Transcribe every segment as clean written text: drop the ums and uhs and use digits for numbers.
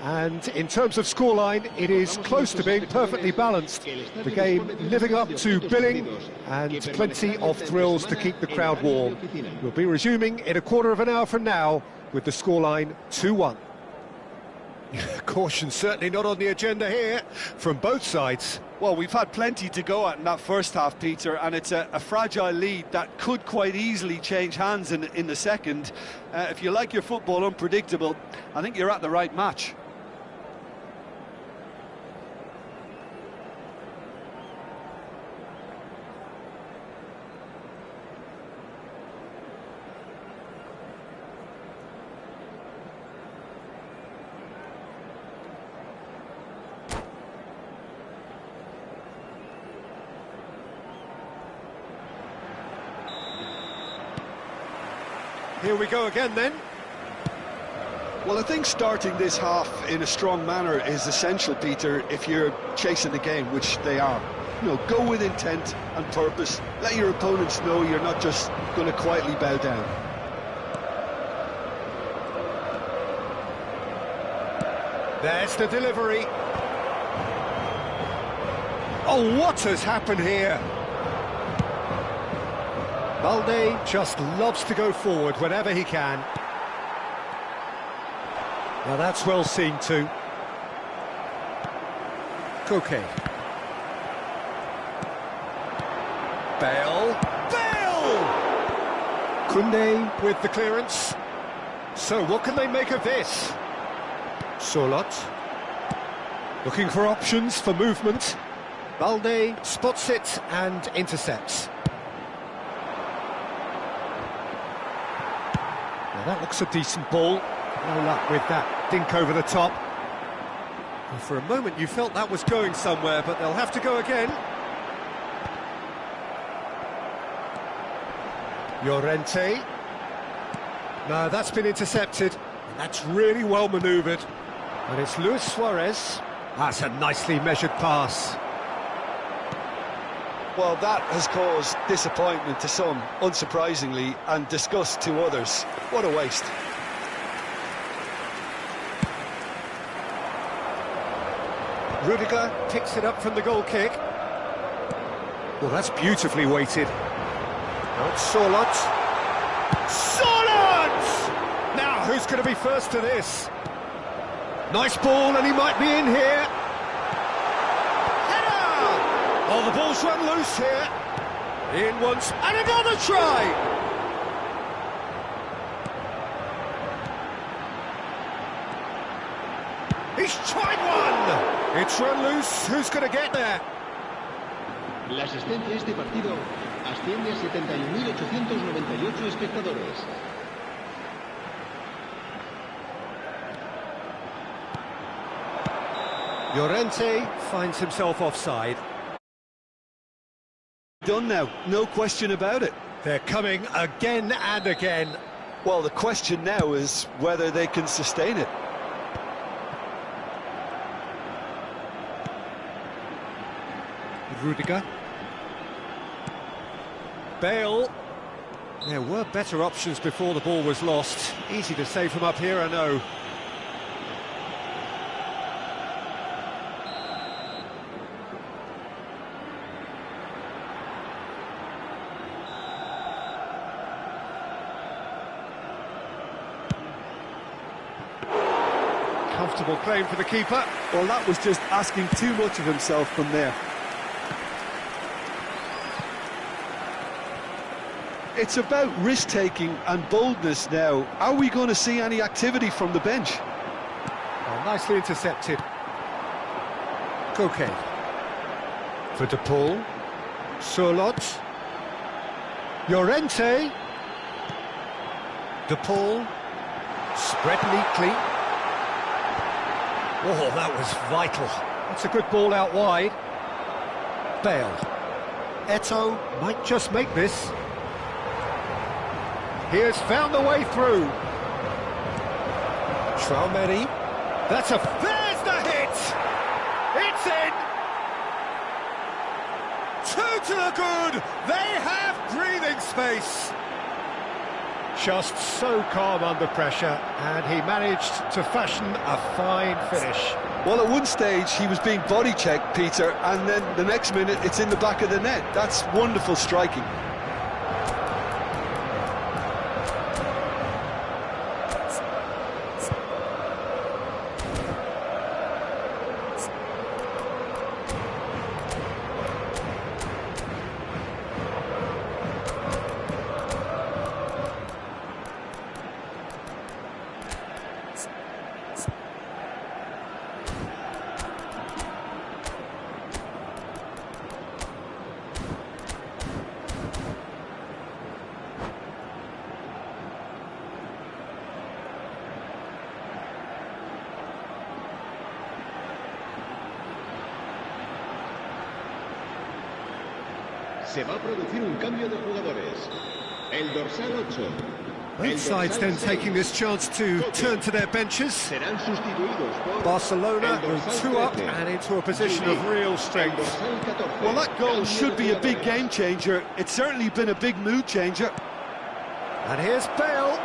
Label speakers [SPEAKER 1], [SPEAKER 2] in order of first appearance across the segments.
[SPEAKER 1] And in terms of scoreline, it is close to being perfectly balanced. The game living up to billing and plenty of thrills to keep the crowd warm. We'll be resuming in a quarter of an hour from now with the scoreline 2-1. Caution certainly not on the agenda here from both sides.
[SPEAKER 2] Well, we've had plenty to go at in that first half, Peter, and it's a fragile lead that could quite easily change hands in the second. If you like your football unpredictable, I think you're at the right match.
[SPEAKER 1] Here we go again then.
[SPEAKER 2] Well, I think starting this half in a strong manner is essential, Peter, if you're chasing the game, which they are. You know, go with intent and purpose. Let your opponents know you're not just going to quietly bow down.
[SPEAKER 1] There's the delivery. Oh, what has happened here? Balde just loves to go forward whenever he can. Now that's well seen too. Koke. Bale. Kunde with the clearance. So what can they make of this? Solot. Looking for options for movement. Balde spots it and intercepts. Now that looks a decent ball. No luck with that dink over the top. And for a moment you felt that was going somewhere, but they'll have to go again. Llorente. No, that's been intercepted. And that's really well manoeuvred. And it's Luis Suarez. That's a nicely measured pass.
[SPEAKER 2] Well, that has caused disappointment to some, unsurprisingly, and disgust to others. What a waste.
[SPEAKER 1] Rudiger picks it up from the goal kick. Well, that's beautifully weighted. Now it's Solot. Solot! Now, who's going to be first to this? Nice ball, and he might be in here. Header! Oh, the ball's run loose here. In once, and another try! He's tried one! It's run loose, who's going to get there?
[SPEAKER 3] La asistencia a este partido asciende a 71.898 espectadores.
[SPEAKER 1] Llorente finds himself offside.
[SPEAKER 2] Done now, no question about it.
[SPEAKER 1] They're coming again and again.
[SPEAKER 2] Well, the question now is whether they can sustain it.
[SPEAKER 1] Rudiger. Bale. There were better options before the ball was lost. Easy to say from up here, I know. Comfortable claim for the keeper.
[SPEAKER 2] Well, that was just asking too much of himself from there. It's about risk-taking and boldness now. Are we going to see any activity from the bench?
[SPEAKER 1] Oh, nicely intercepted. Koke. For De Paul. Solot. Llorente. De Paul. Spread neatly. Oh, that was vital. That's a good ball out wide. Bale. Eto'o might just make this. He has found the way through. Traumeri. There's the hit! It's in! 2 to the good! They have breathing space! just so calm under pressure, and he managed to fashion a fine finish.
[SPEAKER 2] Well, at one stage he was being body checked, Peter, and then the next minute it's in the back of the net. That's wonderful striking.
[SPEAKER 3] Se va a producir un cambio de jugadores. El dorsal 8.
[SPEAKER 1] Both sides then taking this chance to turn to their benches.
[SPEAKER 3] Serán sustituidos por
[SPEAKER 1] Barcelona move 2 up and into a position of real strength.
[SPEAKER 2] Well, that goal should be a big game changer. It's certainly been a big mood changer.
[SPEAKER 1] And here's Bale.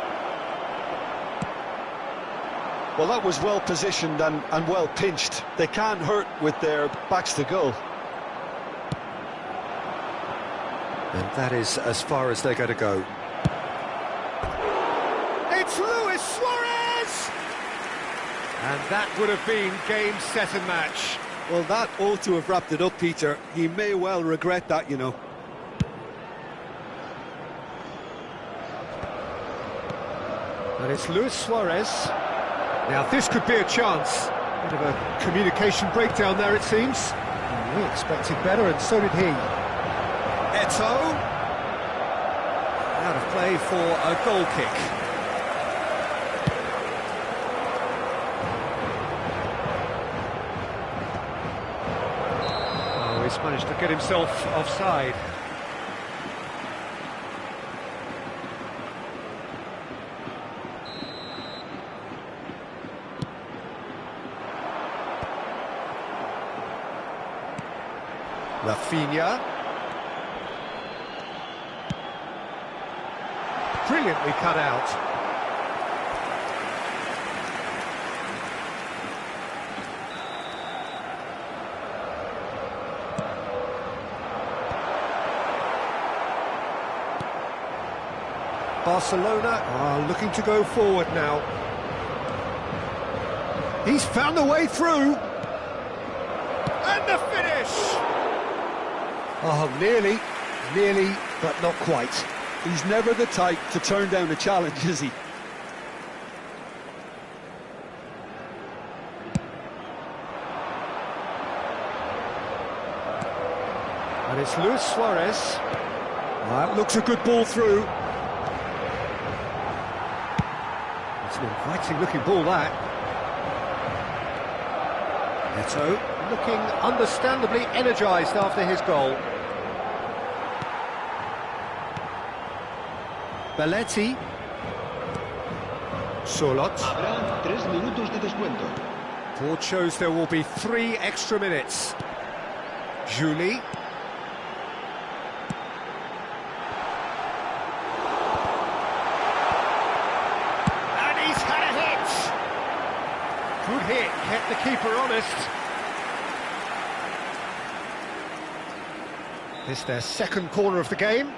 [SPEAKER 2] Well, that was well positioned and well pinched. They can't hurt with their backs to goal.
[SPEAKER 1] And that is as far as they're going to go. It's Luis Suarez! And that would have been game, set and match.
[SPEAKER 2] Well, that ought to have wrapped it up, Peter. He may well regret that, you know.
[SPEAKER 1] And it's Luis Suarez. Now, this could be a chance. Bit of a communication breakdown there, it seems. We expected better, and so did he. Eto'o. Out of play for a goal kick. Oh, he's managed to get himself offside. Rafinha. Brilliantly cut out. Barcelona are looking to go forward now. He's found a way through. And the finish! Oh, nearly, but not quite.
[SPEAKER 2] He's never the type to turn down a challenge, is he?
[SPEAKER 1] And it's Luis Suarez. That looks a good ball through. It's an inviting looking ball, that. Eto'o looking understandably energised after his goal. Belletti. Solot.
[SPEAKER 3] Habrá 3 minutos de descuento.
[SPEAKER 1] Board shows there will be 3 extra minutes. Julie. And he's had a hit. Good hit, kept the keeper honest. This is their second corner of the game.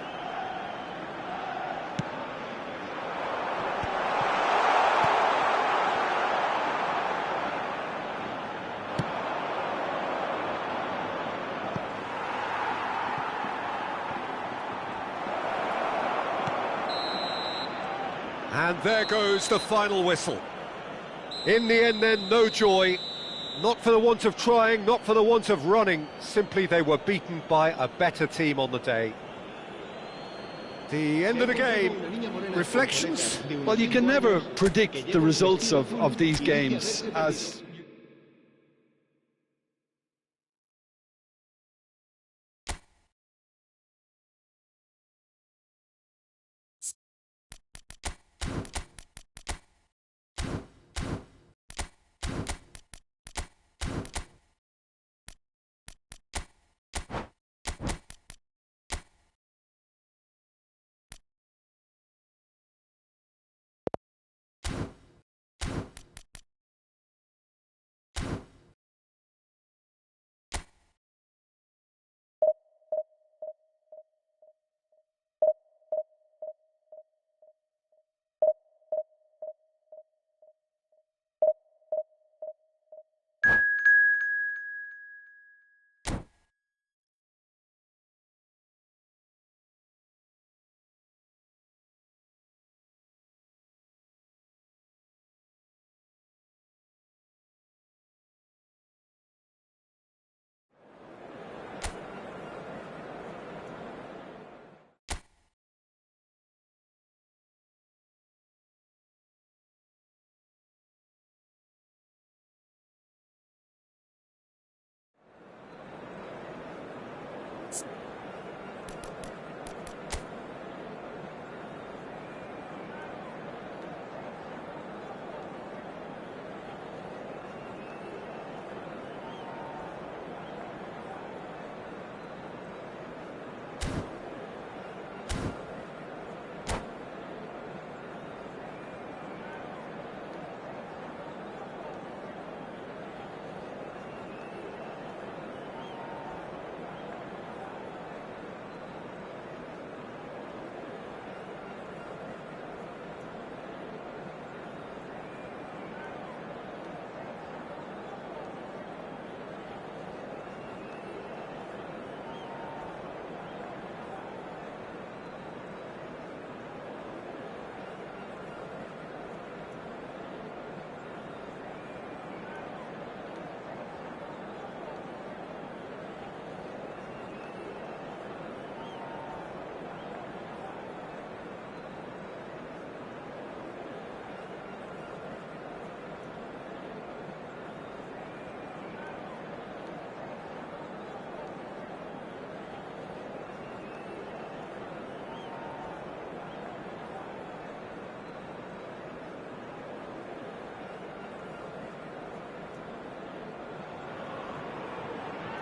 [SPEAKER 1] And there goes the final whistle. In the end then, no joy. Not for the want of trying, not for the want of running. Simply they were beaten by a better team on the day. The end of the game. Reflections?
[SPEAKER 2] Well, you can never predict the results of these games, as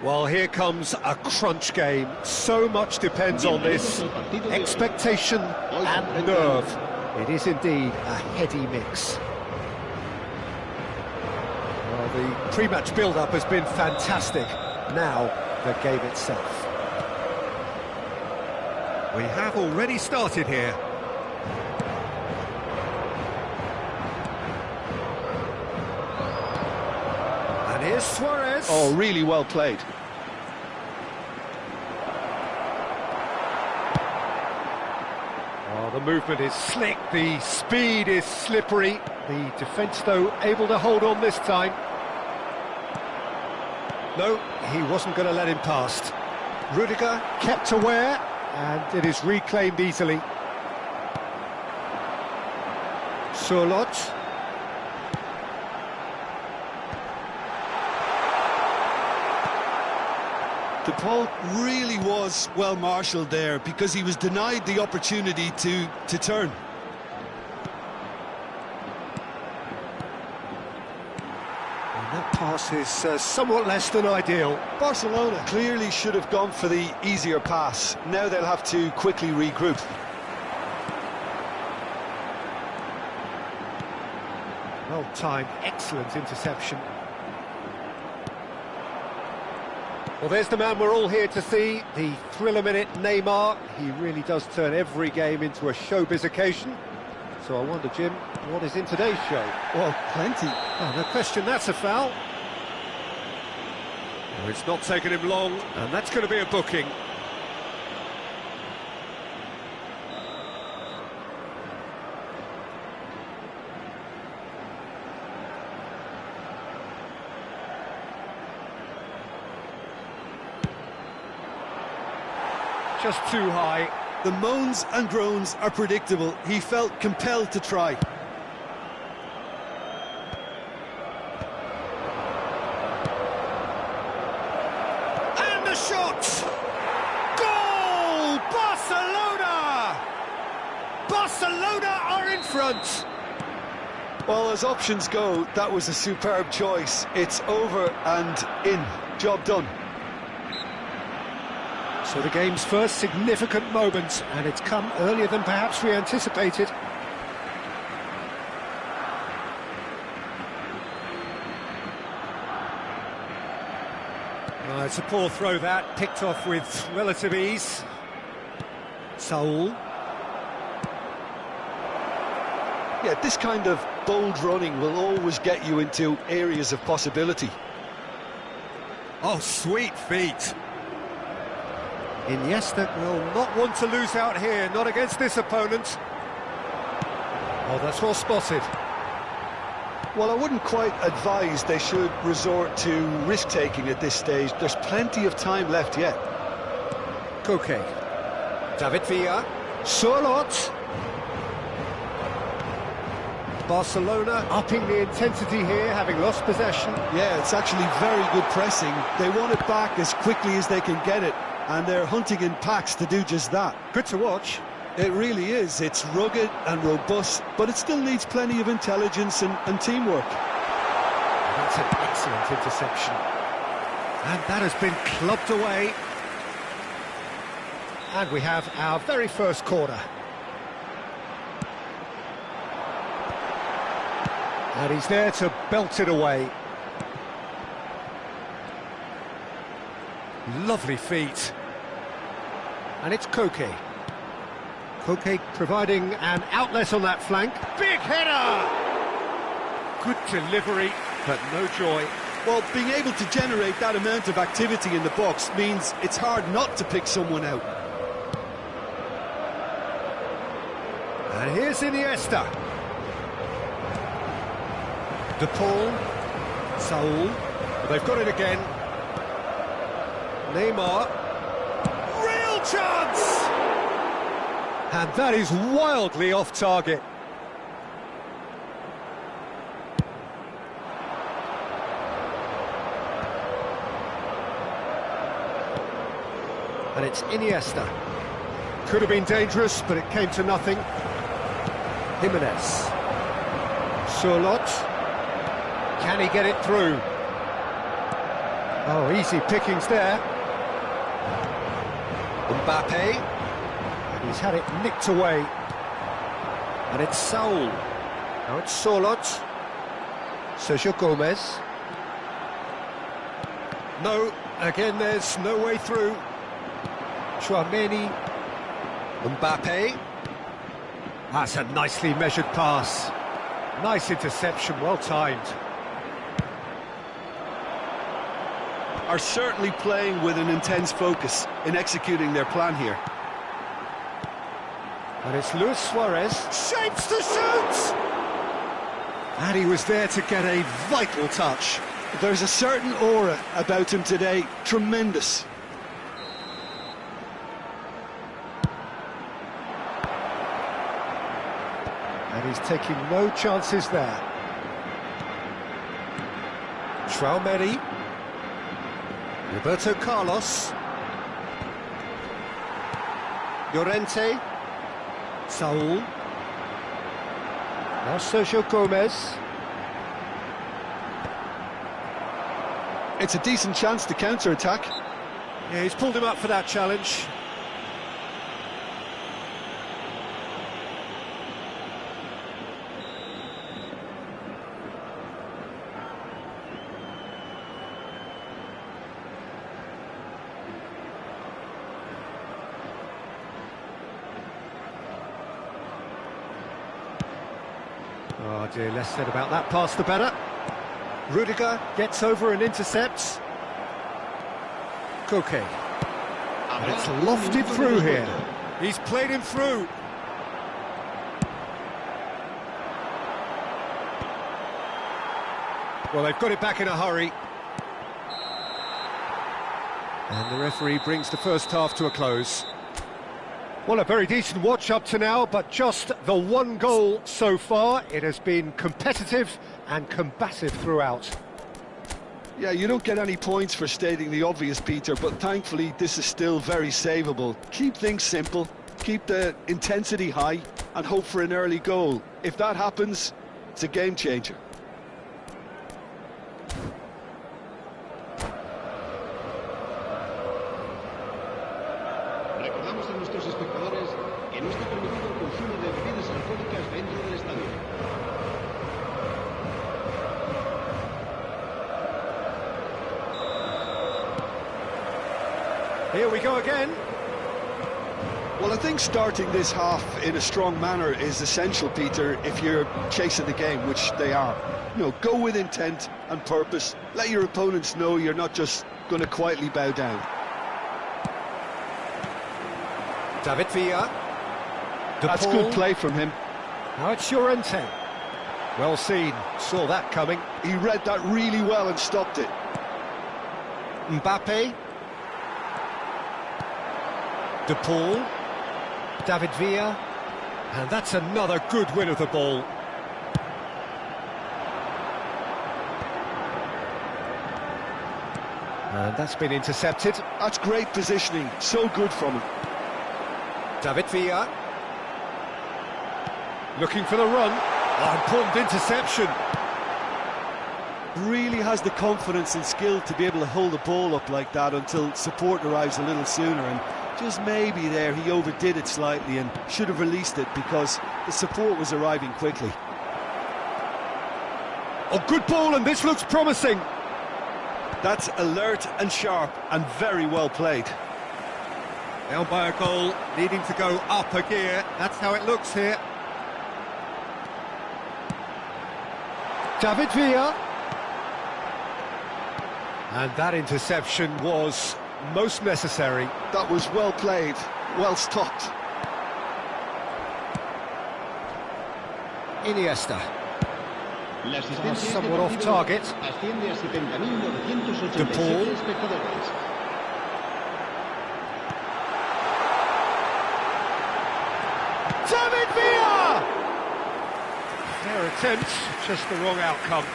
[SPEAKER 1] Well, here comes a crunch game. So much depends on this. Expectation and nerve. It is indeed a heady mix. Well, the pre-match build-up has been fantastic. Now, the game itself. We have already started here. And here's Suarez.
[SPEAKER 2] Oh, really well played.
[SPEAKER 1] Oh, the movement is slick, the speed is slippery. The defence, though, able to hold on this time. No, he wasn't going to let him past. Rudiger kept aware, and it is reclaimed easily. Surlot.
[SPEAKER 2] The ball really was well marshalled there because he was denied the opportunity to turn.
[SPEAKER 1] And that pass is somewhat less than ideal.
[SPEAKER 2] Barcelona clearly should have gone for the easier pass. Now they'll have to quickly regroup.
[SPEAKER 1] Well-timed, excellent interception. Well, there's the man we're all here to see, the thriller-minute Neymar. He really does turn every game into a showbiz occasion. So I wonder, Jim, what is in today's show?
[SPEAKER 2] Well, plenty.
[SPEAKER 1] Oh, no question, that's a foul. Oh, it's not taken him long, and that's going to be a booking. Just too high.
[SPEAKER 2] The moans and groans are predictable. He felt compelled to try.
[SPEAKER 1] And the shot! Goal! Barcelona! Barcelona are in front!
[SPEAKER 2] Well, as options go, that was a superb choice. It's over and in. Job done.
[SPEAKER 1] So the game's first significant moment, and it's come earlier than perhaps we anticipated. Oh, it's a poor throw that, picked off with relative ease. Saul.
[SPEAKER 2] Yeah, this kind of bold running will always get you into areas of possibility.
[SPEAKER 1] Oh, sweet feet. Iniesta will not want to lose out here, not against this opponent. Oh, that's well spotted.
[SPEAKER 2] Well, I wouldn't quite advise they should resort to risk-taking at this stage. There's plenty of time left yet.
[SPEAKER 1] Koke. David Villa. Surlot. Barcelona upping the intensity here, having lost possession.
[SPEAKER 2] Yeah, it's actually very good pressing. They want it back as quickly as they can get it, and they're hunting in packs to do just that.
[SPEAKER 1] Good to watch.
[SPEAKER 2] It really is. It's rugged and robust, but it still needs plenty of intelligence and teamwork.
[SPEAKER 1] That's an excellent interception. And that has been clubbed away. And we have our very first corner. And he's there to belt it away. Lovely feet. And it's Koke. Koke providing an outlet on that flank. Big header! Good delivery, but no joy.
[SPEAKER 2] Well, being able to generate that amount of activity in the box means it's hard not to pick someone out.
[SPEAKER 1] And here's Iniesta. De Paul. Saul. They've got it again. Neymar. Real chance! And that is wildly off target. And it's Iniesta. Could have been dangerous, but it came to nothing. Jimenez. Surlot. Can he get it through? Oh, easy pickings there.
[SPEAKER 4] Mbappe.
[SPEAKER 1] And he's had it nicked away.
[SPEAKER 4] And it's Saul.
[SPEAKER 1] Now it's Sorloth. Sergio Gomez. No, again there's no way through. Chouameni.
[SPEAKER 4] Mbappe.
[SPEAKER 1] That's a nicely measured pass. Nice interception, well timed.
[SPEAKER 2] Are certainly playing with an intense focus in executing their plan here.
[SPEAKER 1] And it's Luis Suarez. Shapes to shoot! And he was there to get a vital touch.
[SPEAKER 2] There's a certain aura about him today. Tremendous.
[SPEAKER 1] And he's taking no chances there. Chouameni. Roberto Carlos. Llorente. Saul. Now Sergio Gomez.
[SPEAKER 2] It's a decent chance to counter-attack.
[SPEAKER 1] Yeah, he's pulled him up for that challenge. Oh dear, less said about that pass the better. Rudiger gets over and intercepts. Koke. And it's lofted through here. He's played him through. Well, they've got it back in a hurry. And the referee brings the first half to a close. Well, a very decent watch up to now, but just the one goal so far. It has been competitive and combative throughout.
[SPEAKER 2] Yeah, you don't get any points for stating the obvious, Peter, but thankfully this is still very savable. Keep things simple, keep the intensity high, and hope for an early goal. If that happens, it's a game changer.
[SPEAKER 3] Recordamos a nuestros espectadores que no está permitido el consumo de bebidas alcohólicas dentro del estadio.
[SPEAKER 1] Here we go again.
[SPEAKER 2] Well, I think starting this half in a strong manner is essential, Peter, if you're chasing the game, which they are. You know, go with intent and purpose. Let your opponents know you're not just going to quietly bow down.
[SPEAKER 1] David Villa.
[SPEAKER 2] That's good play from him.
[SPEAKER 1] Now it's Llorente. Well seen, saw that coming.
[SPEAKER 2] He read that really well and stopped it.
[SPEAKER 1] Mbappe. De Paul. David Villa. And that's another good win of the ball. And that's been intercepted.
[SPEAKER 2] That's great positioning, so good from him.
[SPEAKER 1] David Villa. Looking for the run. Oh, important interception.
[SPEAKER 2] Really has the confidence and skill to be able to hold the ball up like that until support arrives a little sooner, and just maybe there he overdid it slightly and should have released it because the support was arriving quickly.
[SPEAKER 1] Oh, good ball, and this looks promising.
[SPEAKER 2] That's alert and sharp and very well played.
[SPEAKER 1] Down by a goal, needing to go up a gear. That's how it looks here. David Villa. And that interception was most necessary.
[SPEAKER 2] That was well played, well stopped.
[SPEAKER 1] Iniesta. Somewhat off target. De Paul. David Villa! Fair attempt, just the wrong outcome.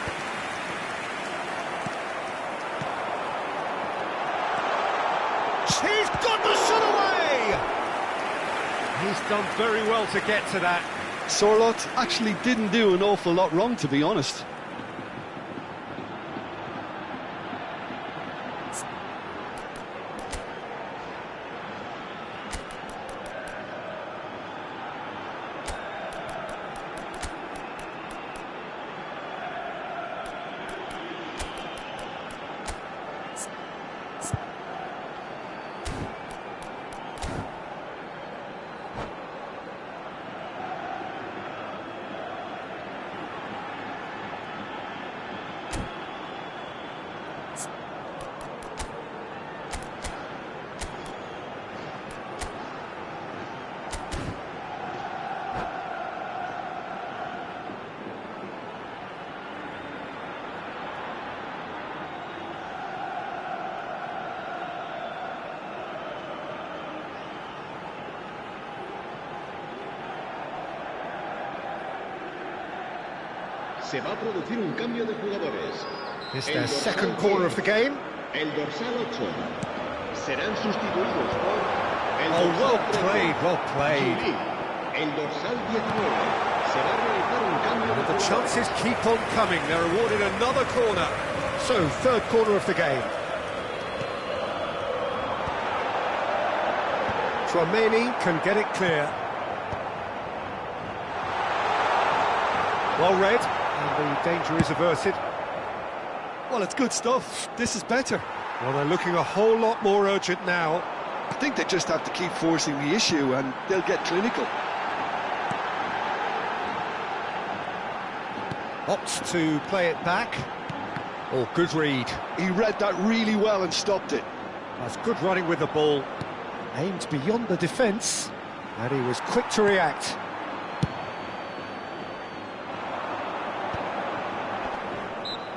[SPEAKER 1] He's got the shot away! He's done very well to get to that.
[SPEAKER 2] Sorloth actually didn't do an awful lot wrong, to be honest.
[SPEAKER 3] Se va a producir un cambio de jugadores.
[SPEAKER 1] It's their second corner of the game.
[SPEAKER 3] El dorsal 8. Serán sustituidos por el
[SPEAKER 1] Oh,
[SPEAKER 3] dorsal
[SPEAKER 1] well
[SPEAKER 3] 13.
[SPEAKER 1] played, well played.
[SPEAKER 3] Juli. El dorsal 19. Se va a realizar un cambio de
[SPEAKER 1] The
[SPEAKER 3] jugadores.
[SPEAKER 1] chances keep on coming. They're awarded another corner. So, third corner of the game. Chouameni can get it clear. Well read, and the danger is averted.
[SPEAKER 2] Well, it's good stuff. This is better.
[SPEAKER 1] Well, they're looking a whole lot more urgent now.
[SPEAKER 2] I think they just have to keep forcing the issue and they'll get clinical.
[SPEAKER 1] Opts to play it back. Oh, good read.
[SPEAKER 2] He read that really well and stopped it.
[SPEAKER 1] That's good running with the ball. Aimed beyond the defence, and he was quick to react.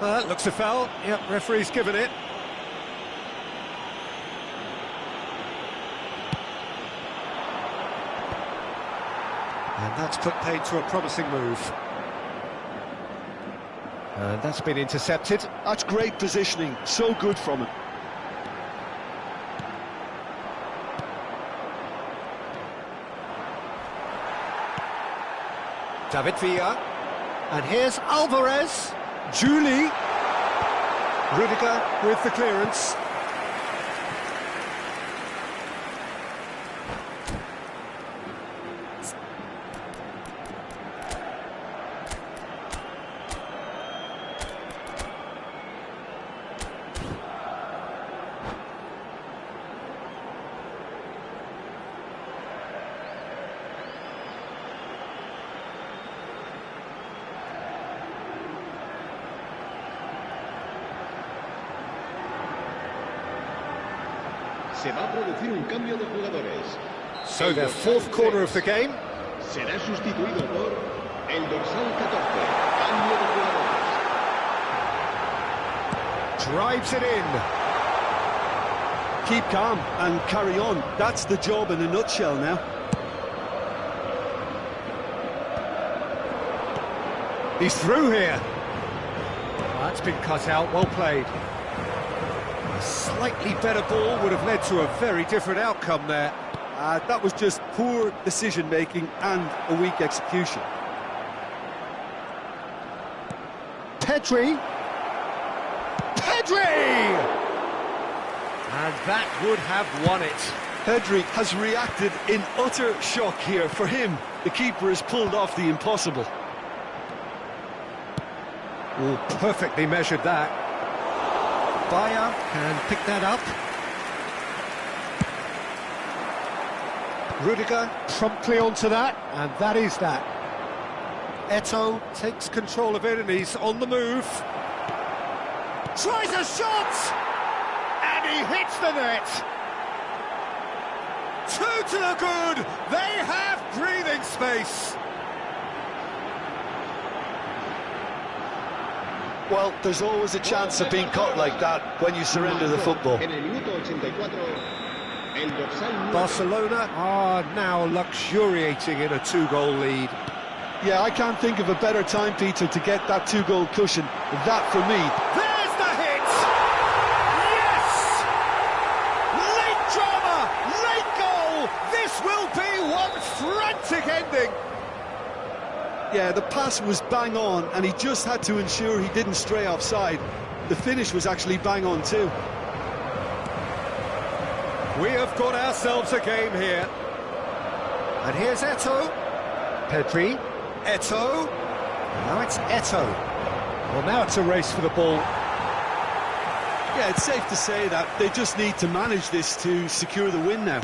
[SPEAKER 1] That looks a foul. Yep, referee's given it. And that's put paid to a promising move. And that's been intercepted.
[SPEAKER 2] That's great positioning. So good from him.
[SPEAKER 1] David Villa. And here's Alvarez. Juli. Rudiger with the clearance.
[SPEAKER 3] Se va a producir un cambio de jugadores.
[SPEAKER 1] So their fourth corner of the game.
[SPEAKER 3] Será sustituido por el dorsal 14. Cambio de jugadores.
[SPEAKER 1] Drives it in.
[SPEAKER 2] Keep calm and carry on. That's the job in a nutshell now.
[SPEAKER 1] He's through here. That's been cut out, well played. A slightly better ball would have led to a very different outcome there.
[SPEAKER 2] That was just poor decision-making and a weak execution.
[SPEAKER 1] Pedri! Pedri! And that would have won it.
[SPEAKER 2] Pedri has reacted in utter shock here. For him, the keeper has pulled off the impossible.
[SPEAKER 1] Oh, perfectly measured that. Bayer can pick that up. Rudiger promptly onto that, and that is that. Eto'o takes control of it and he's on the move. Tries a shot! And he hits the net! Two to the good! They have breathing space!
[SPEAKER 2] Well, there's always a chance of being caught like that when you surrender the football.
[SPEAKER 3] En el minuto 84, el dorsal 9.
[SPEAKER 1] Barcelona are now luxuriating in a two-goal lead.
[SPEAKER 2] Yeah, I can't think of a better time, Peter, to get that two-goal cushion. That, for me,
[SPEAKER 1] There's the hit! Yes! Late drama! Late goal! This will be one frantic ending!
[SPEAKER 2] yeah, the pass was bang on, and he just had to ensure he didn't stray offside. The finish was actually bang on too.
[SPEAKER 1] We have got ourselves a game here. And here's Eto'o. Pedri. Eto'o. Now it's Eto'o. Well, now it's a race for the ball.
[SPEAKER 2] Yeah, it's safe to say that they just need to manage this to secure the win now.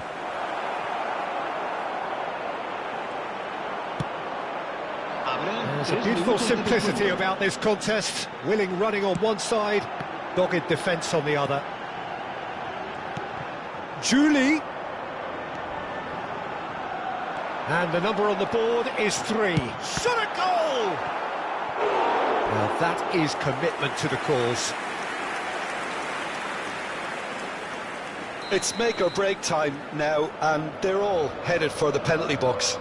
[SPEAKER 1] There's a beautiful simplicity about this contest. Willing running on one side, dogged defence on the other. Juli. And the number on the board is 3. Shot a goal! Now that is commitment to the cause.
[SPEAKER 2] It's make or break time now, and they're all headed for the penalty box.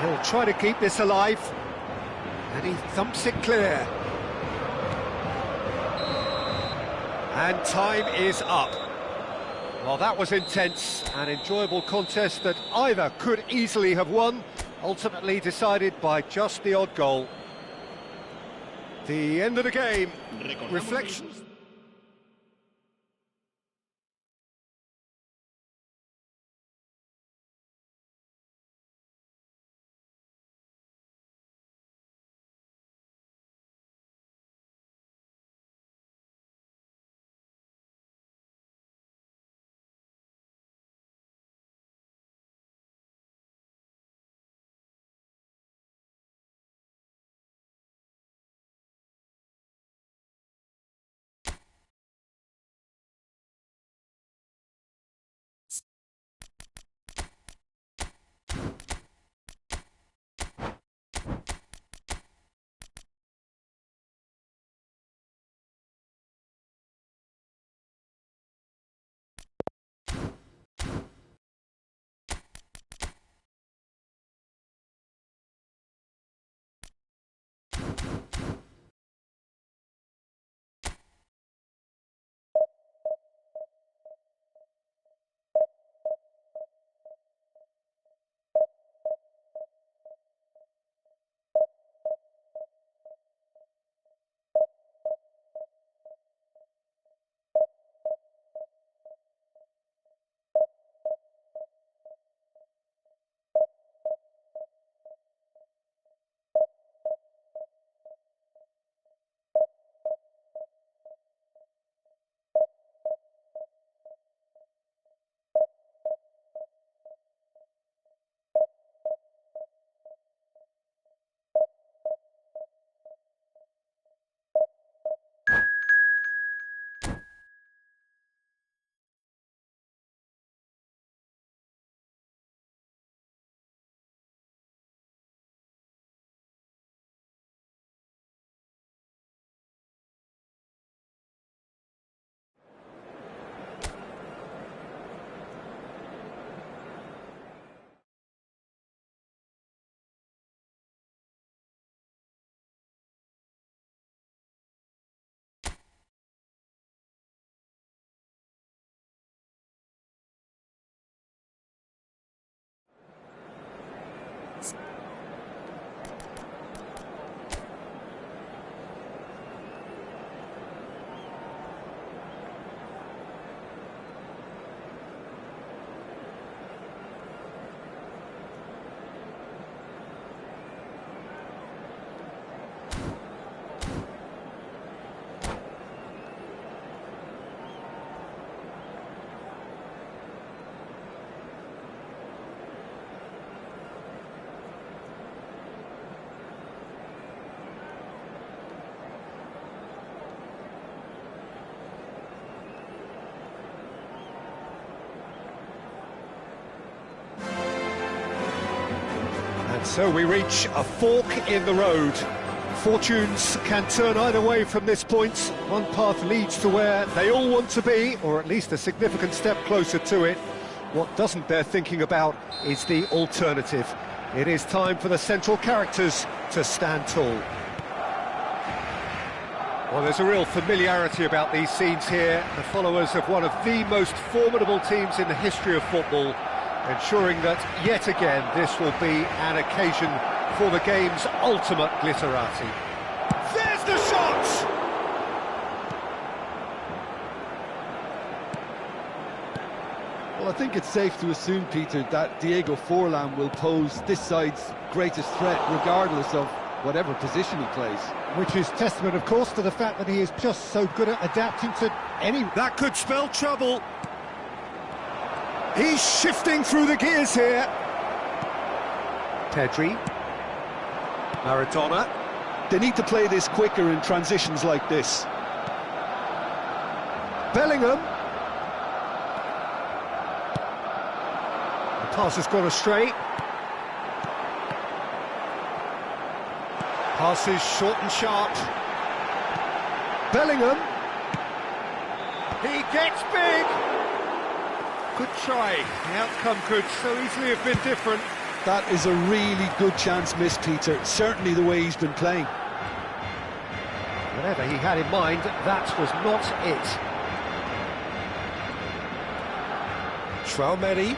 [SPEAKER 1] He'll He'll try to keep this alive, and he thumps it clear. And time is up. Well, that was intense, an enjoyable contest that either could easily have won, ultimately decided by just the odd goal. The end of the game. Reflections. So we reach a fork in the road. Fortunes can turn either way from this point. One path leads to where they all want to be, or at least a significant step closer to it. What doesn't bear thinking about is the alternative. It is time for the central characters to stand tall. Well, there's a real familiarity about these scenes here. The followers of one of the most formidable teams in the history of football, ensuring that, yet again, this will be an occasion for the game's ultimate glitterati. There's the shot!
[SPEAKER 2] Well, I think it's safe to assume, Peter, that Diego Forlan will pose this side's greatest threat, regardless of whatever position he plays.
[SPEAKER 1] Which is testament, of course, to the fact that he is just so good at adapting to any... That could spell trouble. He's shifting through the gears here. Pedri. Maradona.
[SPEAKER 2] They need to play this quicker in transitions like this.
[SPEAKER 1] Bellingham. The pass has gone astray. Pass is short and sharp. Bellingham. He gets big. Good try. The outcome could so easily have been different.
[SPEAKER 2] That is a really good chance missed, Peter. Certainly the way he's been playing.
[SPEAKER 1] Whatever he had in mind, that was not it.
[SPEAKER 4] Traumeri.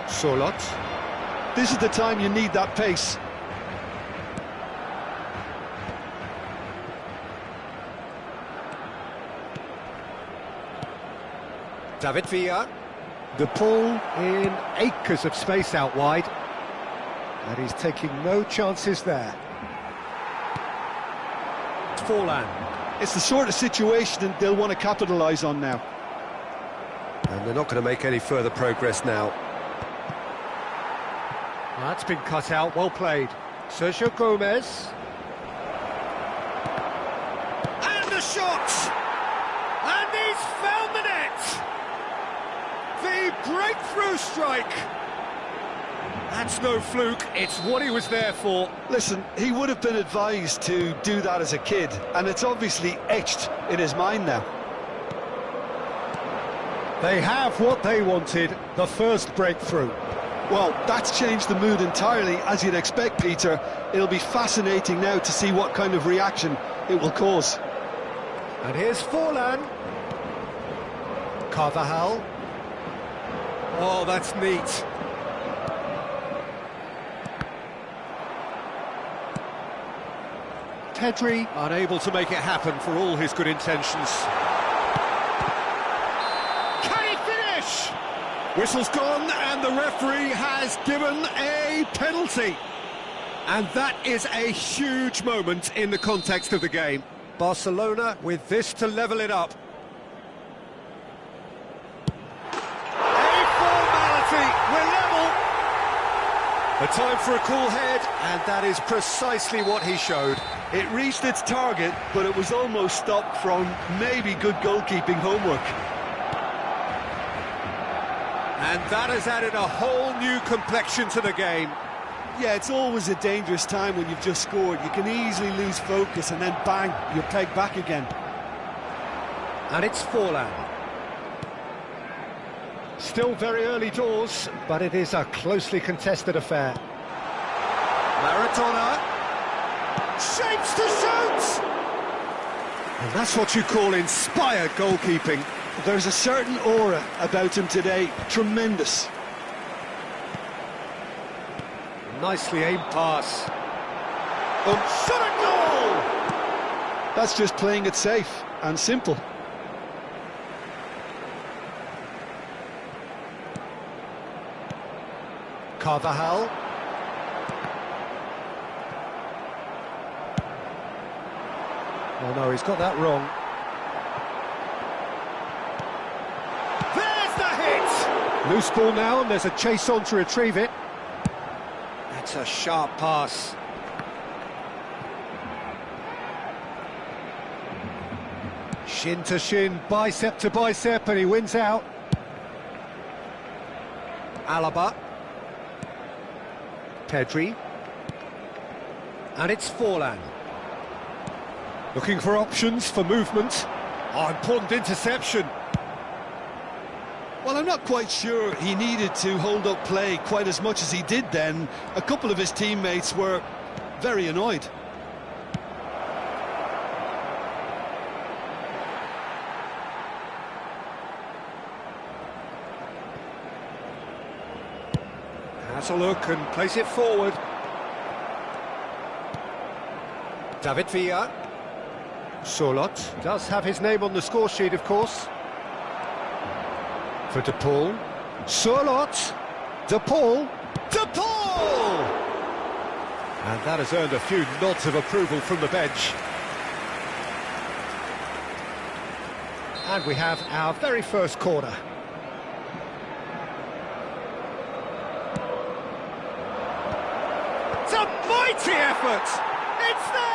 [SPEAKER 4] Solot.
[SPEAKER 2] This is the time you need that pace.
[SPEAKER 4] David Villa.
[SPEAKER 1] The pull in acres of space out wide. And he's taking no chances there.
[SPEAKER 4] Forlan.
[SPEAKER 2] It's the sort of situation they'll want to capitalise on now.
[SPEAKER 4] And they're not going to make any further progress now.
[SPEAKER 1] That's been cut out, well played. Sergio Gomez.
[SPEAKER 4] And the shot! And he's found the net! The breakthrough strike! That's no fluke, it's what he was there for.
[SPEAKER 2] Listen, he would have been advised to do that as a kid, and it's obviously etched in his mind now.
[SPEAKER 1] They have what they wanted, the first breakthrough.
[SPEAKER 2] Well, that's changed the mood entirely, as you'd expect, Peter. It'll be fascinating now to see what kind of reaction it will cause.
[SPEAKER 1] And here's Forlan. Carvajal.
[SPEAKER 4] Oh, that's neat.
[SPEAKER 1] Pedri.
[SPEAKER 4] Unable to make it happen for all his good intentions. Can he finish? Whistle's gone and the referee has given a penalty. And that is a huge moment in the context of the game.
[SPEAKER 1] Barcelona with this to level it up.
[SPEAKER 4] A formality, we're level. A time for a cool head, and that is precisely what he showed.
[SPEAKER 2] It reached its target, but it was almost stopped from maybe good goalkeeping homework.
[SPEAKER 4] And that has added a whole new complexion to the game.
[SPEAKER 2] Yeah, it's always a dangerous time when you've just scored. You can easily lose focus and then bang, you're pegged back again.
[SPEAKER 1] And it's Forlan. Still very early doors, but it is a closely contested affair.
[SPEAKER 4] Maradona shapes to shoot!
[SPEAKER 1] And that's what you call inspired goalkeeping.
[SPEAKER 2] There's a certain aura about him today. Tremendous.
[SPEAKER 1] Nicely aimed pass.
[SPEAKER 4] Shot a goal!
[SPEAKER 2] That's just playing it safe and simple.
[SPEAKER 1] Carvajal. Oh no, he's got that wrong.
[SPEAKER 4] There's the hit!
[SPEAKER 1] Loose ball now, and there's a chase on to retrieve it.
[SPEAKER 4] That's a sharp pass.
[SPEAKER 1] Shin to shin, bicep to bicep, and he wins out.
[SPEAKER 4] Alaba.
[SPEAKER 1] Pedri. And it's Forlan. Looking for options for movement.
[SPEAKER 4] Oh, important interception.
[SPEAKER 2] Well, I'm not quite sure he needed to hold up play quite as much as he did then. A couple of his teammates were very annoyed.
[SPEAKER 1] Has a look and plays it forward.
[SPEAKER 4] David Villa.
[SPEAKER 1] Solot does have his name on the score sheet, of course. For De Paul. Solot. De Paul.
[SPEAKER 4] De Paul!
[SPEAKER 1] And that has earned a few nods of approval from the bench. And we have our very first corner.
[SPEAKER 4] It's a mighty effort! It's there!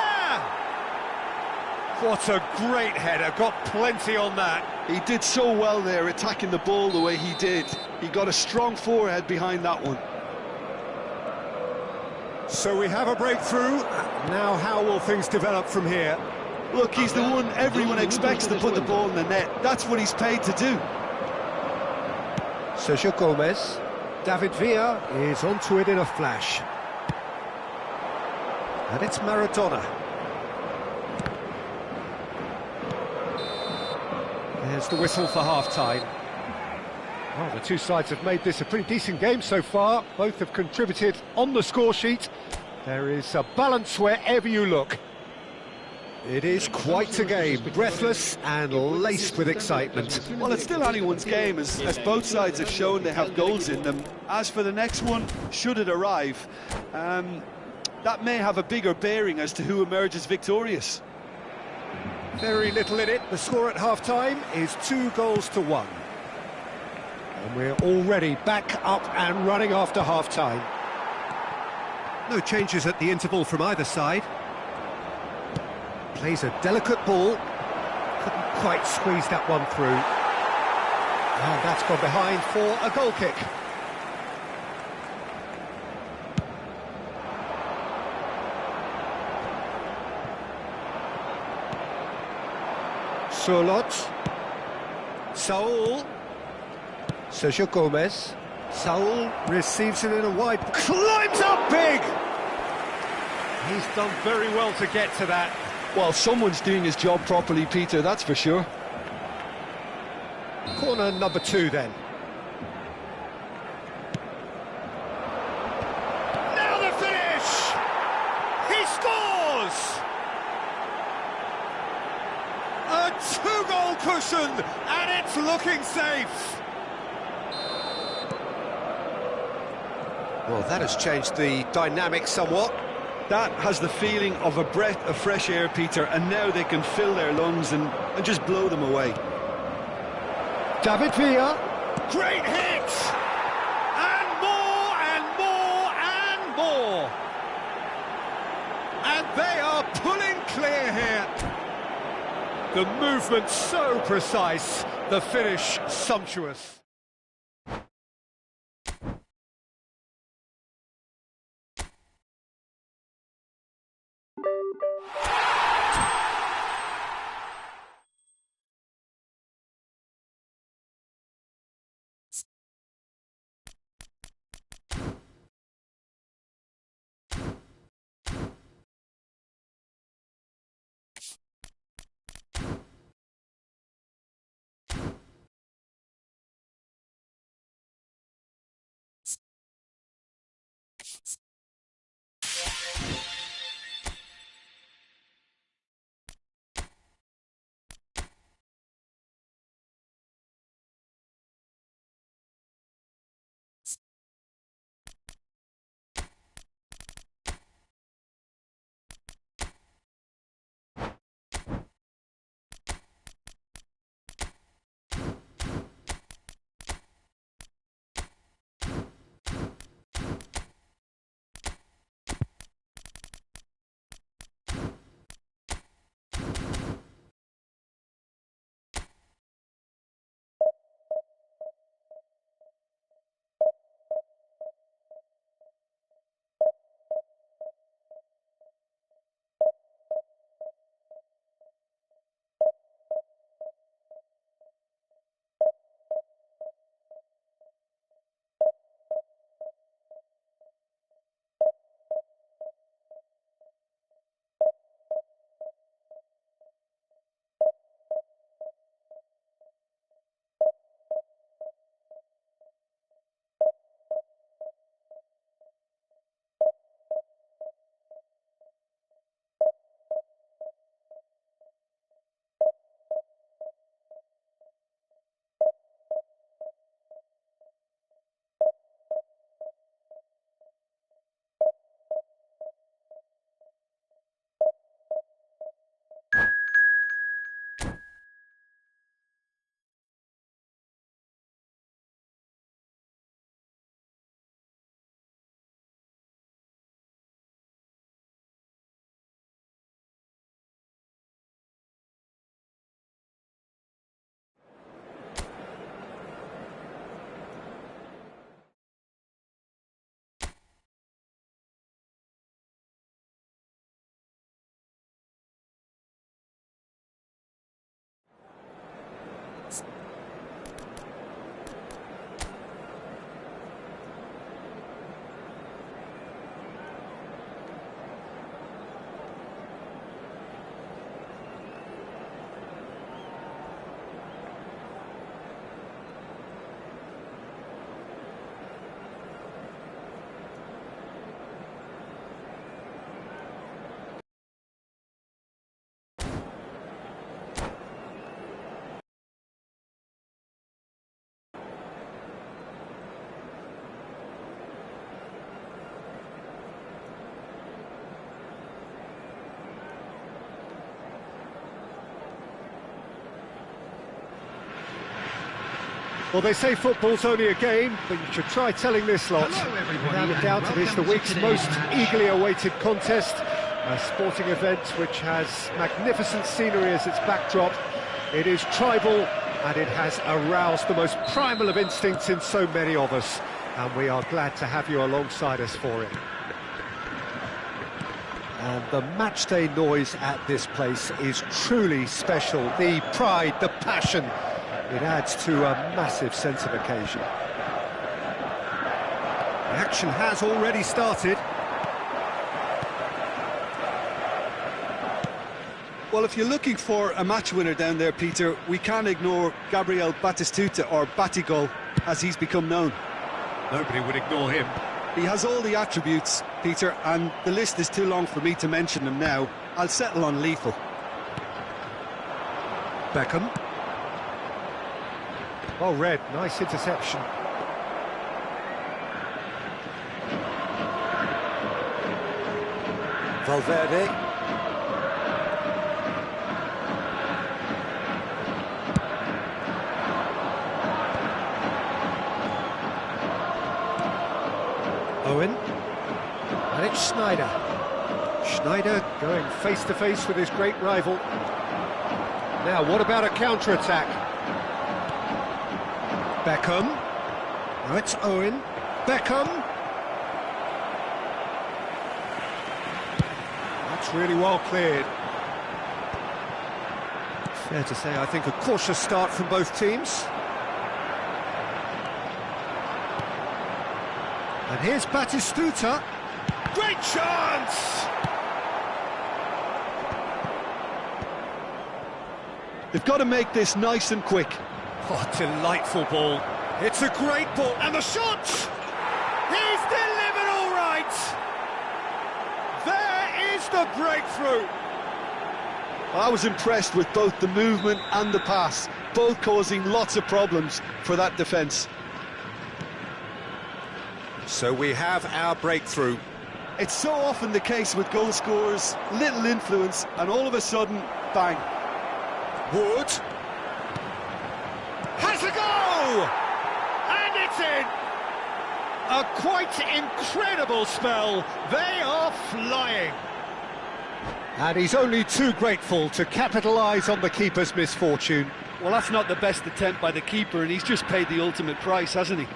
[SPEAKER 1] What a great header, got plenty on that.
[SPEAKER 2] He did so well there, attacking the ball the way he did. He got a strong forehead behind that one.
[SPEAKER 1] So we have a breakthrough. Now how will things develop from here?
[SPEAKER 2] Look, he's the one everyone expects to put the ball in the net. That's what he's paid to do.
[SPEAKER 1] Sergio Gomez. David Villa is onto it in a flash. And it's Maradona. There's the whistle for half-time. Well, the two sides have made this a pretty decent game so far. Both have contributed on the score sheet. There is a balance wherever you look. It is quite a game, breathless and laced with excitement.
[SPEAKER 2] Well, it's still anyone's game, as both sides have shown they have goals in them. As for the next one, should it arrive, that may have a bigger bearing as to who emerges victorious.
[SPEAKER 1] Very little in it. The score at half-time is 2-1. And we're already back up and running after half-time. No changes at the interval from either side. Plays a delicate ball. Couldn't quite squeeze that one through. And that's gone behind for a goal kick. Surlot. Saul. Sergio Gomez. Saul receives it in a wide... Climbs up big! He's done very well to get to that.
[SPEAKER 2] Well, someone's doing his job properly, Peter, that's for sure.
[SPEAKER 1] Corner number 2 then.
[SPEAKER 4] Now the finish! He scores! A 2-goal cushion, and it's looking safe.
[SPEAKER 1] Well, that has changed the dynamic somewhat.
[SPEAKER 2] That has the feeling of a breath of fresh air, Peter, and now they can fill their lungs and just blow them away.
[SPEAKER 1] David Villa.
[SPEAKER 4] Great hit! And more, and more, and more! And they are pulling clear here.
[SPEAKER 1] The movement so precise, the finish sumptuous. Well, they say football's only a game, but you should try telling this lot. Without a doubt, it is the week's most eagerly awaited contest. A sporting event which has magnificent scenery as its backdrop. It is tribal, and it has aroused the most primal of instincts in so many of us. And we are glad to have you alongside us for it. And the matchday noise at this place is truly special. The pride, the passion, it adds to a massive sense of occasion.
[SPEAKER 4] The action has already started.
[SPEAKER 2] Well, if you're looking for a match winner down there, Peter, we can't ignore Gabriel Batistuta, or Batigol, as he's become known.
[SPEAKER 4] Nobody would ignore him.
[SPEAKER 2] He has all the attributes, Peter, and the list is too long for me to mention them now. I'll settle on lethal.
[SPEAKER 1] Beckham. Well read, nice interception. Valverde. Owen. And it's Schneider. Schneider going face-to-face with his great rival. Now, what about a counter-attack? Beckham. Now it's Owen. Beckham. That's really well cleared. Fair to say, I think, a cautious start from both teams. And here's Batistuta. Great chance!
[SPEAKER 2] They've got to make this nice and quick.
[SPEAKER 1] Oh, delightful ball. It's a great ball. And the shot! He's delivered all right! There is the breakthrough!
[SPEAKER 2] I was impressed with both the movement and the pass, both causing lots of problems for that defence.
[SPEAKER 4] So we have our breakthrough.
[SPEAKER 2] It's so often the case with goal scorers, little influence, and all of a sudden, bang.
[SPEAKER 1] Wood has a goal! And it's in! A quite incredible spell. They are flying. And he's only too grateful to capitalise on the keeper's misfortune.
[SPEAKER 2] Well, that's not the best attempt by the keeper, and he's just paid the ultimate price, hasn't he?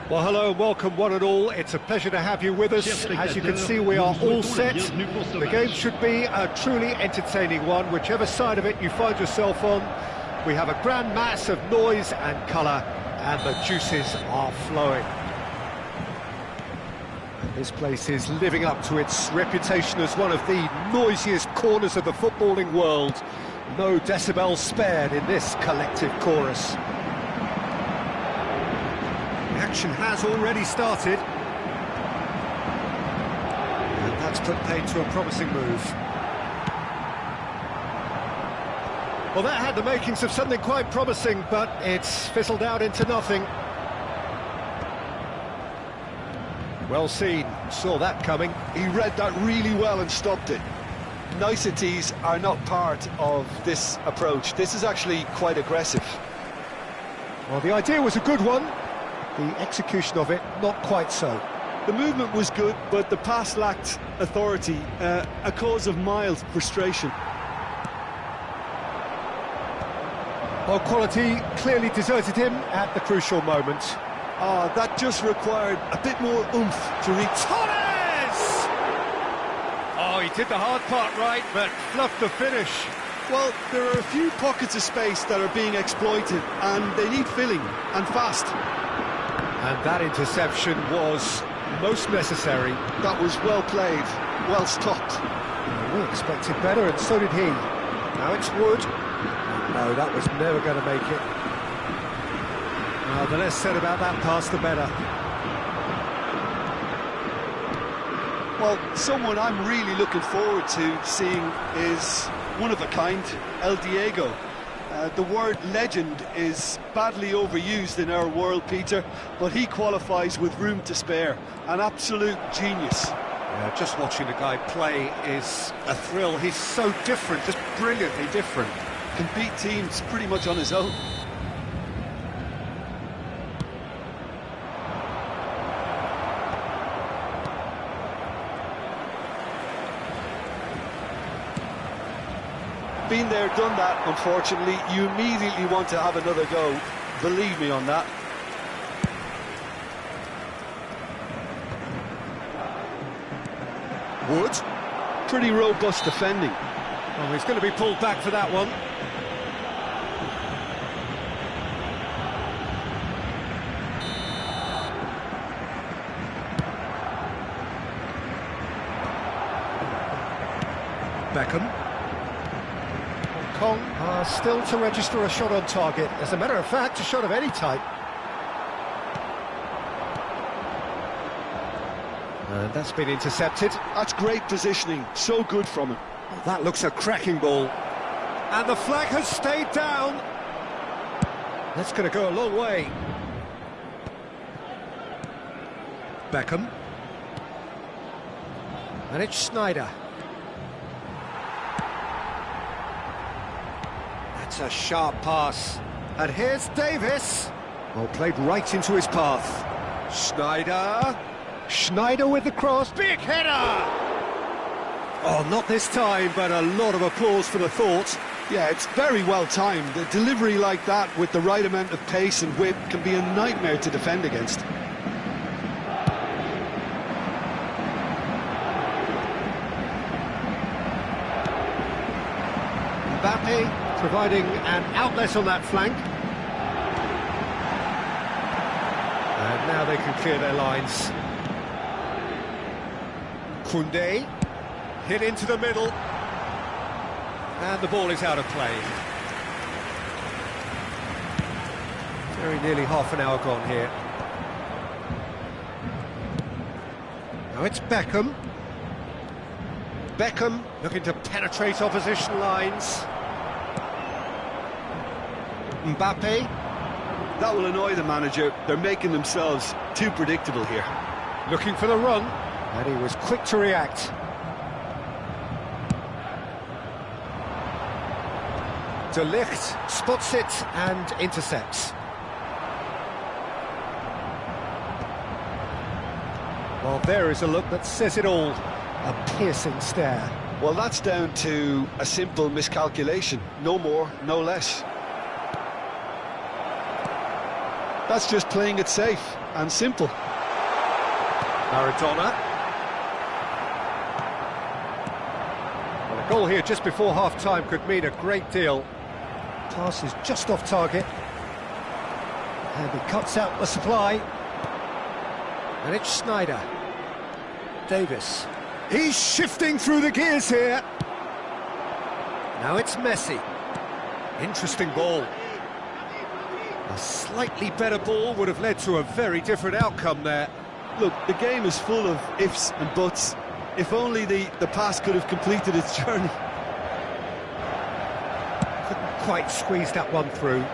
[SPEAKER 1] Well, hello and welcome one and all. It's a pleasure to have you with us. As you can see, we are all set. The game should be a truly entertaining one, whichever side of it you find yourself on. We have a grand mass of noise and colour, and the juices are flowing. And this place is living up to its reputation as one of the noisiest corners of the footballing world. No decibels spared in this collective chorus. The action has already started. And that's put paid to a promising move. Well, that had the makings of something quite promising, but it's fizzled out into nothing. Well seen, saw that coming.
[SPEAKER 2] He read that really well and stopped it. Niceties are not part of this approach. This is actually quite aggressive.
[SPEAKER 1] Well, the idea was a good one. The execution of it, not quite so.
[SPEAKER 2] The movement was good, but the pass lacked authority, a cause of mild frustration.
[SPEAKER 1] Well, quality clearly deserted him at the crucial moment.
[SPEAKER 2] That just required a bit more oomph to reach.
[SPEAKER 1] Torres! Oh, he did the hard part right, but fluffed the finish.
[SPEAKER 2] Well, there are a few pockets of space that are being exploited, and they need filling, and fast.
[SPEAKER 1] And that interception was most necessary.
[SPEAKER 2] That was well played, well stopped.
[SPEAKER 1] We expected better, and so did he. Now it's Wood. No, that was never going to make it. The less said about that pass, the better.
[SPEAKER 2] Well, someone I'm really looking forward to seeing is one of a kind, El Diego. The word legend is badly overused in our world, Peter, but he qualifies with room to spare. An absolute genius.
[SPEAKER 1] Yeah, just watching the guy play is a thrill. He's so different, just brilliantly different.
[SPEAKER 2] Can beat teams pretty much on his own. Been there, done that, unfortunately. You immediately want to have another go. Believe me on that.
[SPEAKER 1] Wood.
[SPEAKER 2] Pretty robust defending.
[SPEAKER 1] Oh, he's going to be pulled back for that one. Beckham. Kong still to register a shot on target. As a matter of fact, a shot of any type. And that's been intercepted.
[SPEAKER 2] That's great positioning, so good from him.
[SPEAKER 1] Oh, that looks a cracking ball. And the flag has stayed down. That's going to go a long way. Beckham. And it's Sneijder. That's a sharp pass. And here's Davis. Well, played right into his path. Sneijder. Sneijder with the cross. Big header! Oh, not this time, but a lot of applause for the thought.
[SPEAKER 2] Yeah, it's very well timed. A delivery like that with the right amount of pace and whip can be a nightmare to defend against.
[SPEAKER 1] Mbappe providing an outlet on that flank. And now they can clear their lines. Koundé, hit into the middle. And the ball is out of play. Very nearly half an hour gone here. Now it's Beckham. Beckham looking to penetrate opposition lines. Mbappe.
[SPEAKER 2] That will annoy the manager. They're making themselves too predictable here.
[SPEAKER 1] Looking for the run. And he was quick to react. De Ligt spots it and intercepts. Well, there is a look that says it all. A piercing stare.
[SPEAKER 2] Well, that's down to a simple miscalculation. No more, no less. That's just playing it safe and simple.
[SPEAKER 1] Maradona. Well, a goal here just before half-time could mean a great deal. Pass is just off target. And he cuts out the supply. And it's Snyder. Davis. He's shifting through the gears here. Now it's Messi. Interesting ball. A slightly better ball would have led to a very different outcome there.
[SPEAKER 2] Look, the game is full of ifs and buts. If only the pass could have completed its journey.
[SPEAKER 1] Couldn't quite squeeze that one through.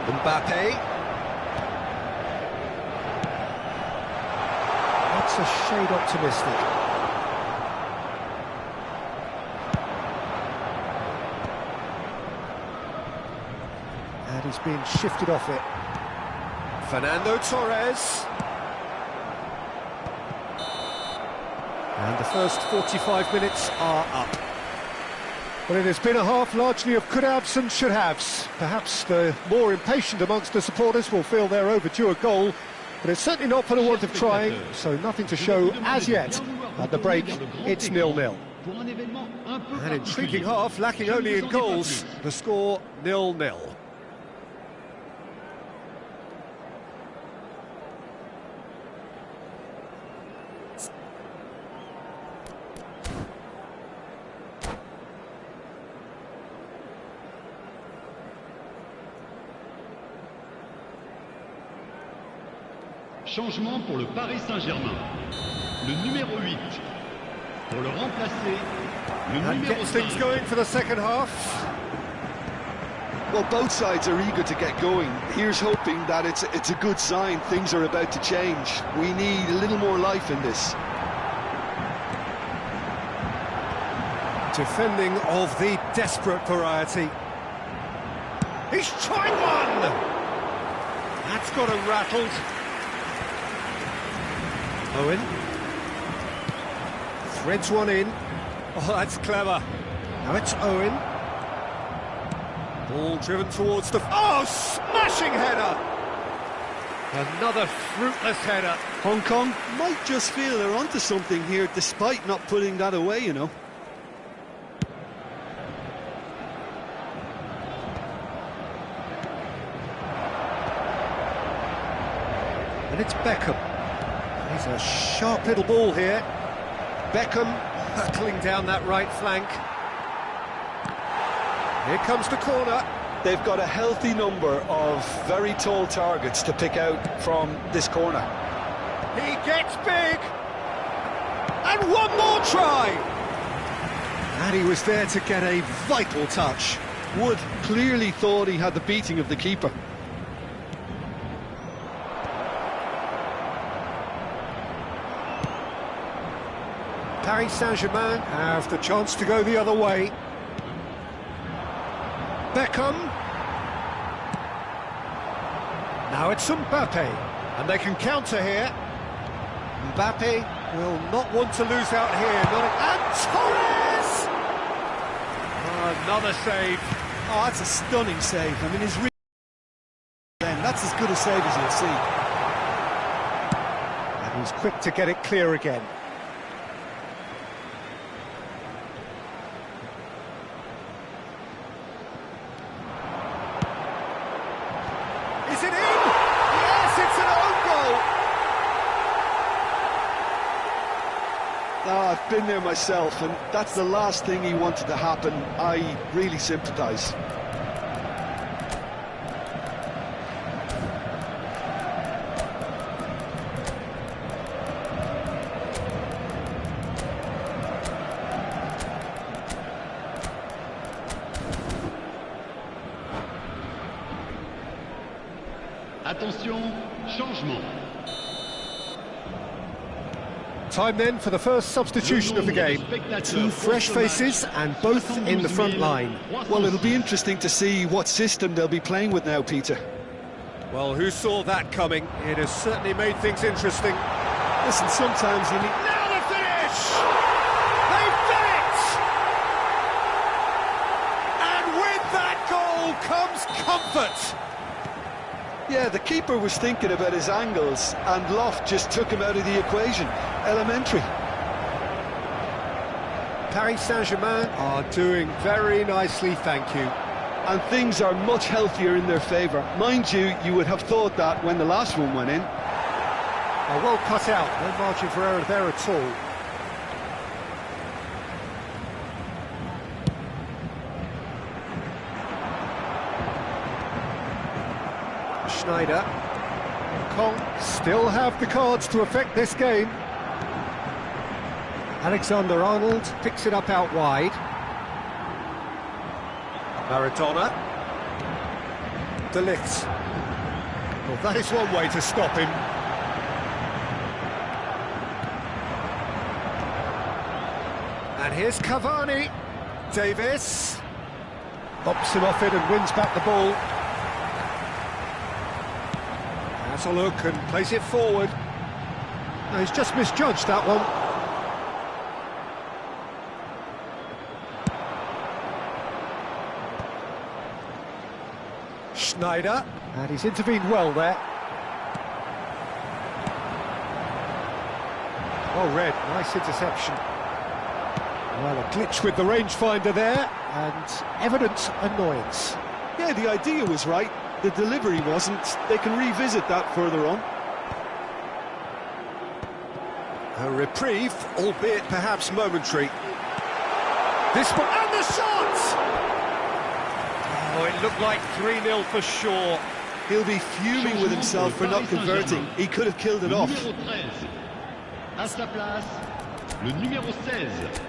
[SPEAKER 1] Mbappe. That's a shade optimistic. And he's being shifted off it. Fernando Torres. And the first 45 minutes are up. Well, it has been a half largely of could-haves and should-haves. Perhaps the more impatient amongst the supporters will feel they're overdue a goal, but it's certainly not for the want of trying, so nothing to show as yet. At the break, it's 0-0. An intriguing half, lacking only in goals. The score 0-0.
[SPEAKER 3] Changement pour le Paris Saint-Germain. Le numéro 8. Pour le remplacer, le
[SPEAKER 1] And
[SPEAKER 3] numéro
[SPEAKER 1] gets things
[SPEAKER 3] 5.
[SPEAKER 1] going for the second half.
[SPEAKER 2] Well, both sides are eager to get going. Here's hoping that it's a good sign. Things are about to change. We need a little more life in this.
[SPEAKER 1] Defending of the desperate variety. He's tried one! That's got him rattled. Owen. Threads one in. Oh, that's clever. Now it's Owen. Ball driven towards the... Oh, smashing header! Another fruitless header.
[SPEAKER 2] Hong Kong might just feel they're onto something here, despite not putting that away, you know.
[SPEAKER 1] And it's Beckham. He's a sharp little ball here. Beckham hurtling down that right flank. Here comes the corner.
[SPEAKER 2] They've got a healthy number of very tall targets to pick out from this corner.
[SPEAKER 1] He gets big. And one more try. And he was there to get a vital touch.
[SPEAKER 2] Wood clearly thought he had the beating of the keeper.
[SPEAKER 1] Paris Saint-Germain have the chance to go the other way. Beckham. Now it's Mbappe, and they can counter here. Mbappe will not want to lose out here. And Torres! Another save.
[SPEAKER 2] Oh, that's a stunning save. I mean, his that's as good a save as you'll see.
[SPEAKER 1] And he's quick to get it clear again. Is it in? Yes, it's an own goal.
[SPEAKER 2] Oh, I've been there myself, and that's the last thing he wanted to happen. I really sympathise.
[SPEAKER 3] Attention, changement.
[SPEAKER 1] Time then for the first substitution of the game. Two fresh faces and both in the front line.
[SPEAKER 2] Well, it'll be interesting to see what system they'll be playing with now, Peter.
[SPEAKER 1] Well, who saw that coming? It has certainly made things interesting.
[SPEAKER 2] Listen, sometimes you need...
[SPEAKER 1] Now the finish! They've done it! And with that goal comes comfort.
[SPEAKER 2] Yeah, the keeper was thinking about his angles, and Loft just took him out of the equation. Elementary.
[SPEAKER 1] Paris Saint-Germain are doing very nicely, thank you.
[SPEAKER 2] And things are much healthier in their favour. Mind you, you would have thought that when the last one went in.
[SPEAKER 1] Well cut out, no margin for error there at all. Schneider. Kong still have the cards to affect this game. Alexander-Arnold picks it up out wide. Maradona. De Ligt. Well, that is one way to stop him. And here's Cavani. Davis. Bumps him off it and wins back the ball. Has a look and plays it forward. No, he's just misjudged that one. Schneider, and he's intervened well there. Well read, nice interception. Well, a glitch with the rangefinder there, and evident annoyance.
[SPEAKER 2] Yeah, the idea was right, the delivery wasn't. They can revisit that further on.
[SPEAKER 1] A reprieve, albeit perhaps momentary. This one, and the shot! Oh, it looked like 3-0 for sure.
[SPEAKER 2] He'll be fuming with himself for not converting. He could have killed it off.
[SPEAKER 3] À sa place, le numéro 16.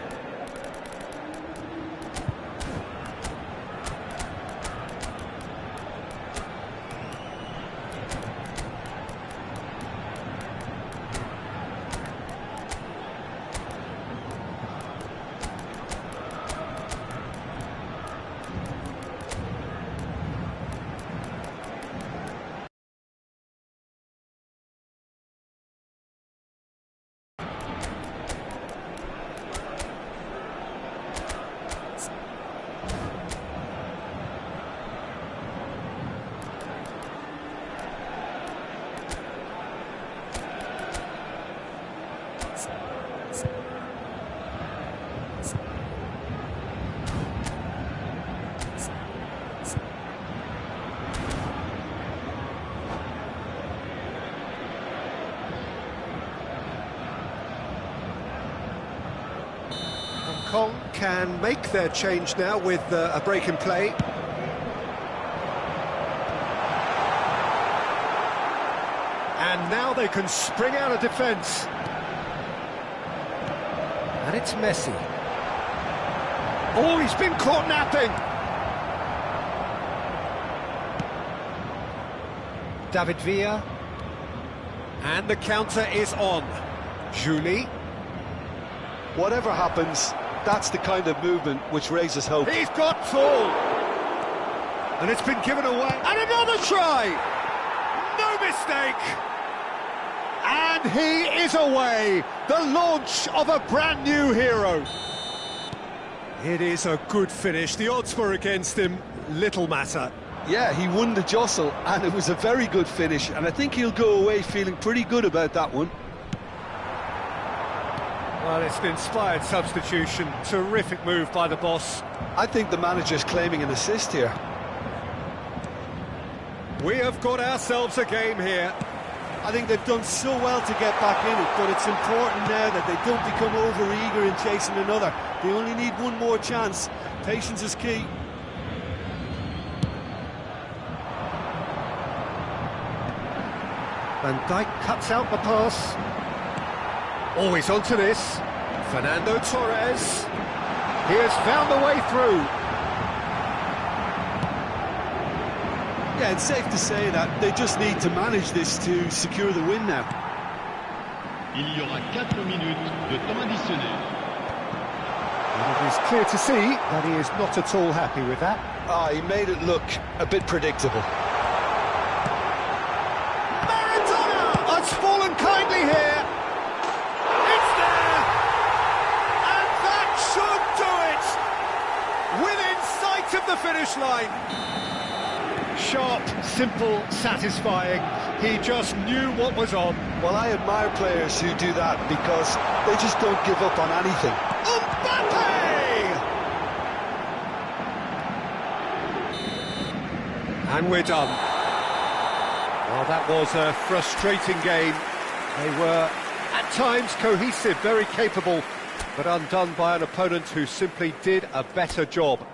[SPEAKER 1] Kong can make their change now with a break in play. And now they can spring out of defence. And it's Messi. Oh, he's been caught napping. David Villa. And the counter is on. Julie.
[SPEAKER 2] Whatever happens, that's the kind of movement which raises hope.
[SPEAKER 1] He's got tall. And it's been given away. And another try. No mistake. And he is away. The launch of a brand new hero. It is a good finish. The odds were against him. Little matter.
[SPEAKER 2] Yeah, he won the jostle, and it was a very good finish. And I think he'll go away feeling pretty good about that one.
[SPEAKER 1] Well, it's an inspired substitution. Terrific move by the boss.
[SPEAKER 2] I think the manager's claiming an assist here.
[SPEAKER 1] We have got ourselves a game here.
[SPEAKER 2] I think they've done so well to get back in it, but it's important now that they don't become over-eager in chasing another. They only need one more chance. Patience is key.
[SPEAKER 1] Van Dijk cuts out the pass. Always onto this. Fernando Torres. He has found the way through.
[SPEAKER 2] Yeah, it's safe to say that they just need to manage this to secure the win now.
[SPEAKER 3] Il y aura 4 minutes de temps additionnel.
[SPEAKER 1] And it is clear to see that he is not at all happy with that.
[SPEAKER 2] He made it look a bit predictable.
[SPEAKER 1] Maradona has fallen kindly here. It's there. And that should do it. Within sight of the finish line. Sharp, simple, satisfying. He just knew what was on.
[SPEAKER 2] Well, I admire players who do that because they just don't give up on anything.
[SPEAKER 1] Mbappe! And we're done. Well, that was a frustrating game. They were, at times, cohesive, very capable, but undone by an opponent who simply did a better job.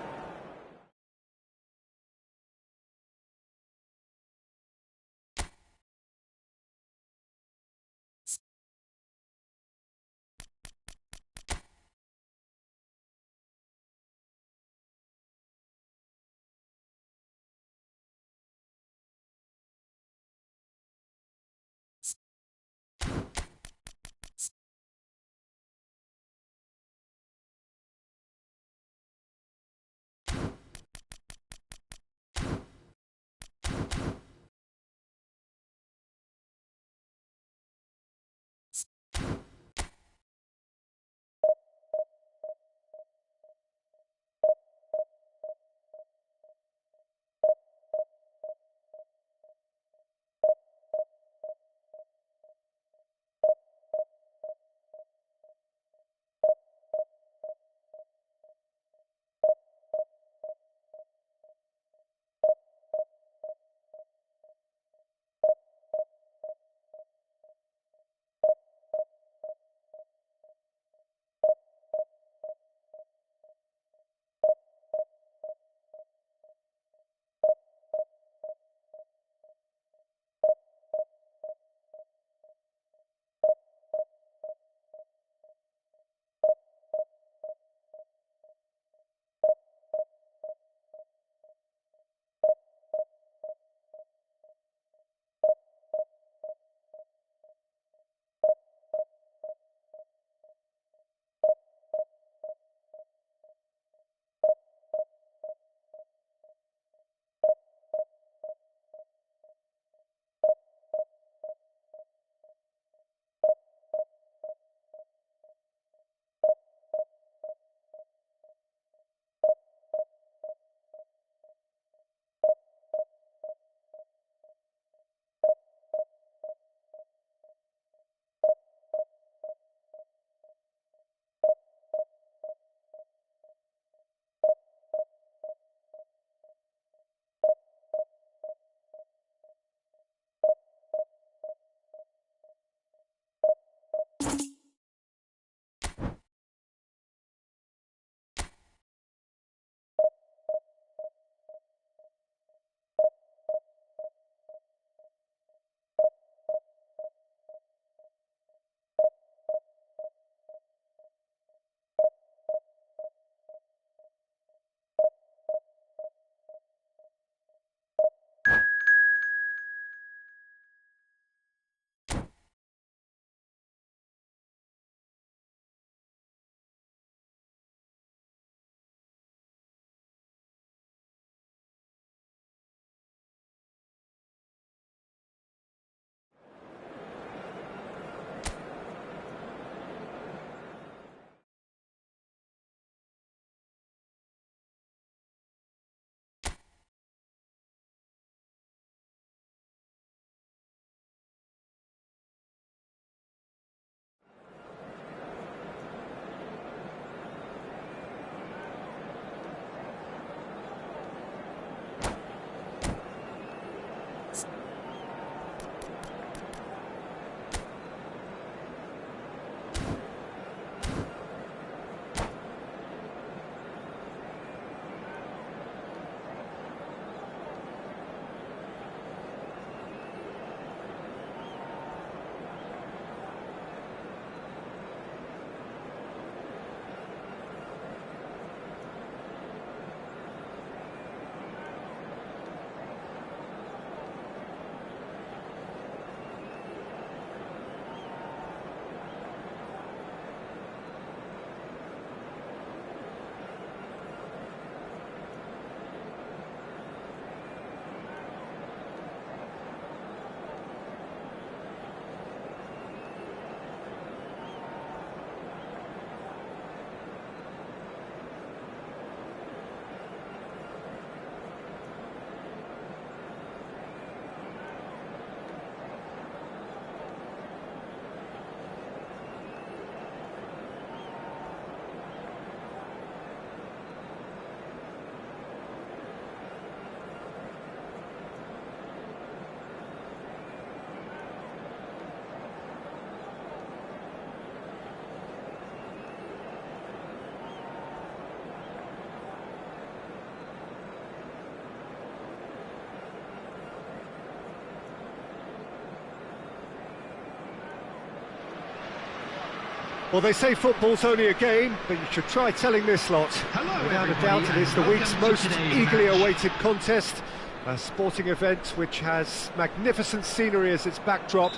[SPEAKER 1] Well, they say football's only a game, but you should try telling this lot.
[SPEAKER 3] Hello,
[SPEAKER 1] Without a
[SPEAKER 3] everybody,
[SPEAKER 1] doubt, it is the
[SPEAKER 3] and
[SPEAKER 1] week's
[SPEAKER 3] welcome to
[SPEAKER 1] most
[SPEAKER 3] today's
[SPEAKER 1] eagerly
[SPEAKER 3] match.
[SPEAKER 1] awaited contest. A sporting event which has magnificent scenery as its backdrop.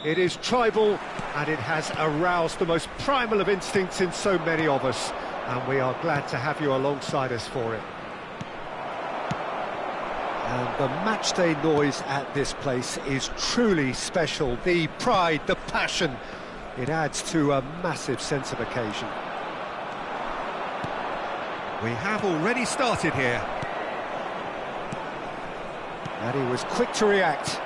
[SPEAKER 1] It is tribal, and it has aroused the most primal of instincts in so many of us. And we are glad to have you alongside us for it. And the matchday noise at this place is truly special. The pride, the passion, it adds to a massive sense of occasion.
[SPEAKER 4] We have already started here.
[SPEAKER 1] And he was quick to react.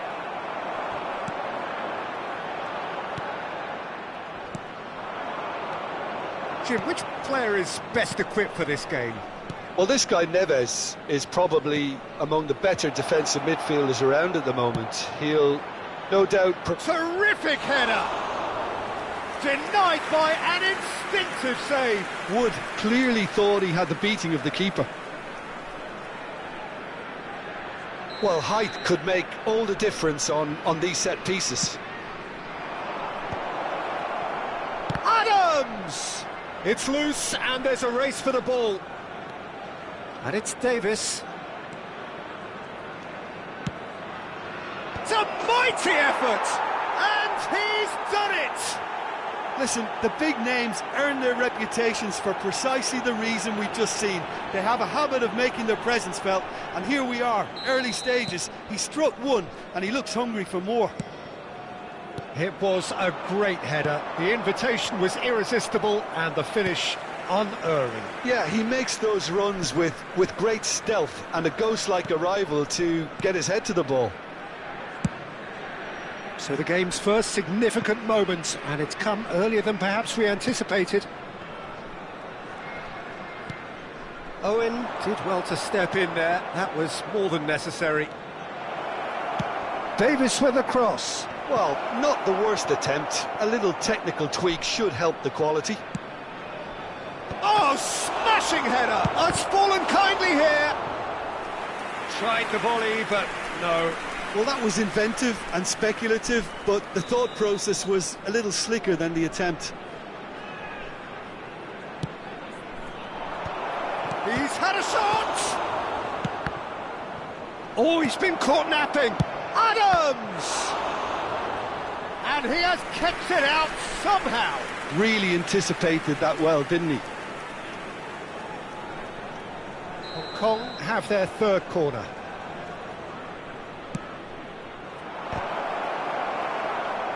[SPEAKER 1] Jim, which player is best equipped for this game?
[SPEAKER 2] Well, this guy Neves is probably among the better defensive midfielders around at the moment. He'll no doubt...
[SPEAKER 1] Terrific header! Denied by an instinctive save.
[SPEAKER 2] Wood clearly thought he had the beating of the keeper. Well, height could make all the difference on these set pieces.
[SPEAKER 1] Adams! It's loose and there's a race for the ball. And it's Davis. It's a mighty effort! And he's done it!
[SPEAKER 2] Listen, the big names earn their reputations for precisely the reason we've just seen. They have a habit of making their presence felt, and here we are, early stages. He struck one, and he looks hungry for more.
[SPEAKER 1] It was a great header. The invitation was irresistible, and the finish unerring.
[SPEAKER 2] Yeah, he makes those runs with great stealth and a ghost-like arrival to get his head to the ball.
[SPEAKER 1] So the game's first significant moment, and it's come earlier than perhaps we anticipated. Owen did well to step in there. That was more than necessary. Davis with a cross.
[SPEAKER 2] Well, not the worst attempt. A little technical tweak should help the quality.
[SPEAKER 1] Oh, smashing header! It's fallen kindly here. Tried the volley, but no.
[SPEAKER 2] Well, that was inventive and speculative, but the thought process was a little slicker than the attempt.
[SPEAKER 1] He's had a shot! Oh, he's been caught napping. Adams! And he has kept it out somehow.
[SPEAKER 2] Really anticipated that well, didn't he?
[SPEAKER 1] Hong Kong have their third corner.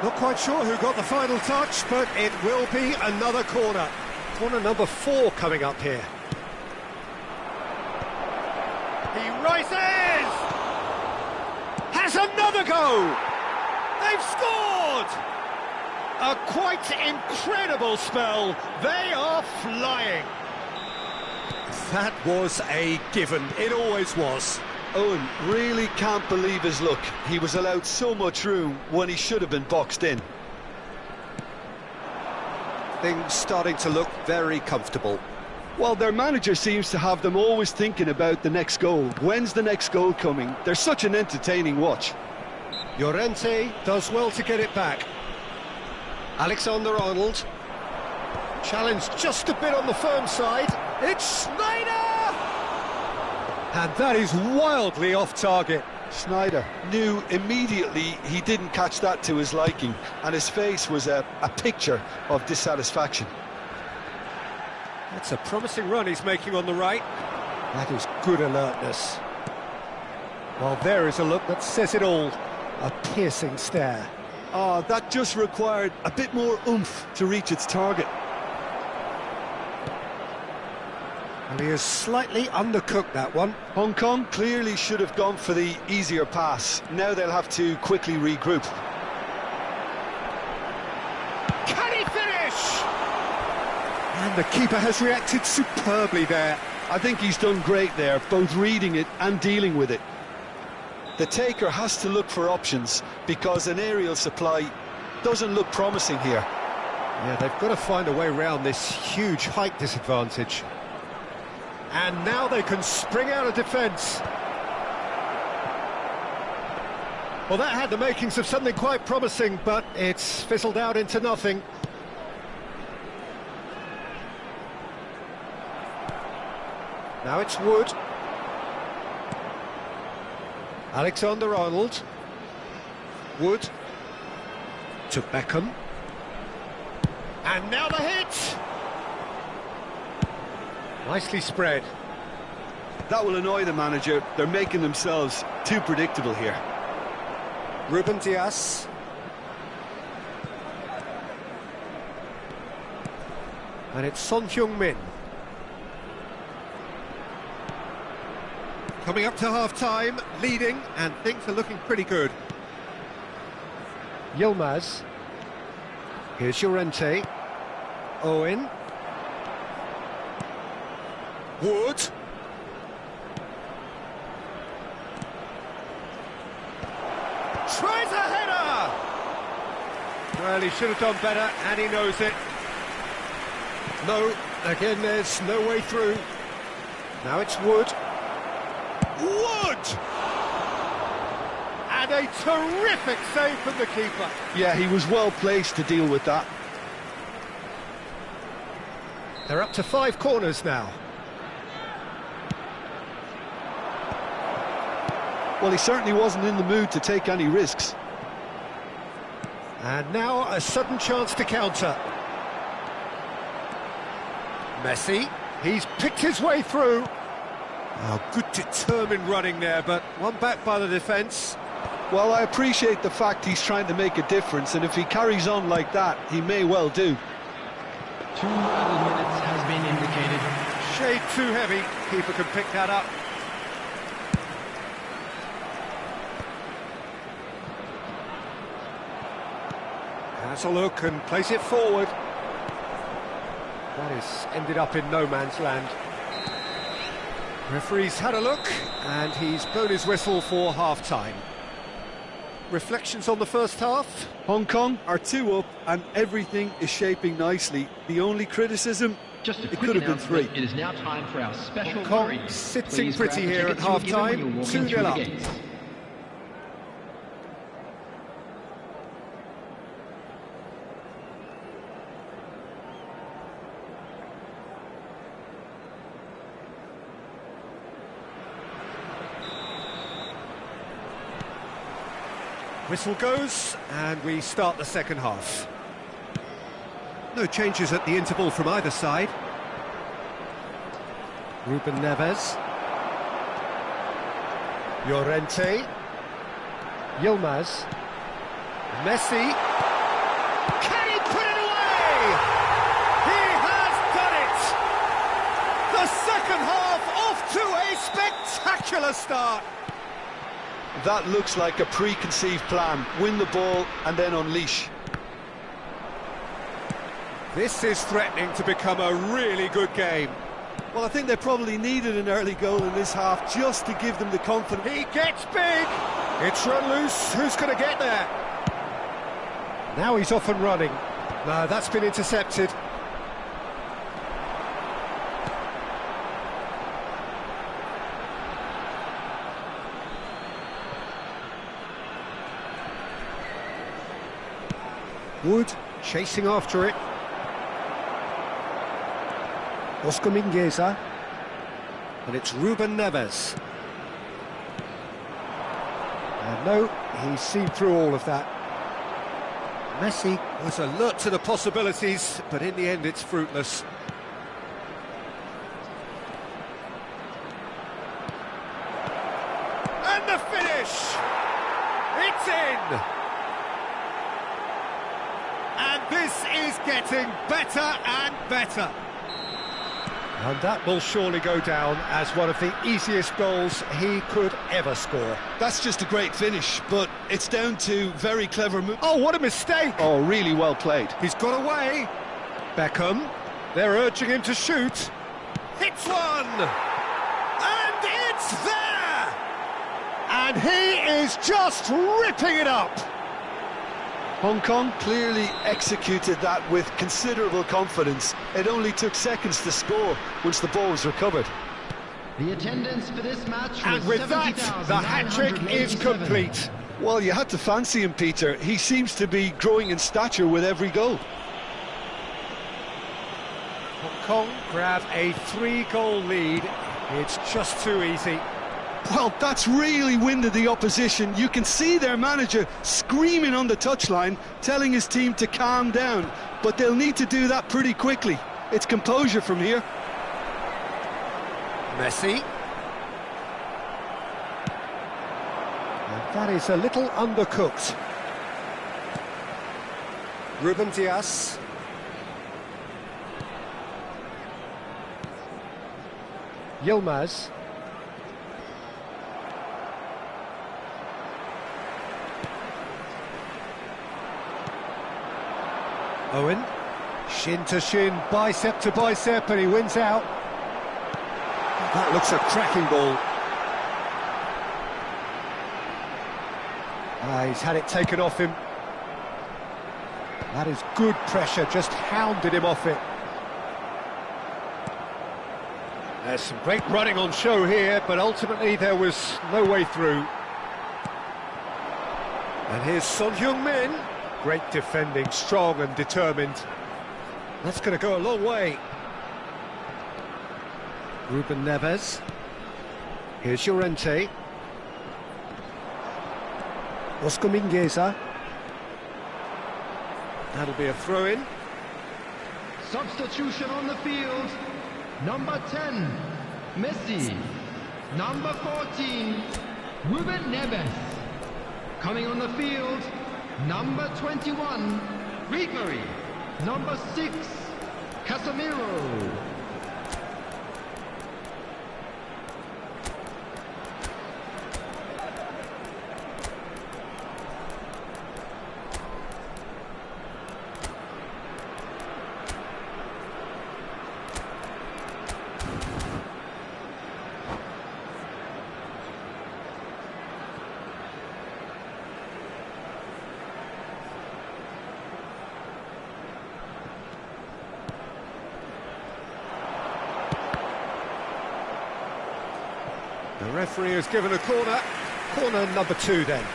[SPEAKER 1] Not quite sure who got the final touch, but it will be another corner. Corner number 4 coming up here. He rises! Has another go! They've scored! A quite incredible spell. They are flying. That was a given. It always was.
[SPEAKER 2] Owen really can't believe his luck. He was allowed so much room when he should have been boxed in.
[SPEAKER 1] Things starting to look very comfortable.
[SPEAKER 2] Well, their manager seems to have them always thinking about the next goal. When's the next goal coming? They're such an entertaining watch.
[SPEAKER 1] Llorente does well to get it back. Alexander-Arnold. Challenge just a bit on the firm side. It's Schneider! And that is wildly off target.
[SPEAKER 2] Schneider knew immediately he didn't catch that to his liking, and his face was a picture of dissatisfaction.
[SPEAKER 1] That's a promising run he's making on the right. That is good alertness. Well, there is a look that says it all. A piercing stare.
[SPEAKER 2] Ah, that just required a bit more oomph to reach its target.
[SPEAKER 1] And he has slightly undercooked that one.
[SPEAKER 2] Hong Kong clearly should have gone for the easier pass. Now they'll have to quickly regroup.
[SPEAKER 1] Can he finish? And the keeper has reacted superbly there.
[SPEAKER 2] I think he's done great there, both reading it and dealing with it. The taker has to look for options because an aerial supply doesn't look promising here.
[SPEAKER 1] Yeah, they've got to find a way around this huge height disadvantage. And now they can spring out of defence. Well, that had the makings of something quite promising, but it's fizzled out into nothing. Now it's Wood. Alexander-Arnold. Wood. To Beckham. And now the hit! Nicely spread.
[SPEAKER 2] That will annoy the manager. They're making themselves too predictable here.
[SPEAKER 1] Ruben Dias. And it's Son Heung-min. Coming up to half-time, leading, and things are looking pretty good. Yilmaz. Here's Llorente. Owen. Wood. Tries a header! Well, he should have done better, and he knows it. No, again, there's no way through. Now it's Wood. Wood! And a terrific save from the keeper.
[SPEAKER 2] Yeah, he was well placed to deal with that.
[SPEAKER 1] They're up to 5 corners now.
[SPEAKER 2] Well, he certainly wasn't in the mood to take any risks.
[SPEAKER 1] And now a sudden chance to counter. Messi, he's picked his way through. Oh, good determined running there, but one back by the defence.
[SPEAKER 2] Well, I appreciate the fact he's trying to make a difference, and if he carries on like that, he may well do.
[SPEAKER 3] 2 added minutes has been indicated.
[SPEAKER 1] Shade too heavy, keeper can pick that up. Has a look and plays it forward. That is ended up in no man's land. Referee's had a look, and he's blown his whistle for half-time. Reflections on the first half?
[SPEAKER 2] Hong Kong are 2 up, and everything is shaping nicely. The only criticism, it could have been 3.
[SPEAKER 3] It is now time for our special
[SPEAKER 1] Hong Kong
[SPEAKER 3] worry.
[SPEAKER 1] sitting pretty here at half-time, 2-0 up. Whistle goes, and we start the second half. No changes at the interval from either side. Ruben Neves. Llorente. Yilmaz. Messi. Can he put it away? He has done it! The second half off to a spectacular start.
[SPEAKER 2] That looks like a preconceived plan. Win the ball and then unleash.
[SPEAKER 1] This is threatening to become a really good game.
[SPEAKER 2] Well, I think they probably needed an early goal in this half just to give them the confidence.
[SPEAKER 1] He gets big! It's run loose. Who's going to get there? Now he's off and running. No, that's been intercepted. Wood chasing after it. Oscar Mingueza. And it's Ruben Neves. And no, he's seen through all of that. Messi was alert to the possibilities, but in the end it's fruitless. And the finish! It's in! And this is getting better and better. And that will surely go down as one of the easiest goals he could ever score.
[SPEAKER 2] That's just a great finish, but it's down to very clever moves.
[SPEAKER 1] Oh, what a mistake!
[SPEAKER 2] Oh, really well played.
[SPEAKER 1] He's got away. Beckham, they're urging him to shoot. Hits one! And it's there! And he is just ripping it up!
[SPEAKER 2] Hong Kong clearly executed that with considerable confidence. It only took seconds to score once the ball was recovered.
[SPEAKER 3] The attendance for this match
[SPEAKER 1] and with that, the hat-trick is complete.
[SPEAKER 2] Well, you had to fancy him, Peter. He seems to be growing in stature with every goal.
[SPEAKER 1] Hong Kong grab a 3-goal lead It's just too easy.
[SPEAKER 2] Well, that's really winded the opposition. You can see their manager screaming on the touchline, telling his team to calm down. But they'll need to do that pretty quickly. It's composure from here.
[SPEAKER 1] Messi. And that is a little undercooked. Ruben Dias. Yilmaz. Owen. Shin to shin, bicep to bicep, and he wins out. That looks a cracking ball. He's had it taken off him. That is good pressure, just hounded him off it. There's some great running on show here, but ultimately there was no way through. And here's Son Heung-min. Great defending, strong and determined. That's going to go a long way. Ruben Neves. Here's Llorente. Oscar Mingueza. That'll be a throw-in.
[SPEAKER 3] Substitution on the field. Number 10, Messi. Number 14, Ruben Neves. Coming on the field, number 21, Ribery. Number 6, Casemiro.
[SPEAKER 1] The referee has given a corner. Corner number 2 then.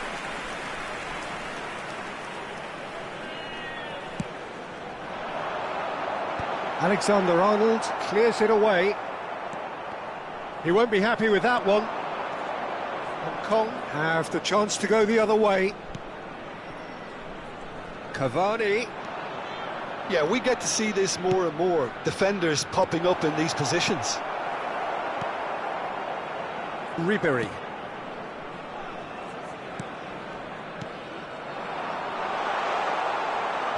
[SPEAKER 1] Alexander-Arnold clears it away. He won't be happy with that one. Hong Kong have the chance to go the other way. Cavani.
[SPEAKER 2] Yeah, we get to see this more and more. Defenders popping up in these positions.
[SPEAKER 1] Ribery.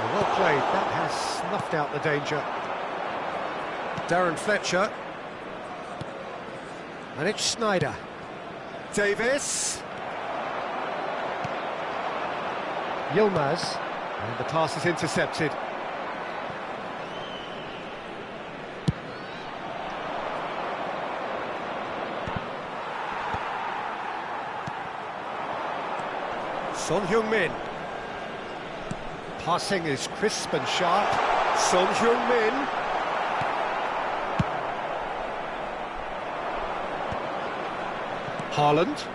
[SPEAKER 1] Well played, that has snuffed out the danger. Darren Fletcher. And it's Snyder. Davis. Yilmaz. And the pass is intercepted. Son Heung-min. Passing is crisp and sharp. Son Heung-min. Haaland.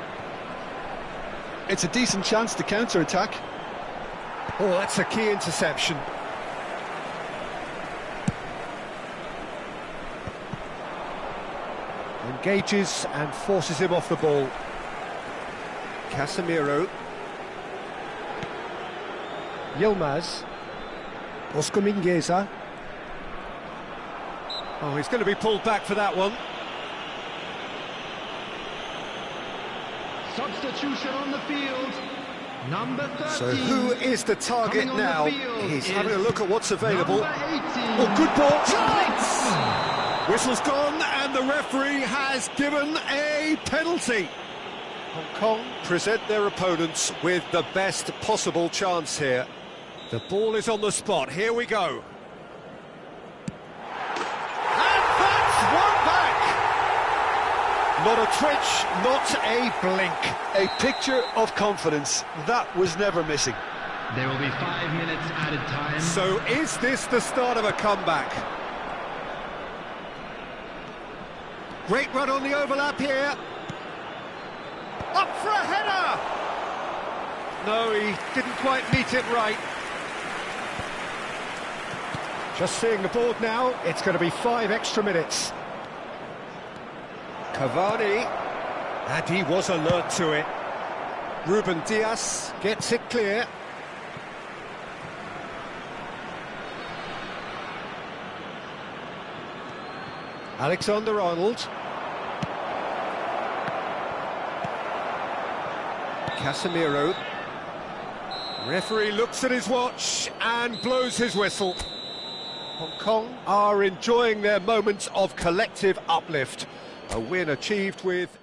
[SPEAKER 2] It's a decent chance to counter-attack.
[SPEAKER 1] Oh, that's a key interception. Engages and forces him off the ball. Casemiro. Yilmaz. Oscar Mingueza. Oh, he's going to be pulled back for that one.
[SPEAKER 3] Substitution on the field. Number 13.
[SPEAKER 1] So who is the target now? He's having a look at what's available. Oh, good ball. Tight! Whistle's gone and the referee has given a penalty. Hong Kong present their opponents with the best possible chance here. The ball is on the spot. Here we go. And that's one back. Not a twitch, not a blink.
[SPEAKER 2] A picture of confidence. That was never missing.
[SPEAKER 3] There will be 5 minutes added time.
[SPEAKER 1] So is this the start of a comeback? Great run on the overlap here. Up for a header! No, he didn't quite meet it right. Just seeing the board now, it's going to be 5 extra minutes. Cavani, and he was alert to it. Ruben Diaz gets it clear. Alexander-Arnold. Casemiro. Referee looks at his watch and blows his whistle. Hong Kong are enjoying their moments of collective uplift. A win achieved with...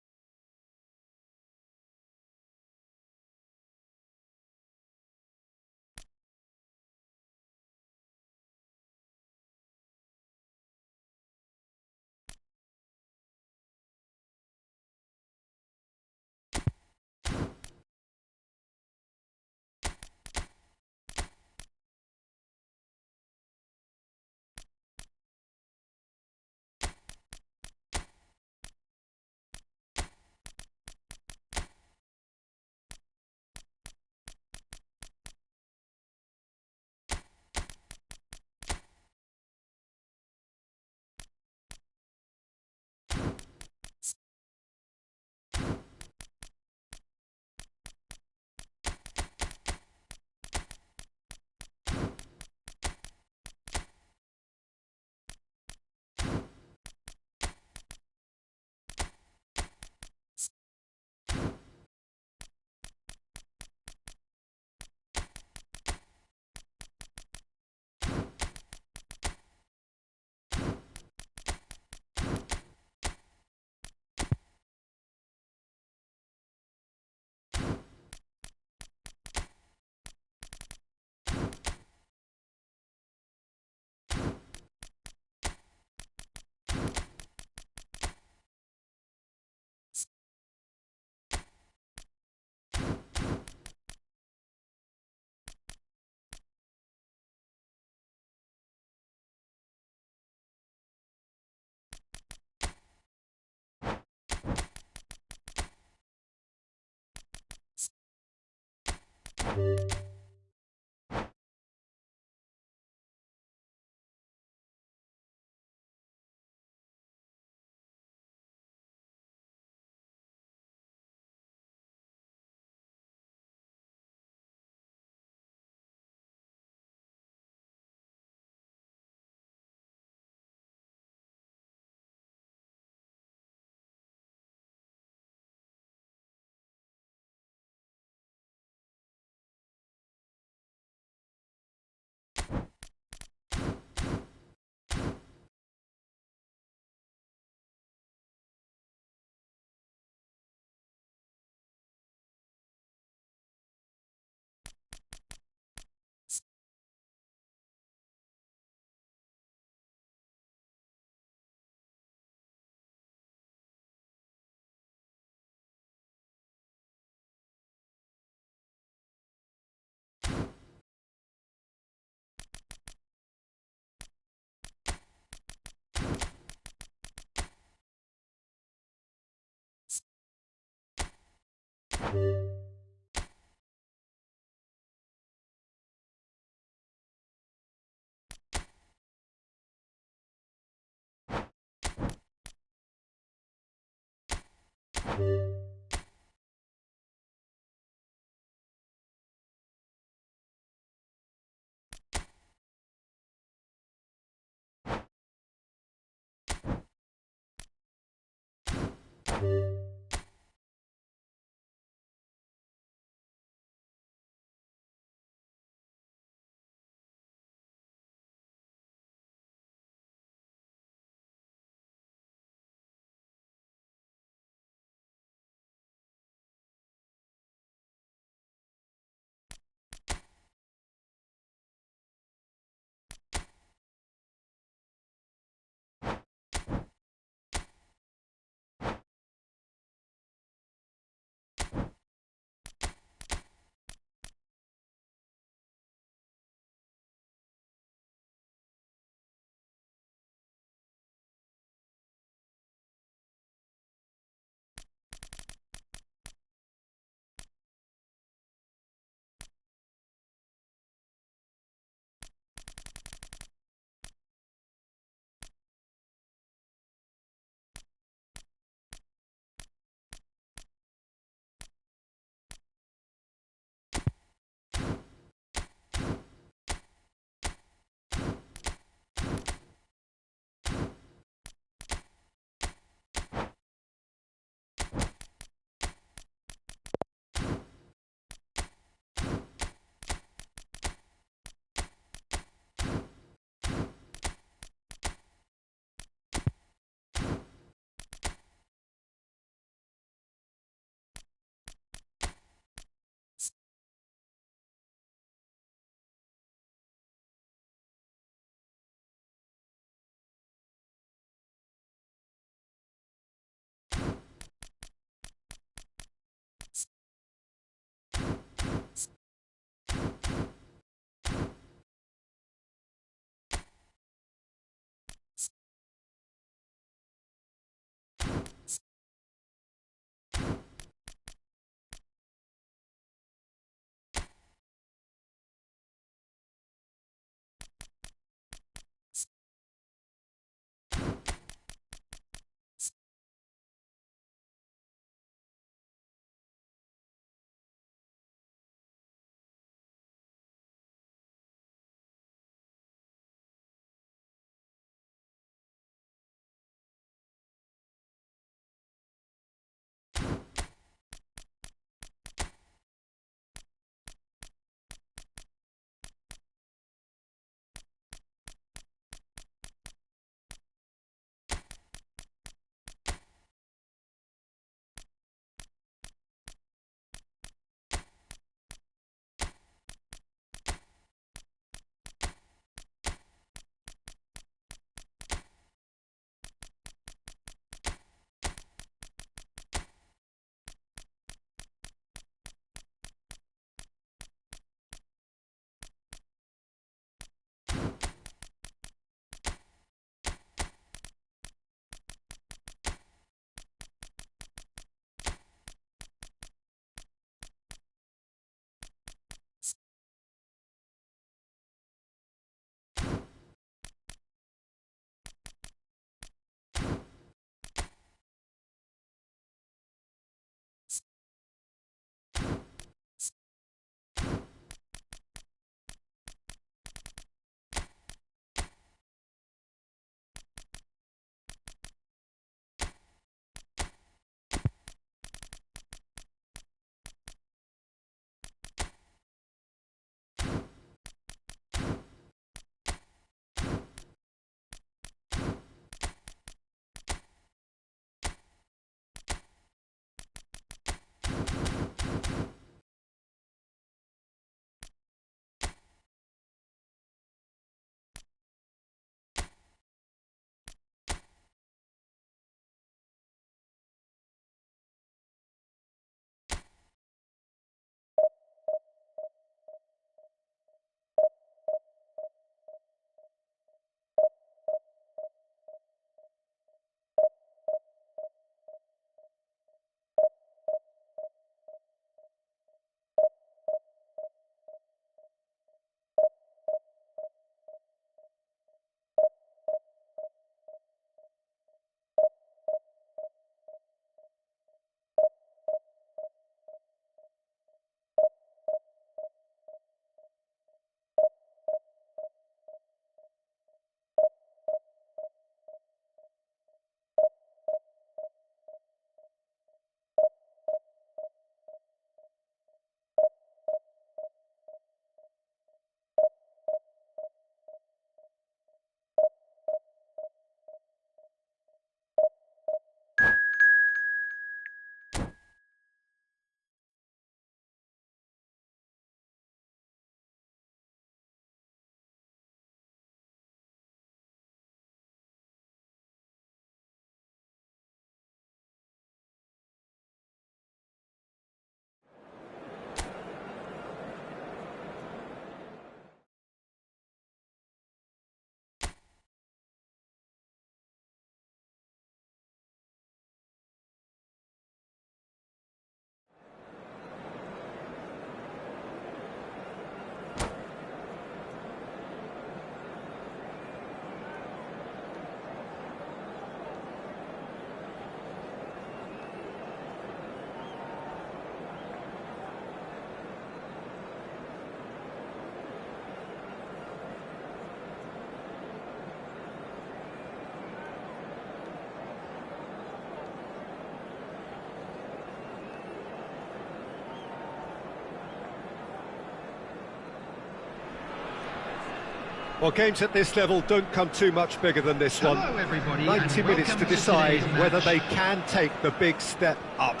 [SPEAKER 1] Well, games at this level don't come too much bigger than this one.
[SPEAKER 3] Hello, everybody,
[SPEAKER 1] 90
[SPEAKER 3] and
[SPEAKER 1] minutes to
[SPEAKER 3] welcome to
[SPEAKER 1] decide
[SPEAKER 3] today's
[SPEAKER 1] whether
[SPEAKER 3] match.
[SPEAKER 1] they can take the big step up.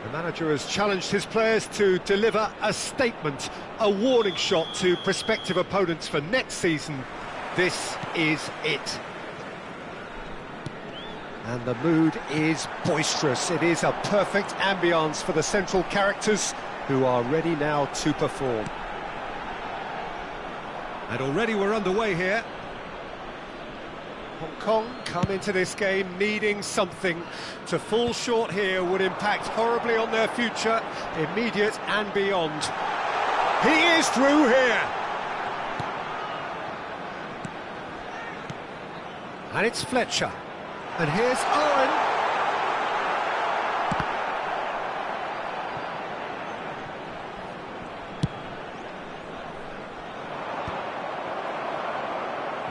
[SPEAKER 1] The manager has challenged his players to deliver a statement, a warning shot to prospective opponents for next season. This is it. And the mood is boisterous. It is a perfect ambience for the central characters who are ready now to perform.
[SPEAKER 4] And already we're underway here.
[SPEAKER 1] Hong Kong come into this game needing something. To fall short here would impact horribly on their future, immediate and beyond. He is through here. And it's Fletcher. And here's Owen.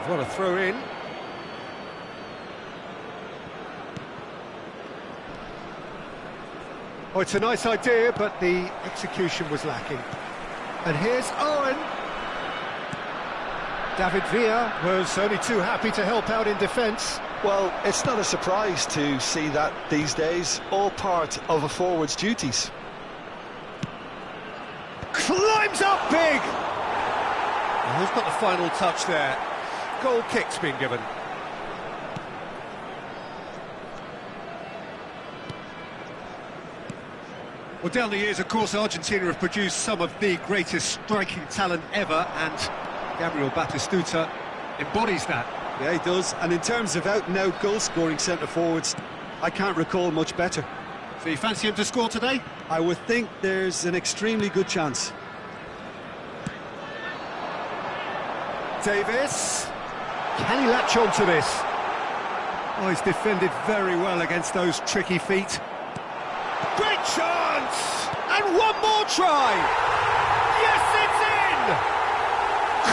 [SPEAKER 1] What a throw in. Oh, it's a nice idea, but the execution was lacking. And here's Owen. David Villa was only too happy to help out in defence.
[SPEAKER 2] Well, it's not a surprise to see that these days, all part of a forward's duties.
[SPEAKER 1] Climbs up big! And who's got the final touch there? Goal kick's been given.
[SPEAKER 4] Well, down the years, of course, Argentina have produced some of the greatest striking talent ever, and Gabriel Batistuta embodies that.
[SPEAKER 2] Yeah, he does. And in terms of out-and-out goal-scoring centre-forwards, I can't recall much better.
[SPEAKER 4] So you fancy him to score today?
[SPEAKER 2] I would think there's an extremely good chance.
[SPEAKER 1] Davis. Can he latch on to this?
[SPEAKER 4] Oh, he's defended very well against those tricky feet.
[SPEAKER 1] Great chance! And one more try! Yes, it's in!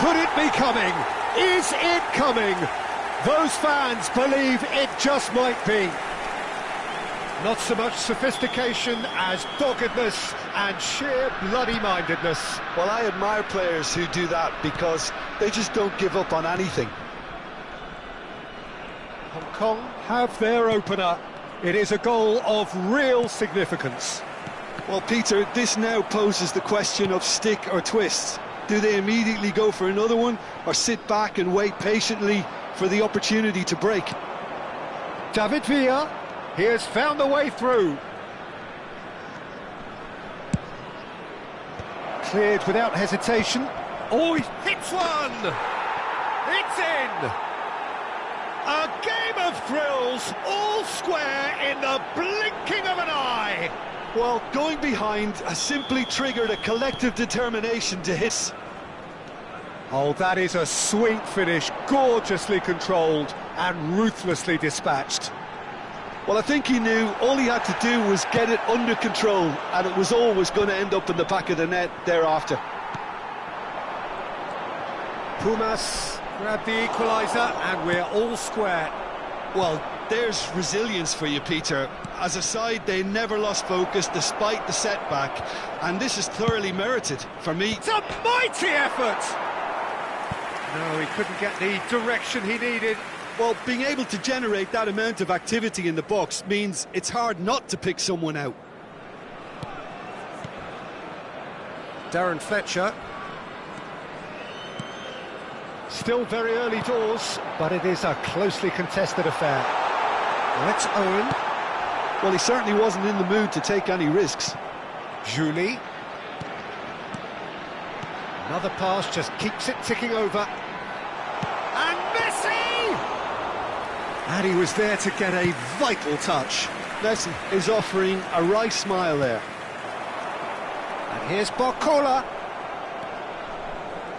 [SPEAKER 1] Could it be coming? Is it coming? Those fans believe it just might be. Not so much sophistication as doggedness and sheer bloody-mindedness.
[SPEAKER 2] Well, I admire players who do that because they just don't give up on anything.
[SPEAKER 1] Hong Kong have their opener. It is a goal of real significance.
[SPEAKER 2] Well, Peter, this now poses the question of stick or twist. Do they immediately go for another one or sit back and wait patiently for the opportunity to break?
[SPEAKER 1] David Villa, he has found the way through. Cleared without hesitation.
[SPEAKER 4] Oh, he hits one! It's in!
[SPEAKER 1] A game of thrills, all square in the blinking of an eye.
[SPEAKER 2] Well, going behind has simply triggered a collective determination to hit.
[SPEAKER 1] Oh, that is a sweet finish, gorgeously controlled and ruthlessly dispatched.
[SPEAKER 2] Well, I think he knew all he had to do was get it under control, and it was always going to end up in the back of the net thereafter.
[SPEAKER 1] Pumas grab the equaliser, and we're all square.
[SPEAKER 2] Well, there's resilience for you, Peter. As a side, they never lost focus despite the setback, and this is thoroughly merited for me.
[SPEAKER 1] It's a mighty effort! No, he couldn't get the direction he needed.
[SPEAKER 2] Well, being able to generate that amount of activity in the box means it's hard not to pick someone out.
[SPEAKER 1] Darren Fletcher. Still very early doors, but it is a closely contested affair. Let's Owen.
[SPEAKER 2] Well, he certainly wasn't in the mood to take any risks.
[SPEAKER 1] Julie. Another pass just keeps it ticking over. And Messi!
[SPEAKER 4] And he was there to get a vital touch.
[SPEAKER 2] Messi is offering a wry smile there.
[SPEAKER 1] And here's Barcola.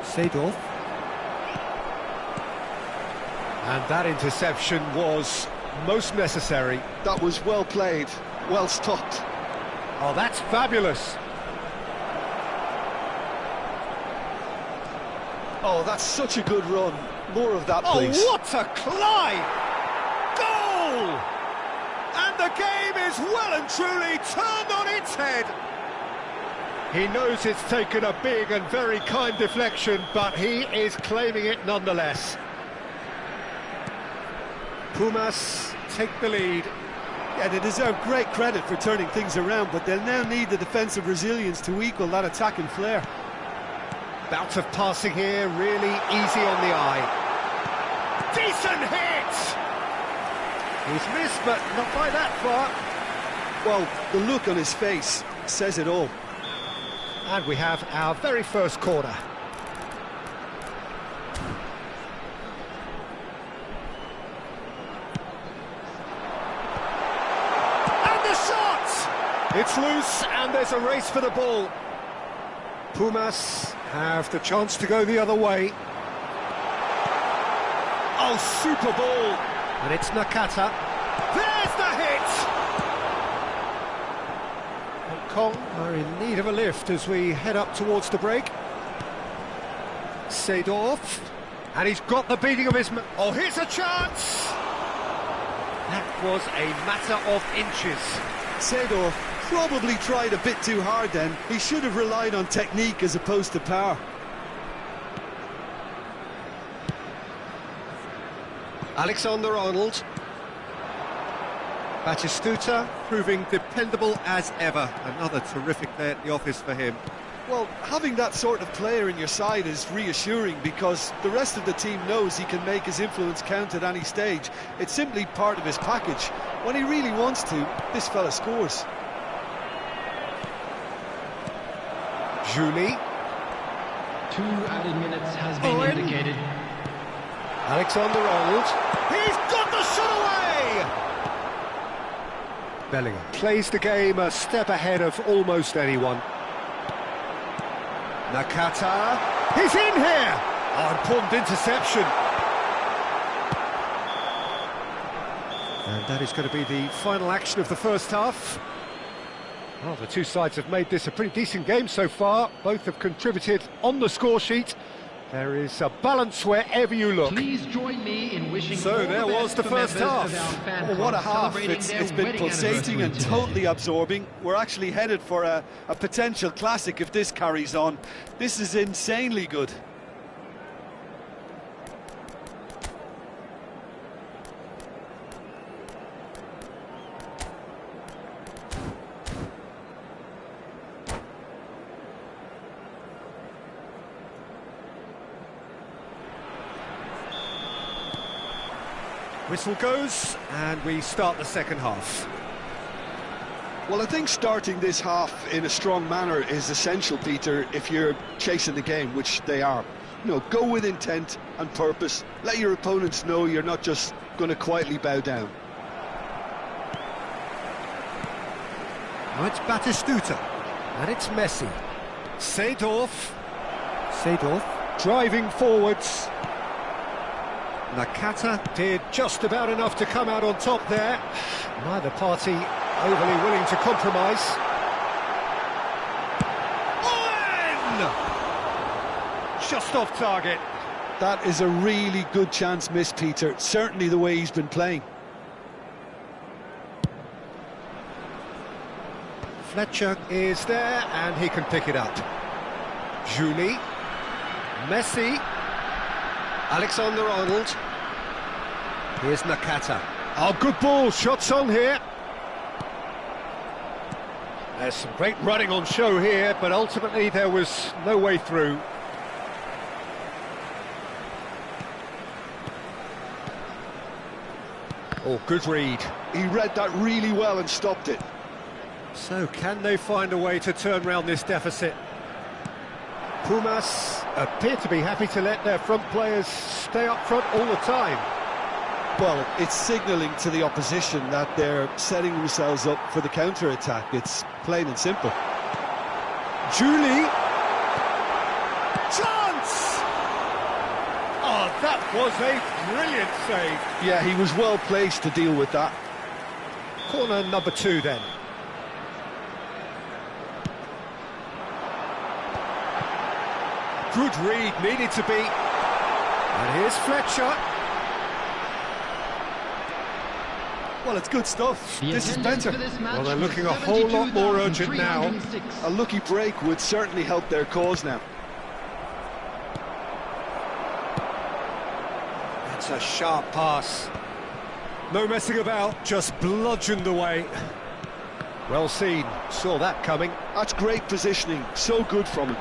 [SPEAKER 1] Seedorf. And that interception was most necessary.
[SPEAKER 2] That was well played, well stopped.
[SPEAKER 1] Oh, that's fabulous.
[SPEAKER 2] Oh, that's such a good run. More of that, please.
[SPEAKER 1] Oh, what a climb! Goal! And the game is well and truly turned on its head. He knows it's taken a big and very kind deflection, but he is claiming it nonetheless. Pumas take the lead.
[SPEAKER 2] Yeah, they deserve great credit for turning things around, but they'll now need the defensive resilience to equal that attacking flair.
[SPEAKER 1] Bout of passing here, really easy on the eye. Decent hit! He's missed, but not by that far.
[SPEAKER 2] Well, the look on his face says it all.
[SPEAKER 1] And we have our very first corner. And the shot! It's loose, and there's a race for the ball. Pumas have the chance to go the other way. Oh, super ball! And it's Nakata. There's the hit! Hong Kong are in need of a lift as we head up towards the break. Seedorf. And he's got the beating of his... Oh, here's a chance! That was a matter of inches.
[SPEAKER 2] Seedorf probably tried a bit too hard then. He should have relied on technique as opposed to power.
[SPEAKER 1] Alexander-Arnold. Batistuta proving dependable as ever. Another terrific day at the office for him.
[SPEAKER 2] Well, having that sort of player in your side is reassuring because the rest of the team knows he can make his influence count at any stage. It's simply part of his package. When he really wants to, this fella scores.
[SPEAKER 1] Julie.
[SPEAKER 3] 2 added minutes has been indicated.
[SPEAKER 1] Alexander-Arnold. He's got the shot away! Bellingham plays the game a step ahead of almost anyone. Nakata. He's in here! Oh, important interception. And that is going to be the final action of the first half. Well, the two sides have made this a pretty decent game so far. Both have contributed on the score sheet. There is a balance wherever you look.
[SPEAKER 3] Please join me in wishing
[SPEAKER 1] So there was the first half.
[SPEAKER 2] Oh, what a half. It's been pulsating and totally absorbing. We're actually headed for a potential classic if this carries on. This is insanely good.
[SPEAKER 1] Whistle goes, and we start the second half.
[SPEAKER 2] Well, I think starting this half in a strong manner is essential, Peter, if you're chasing the game, which they are. You know, go with intent and purpose. Let your opponents know you're not just going to quietly bow down.
[SPEAKER 1] Now it's Batistuta, and it's Messi. Seedorf. Seedorf driving forwards. Nakata did just about enough to come out on top there. Neither party overly willing to compromise. Owen! Just off target.
[SPEAKER 2] That is a really good chance missed, Peter. Certainly the way he's been playing.
[SPEAKER 1] Fletcher is there, and he can pick it up. Julie. Messi. Alexander-Arnold. Here's Nakata. Oh, good ball, shots on here. There's some great running on show here, but ultimately there was no way through. Oh, good read.
[SPEAKER 2] He read that really well and stopped it.
[SPEAKER 1] So, can they find a way to turn around this deficit? Pumas appear to be happy to let their front players stay up front all the time.
[SPEAKER 2] Well, it's signalling to the opposition that they're setting themselves up for the counter-attack. It's plain and simple.
[SPEAKER 1] Julie! Chance! Oh, that was a brilliant save.
[SPEAKER 2] Yeah, he was well placed to deal with that.
[SPEAKER 1] Corner number 2 then. Good read, needed to be. And here's Fletcher.
[SPEAKER 2] Well, it's good stuff. This is better.
[SPEAKER 1] Well, they're looking a whole lot more urgent now.
[SPEAKER 2] A lucky break would certainly help their cause now.
[SPEAKER 1] That's a sharp pass. No messing about, just bludgeoned away. Well seen, saw that coming.
[SPEAKER 2] That's great positioning, so good from him.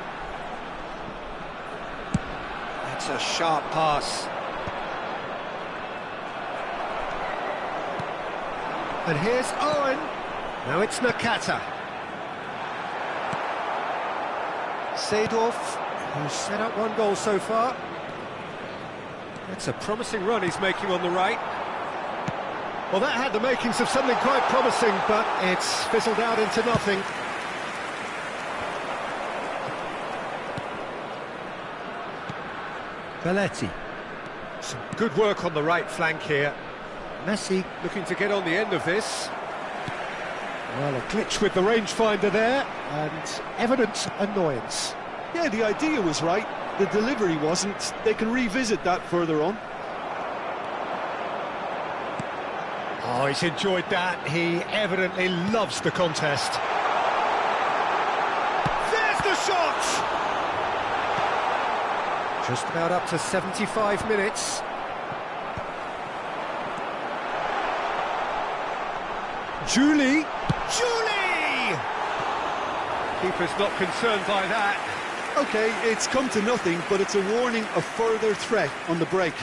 [SPEAKER 1] That's a sharp pass. And here's Owen. Now it's Nakata. Seedorf, who's set up one goal so far. That's a promising run he's making on the right. Well, that had the makings of something quite promising, but it's fizzled out into nothing. Belletti. Some good work on the right flank here. Messi looking to get on the end of this. Well, a glitch with the rangefinder there, and evident annoyance.
[SPEAKER 2] Yeah, the idea was right, the delivery wasn't. They can revisit that further on.
[SPEAKER 1] Oh, he's enjoyed that. He evidently loves the contest. There's the shot! Just about up to 75 minutes. Julie! Keeper's not concerned by that.
[SPEAKER 2] OK, it's come to nothing, but it's a warning of further threat on the break.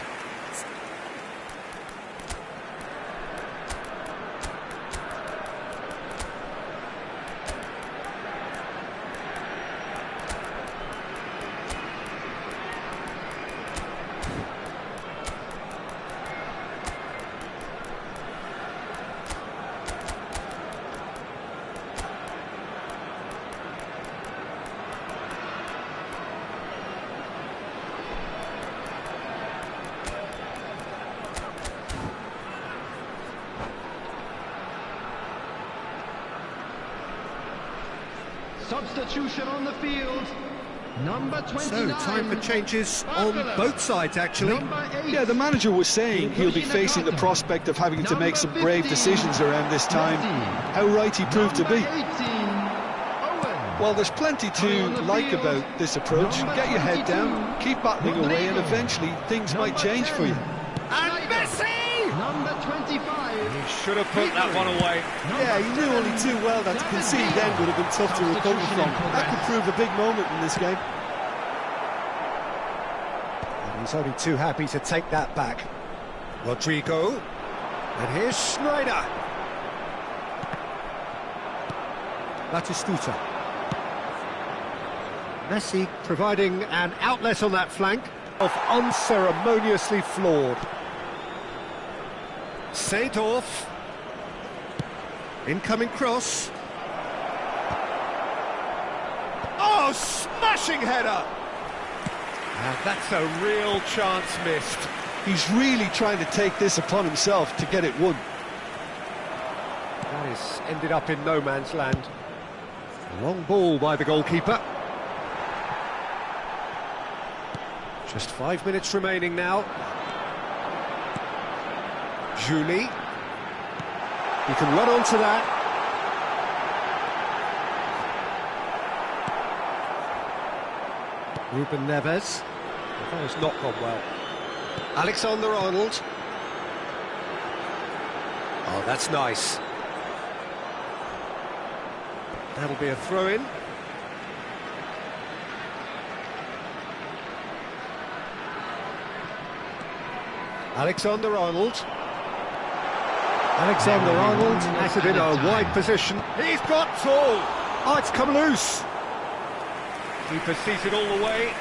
[SPEAKER 3] Substitution on the field. Number 29.
[SPEAKER 1] So, time for changes on both sides, actually.
[SPEAKER 2] Yeah, the manager was saying he'll be facing the prospect of having to make some brave decisions around this time. How right he proved to be. Well, there's plenty to like about this approach. Get your head down, keep battling away, and eventually things might change for you.
[SPEAKER 1] And Messi!
[SPEAKER 3] Number 25.
[SPEAKER 1] He should have put that one away.
[SPEAKER 2] Yeah, he knew only too well that to concede then would have been tough to recover from. That could prove a big moment in this game.
[SPEAKER 1] And he's only too happy to take that back. Rodrigo. And here's Schneider. Batistuta. Messi providing an outlet on that flank of unceremoniously flawed. Seedorf. Incoming cross. Oh, smashing header! And that's a real chance missed.
[SPEAKER 2] He's really trying to take this upon himself to get it won.
[SPEAKER 1] That is ended up in no man's land. A long ball by the goalkeeper. Just 5 minutes remaining now. Julie. He can run onto that. Ruben Neves. That has not gone well. Alexander-Arnold. Oh, that's nice. That'll be a throw-in. Alexander-Arnold. Alexander-Arnold has it in a wide position. He's got tall. Oh, it's come loose. Keeper sees it all the way.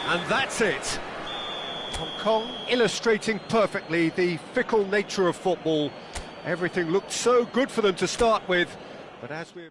[SPEAKER 1] And that's it. Hong Kong illustrating perfectly the fickle nature of football. Everything looked so good for them to start with, but as we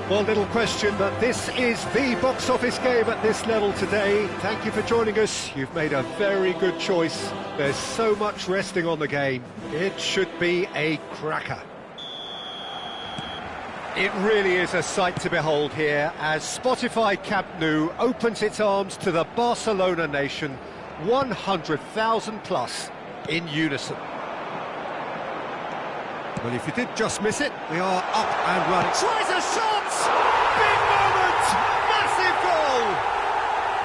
[SPEAKER 1] Well, little question that this is the box office game at this level today. Thank you for joining us. You've made a very good choice. There's so much resting on the game. It should be a cracker. It really is a sight to behold here as Spotify Camp Nou opens its arms to the Barcelona nation, 100,000 plus in unison.
[SPEAKER 4] Well, if you did just miss it, we are up and running.
[SPEAKER 1] Tries a shot! Big moment! Massive goal!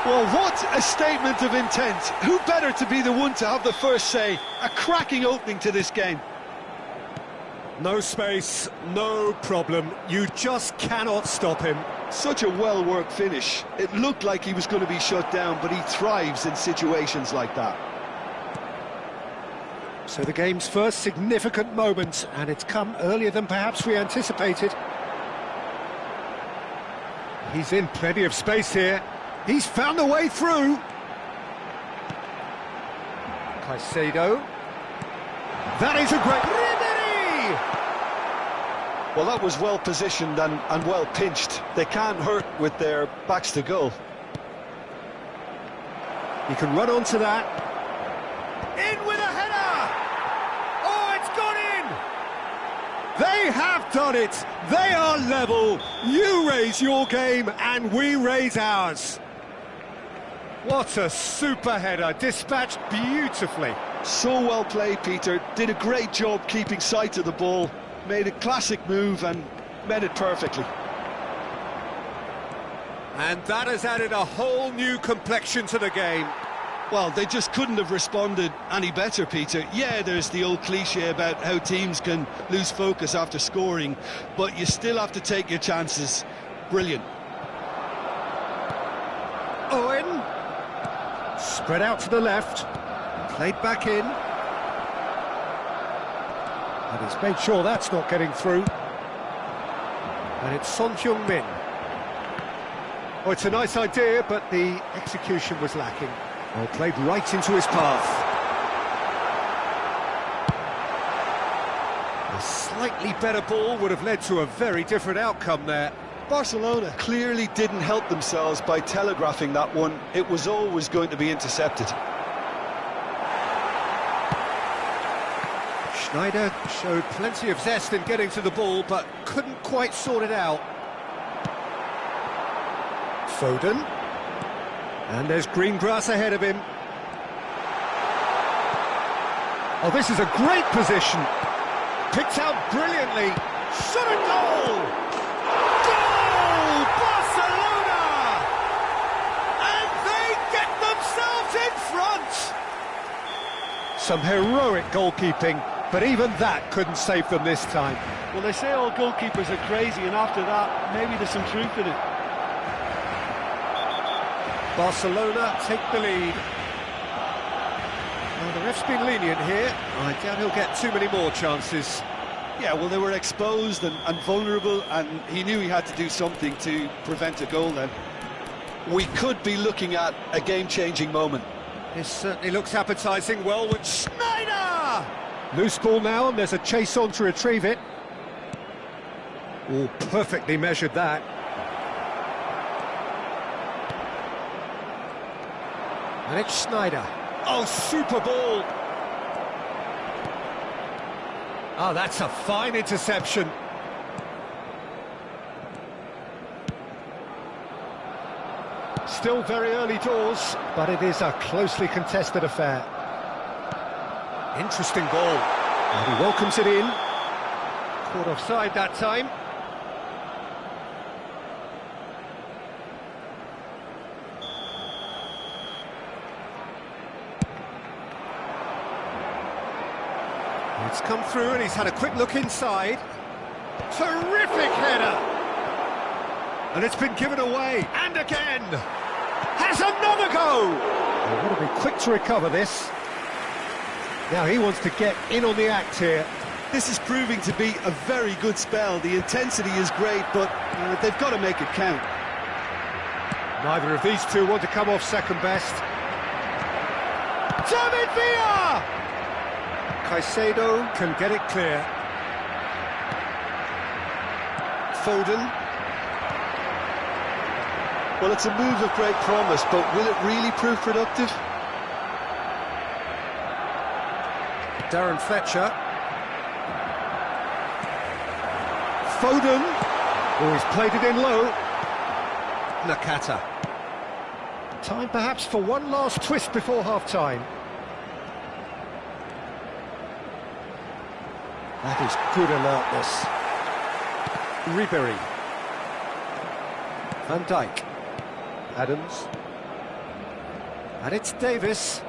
[SPEAKER 2] Well, what a statement of intent. Who better to be the one to have the first say? A cracking opening to this game.
[SPEAKER 4] No space, no problem. You just cannot stop him.
[SPEAKER 2] Such a well-worked finish. It looked like he was going to be shut down, but he thrives in situations like that.
[SPEAKER 1] So the game's first significant moment, and it's come earlier than perhaps we anticipated. He's in plenty of space here. He's found a way through. Caicedo. That is a great... Ribery!
[SPEAKER 2] Well, that was well positioned and well pinched. They can't hurt with their backs to goal.
[SPEAKER 1] He can run onto that. In with a header! Oh, it's gone in!
[SPEAKER 4] They have done it! They are level! You raise your game and we raise ours.
[SPEAKER 1] What a super header, dispatched beautifully.
[SPEAKER 2] So well played, Peter. Did a great job keeping sight of the ball. Made a classic move and made it perfectly.
[SPEAKER 4] And that has added a whole new complexion to the game.
[SPEAKER 2] Well, they just couldn't have responded any better, Peter. Yeah, there's the old cliche about how teams can lose focus after scoring, but you still have to take your chances. Brilliant.
[SPEAKER 1] Owen. Spread out to the left. Played back in. And he's made sure that's not getting through. And it's Son Heung-min. Oh, it's a nice idea, but the execution was lacking. Well, played right into his path. A slightly better ball would have led to a very different outcome there.
[SPEAKER 2] Barcelona clearly didn't help themselves by telegraphing that one. It was always going to be intercepted.
[SPEAKER 1] Schneider showed plenty of zest in getting to the ball, but couldn't quite sort it out. Foden. And there's green grass ahead of him. Oh, this is a great position. Picked out brilliantly. Shot a goal! Goal! Barcelona! And they get themselves in front! Some heroic goalkeeping, but even that couldn't save them this time.
[SPEAKER 2] Well, they say all goalkeepers are crazy, and after that, maybe there's some truth in it.
[SPEAKER 1] Barcelona take the lead. Well, the ref's been lenient here. I doubt he'll get too many more chances.
[SPEAKER 2] Yeah, well, they were exposed and vulnerable, and he knew he had to do something to prevent a goal then. We could be looking at a game-changing moment.
[SPEAKER 1] This certainly looks appetising. Well, with Schneider! Loose ball now, and there's a chase on to retrieve it. Oh, perfectly measured that. And it's Schneider. Oh, super ball! Oh, that's a fine interception. Still very early doors, but it is a closely contested affair. Interesting ball. And he welcomes it in. Caught offside that time. It's come through and he's had a quick look inside. Terrific header! And it's been given away, and again! Has another go! They've got to be quick to recover this. Now he wants to get in on the act here.
[SPEAKER 2] This is proving to be a very good spell. The intensity is great, but they've got to make it count.
[SPEAKER 1] Neither of these two want to come off second best. David Villa! Caicedo can get it clear. Foden.
[SPEAKER 2] Well, it's a move of great promise, but will it really prove productive?
[SPEAKER 1] Darren Fletcher. Foden. Oh, he's played it in low. Nakata. Time perhaps for one last twist before half-time. That is good alertness. Ribery. Van Dijk. Adams. And it's Davis.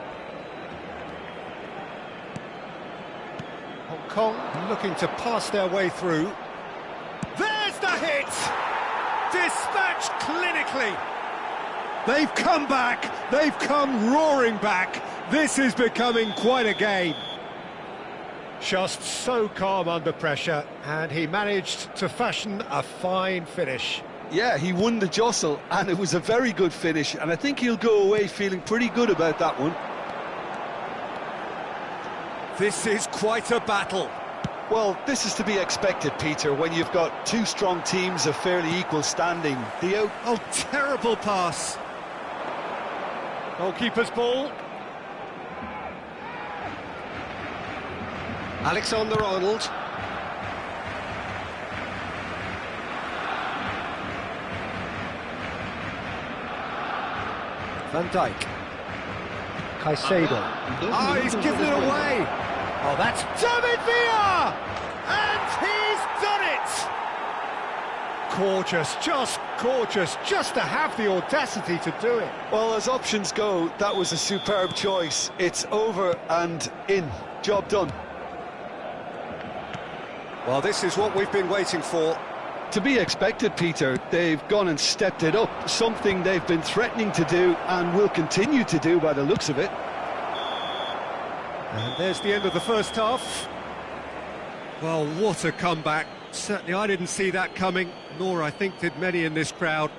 [SPEAKER 1] Hong Kong looking to pass their way through.
[SPEAKER 4] There's the hit! Dispatched clinically. They've come back, they've come roaring back. This is becoming quite a game.
[SPEAKER 1] Just so calm under pressure, and he managed to fashion a fine finish.
[SPEAKER 2] Yeah, he won the jostle, and it was a very good finish, and I think he'll go away feeling pretty good about that one.
[SPEAKER 4] This is quite a battle.
[SPEAKER 2] Well, this is to be expected, Peter, when you've got two strong teams of fairly equal standing.
[SPEAKER 4] Oh, terrible pass.
[SPEAKER 1] Goalkeeper's ball. Alexander-Arnold. Van Dijk. Caicedo.
[SPEAKER 4] Oh, he's given it away.
[SPEAKER 1] Oh, that's
[SPEAKER 4] David Villa! And he's done it!
[SPEAKER 1] gorgeous, just to have the audacity to do it.
[SPEAKER 2] Well, as options go, that was a superb choice. It's over and in. Job done.
[SPEAKER 4] Well, this is what we've been waiting for.
[SPEAKER 2] To be expected, Peter. They've gone and stepped it up, something they've been threatening to do and will continue to do by the looks of it.
[SPEAKER 1] And there's the end of the first half.
[SPEAKER 4] Well, what a comeback. Certainly I didn't see that coming, nor I think did many in this crowd.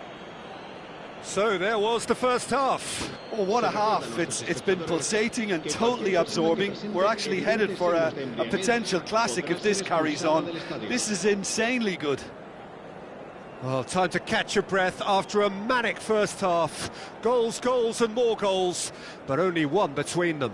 [SPEAKER 1] So there was the first half.
[SPEAKER 2] Oh, what a half. It's been pulsating and totally absorbing. We're actually headed for a potential classic if this carries on. This is insanely good.
[SPEAKER 1] Well, time to catch your breath after a manic first half. Goals, goals and more goals, but only one between them.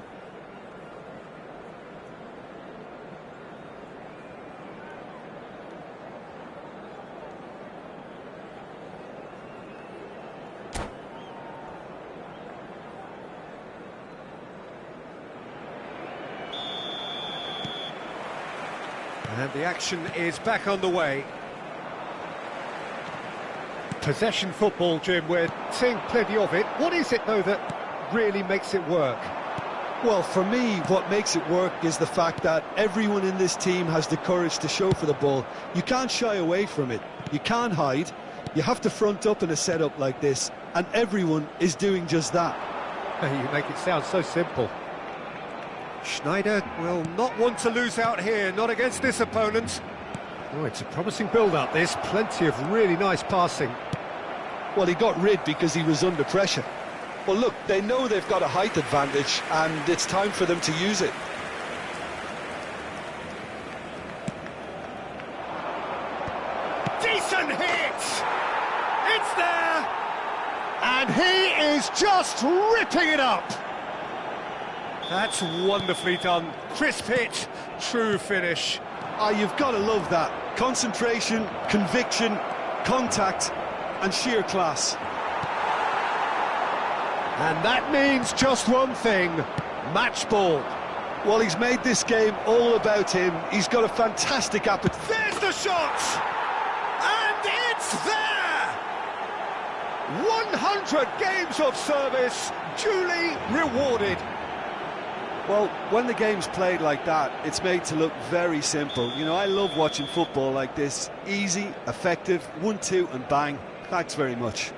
[SPEAKER 1] And the action is back on the way. Possession football, Jim, we're seeing plenty of it. What is it, though, that really makes it work?
[SPEAKER 2] Well, for me, what makes it work is the fact that everyone in this team has the courage to show for the ball. You can't shy away from it. You can't hide. You have to front up in a setup like this, and everyone is doing just that.
[SPEAKER 1] You make it sound so simple.
[SPEAKER 4] Schneider will not want to lose out here, not against this opponent.
[SPEAKER 1] Oh, it's a promising build-up, this. Plenty of really nice passing.
[SPEAKER 2] Well, he got rid because he was under pressure. Well, look, they know they've got a height advantage, and it's time for them to use it.
[SPEAKER 4] Decent hit! It's there!
[SPEAKER 1] And he is just ripping it up! That's wonderfully done. Crisp hit, true finish.
[SPEAKER 2] Ah, you've got to love that. Concentration, conviction, contact, and sheer class.
[SPEAKER 1] And that means just one thing, match ball.
[SPEAKER 2] Well, he's made this game all about him. He's got a fantastic appetite.
[SPEAKER 4] There's the shot! And it's there!
[SPEAKER 1] 100 games of service, duly rewarded.
[SPEAKER 2] Well, when the game's played like that, it's made to look very simple. You know, I love watching football like this. Easy, effective, 1-2 and bang. Thanks very much.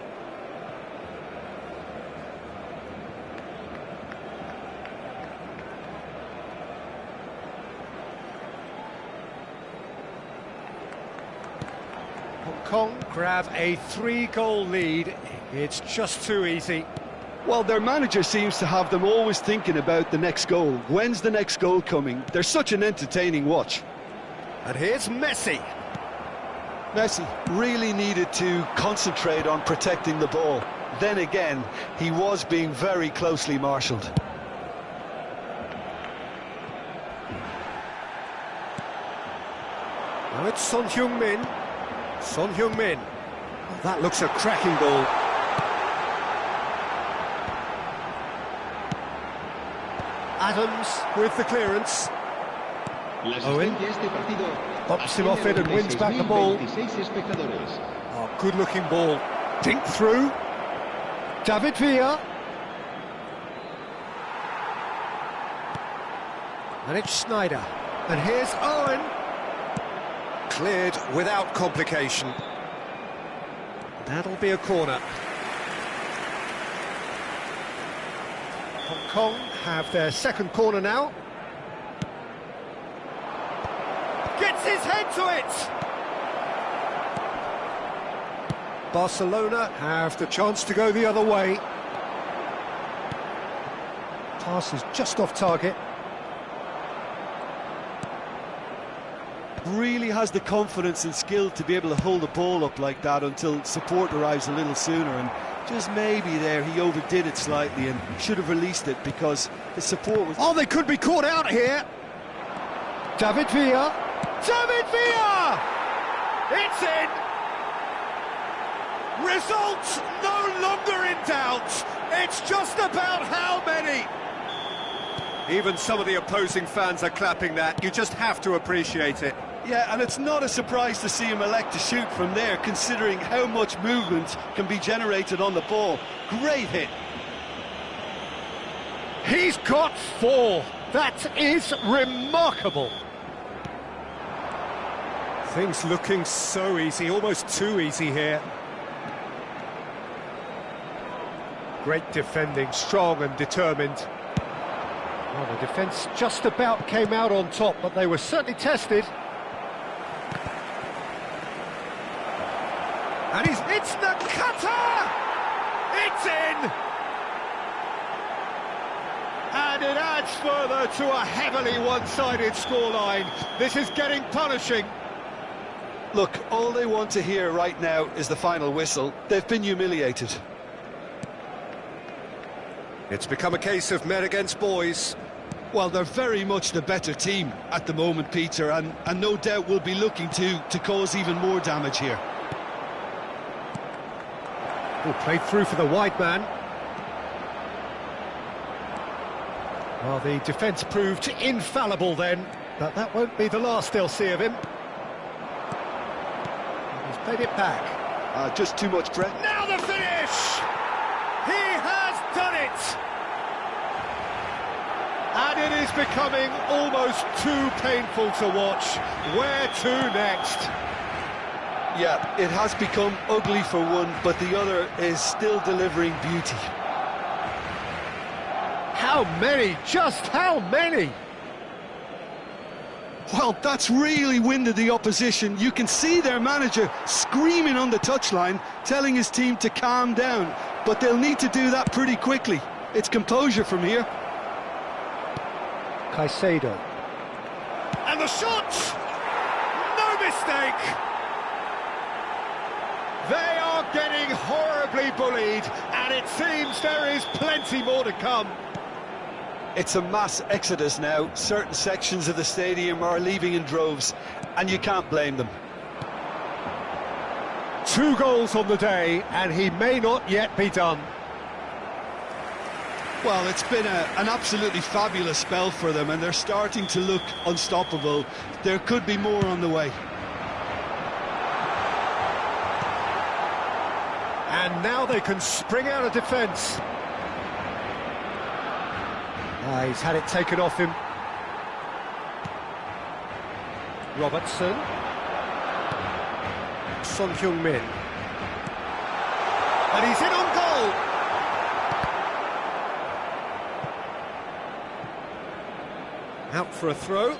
[SPEAKER 1] Hong Kong grab a 3-goal lead. It's just too easy.
[SPEAKER 2] Well, their manager seems to have them always thinking about the next goal. When's the next goal coming? They're such an entertaining watch.
[SPEAKER 4] And here's Messi.
[SPEAKER 2] Messi really needed to concentrate on protecting the ball. Then again, he was being very closely marshalled.
[SPEAKER 1] Now it's Son Heung-min. Son Heung-min. Oh, that looks a cracking ball. Adams with the clearance. Owen pops him off it and wins back the ball. Oh, good-looking ball. Dink through. David Villa. And it's Schneider. And here's Owen. Cleared without complication. That'll be a corner. Hong Kong have their second corner now. Gets his head to it! Barcelona have the chance to go the other way. Pass is just off target.
[SPEAKER 2] Really has the confidence and skill to be able to hold the ball up like that until support arrives a little sooner, and just maybe there he overdid it slightly and should have released it because the support was...
[SPEAKER 1] Oh, they could be caught out here. David Villa. David Villa! It's in! Result no longer in doubt. It's just about how many. Even some of the opposing fans are clapping that. You just have to appreciate it.
[SPEAKER 2] Yeah, and it's not a surprise to see him elect to shoot from there, considering how much movement can be generated on the ball. Great hit.
[SPEAKER 1] He's got 4. That is remarkable. Things looking so easy, almost too easy here. Great defending, strong and determined. Well, the defence just about came out on top, but they were certainly tested. And it's the cutter! It's in! And it adds further to a heavily one-sided scoreline. This is getting punishing.
[SPEAKER 2] Look, all they want to hear right now is the final whistle. They've been humiliated.
[SPEAKER 1] It's become a case of men against boys.
[SPEAKER 2] Well, they're very much the better team at the moment, Peter, and no doubt will be looking to cause even more damage here.
[SPEAKER 1] Oh, played through for the wide man. Well, the defence proved infallible then, but that won't be the last they'll see of him. He's played it back.
[SPEAKER 2] Just too much pressure.
[SPEAKER 1] Now the finish! He has done it! And it is becoming almost too painful to watch. Where to next?
[SPEAKER 2] Yeah, it has become ugly for one, but the other is still delivering beauty.
[SPEAKER 1] How many? Just how many?
[SPEAKER 2] Well, that's really winded the opposition. You can see their manager screaming on the touchline, telling his team to calm down, but they'll need to do that pretty quickly. It's composure from here.
[SPEAKER 1] Caicedo. And the shot! No mistake! They are getting horribly bullied, and it seems there is plenty more to come.
[SPEAKER 2] It's a mass exodus now. Certain sections of the stadium are leaving in droves, and you can't blame them.
[SPEAKER 1] 2 goals on the day, and he may not yet be done.
[SPEAKER 2] Well, it's been an absolutely fabulous spell for them, and they're starting to look unstoppable. There could be more on the way.
[SPEAKER 1] And now they can spring out of defence. He's had it taken off him. Robertson. Son Heung-min. And he's in on goal! Out for a throw.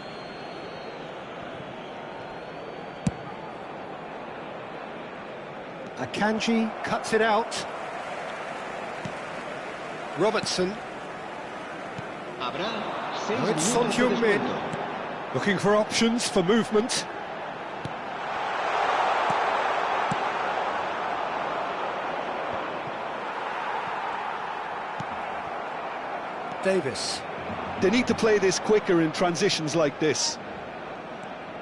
[SPEAKER 1] Akanji cuts it out. Robertson. Now it's Son Heung-min, looking for options for movement. Davis.
[SPEAKER 2] They need to play this quicker in transitions like this.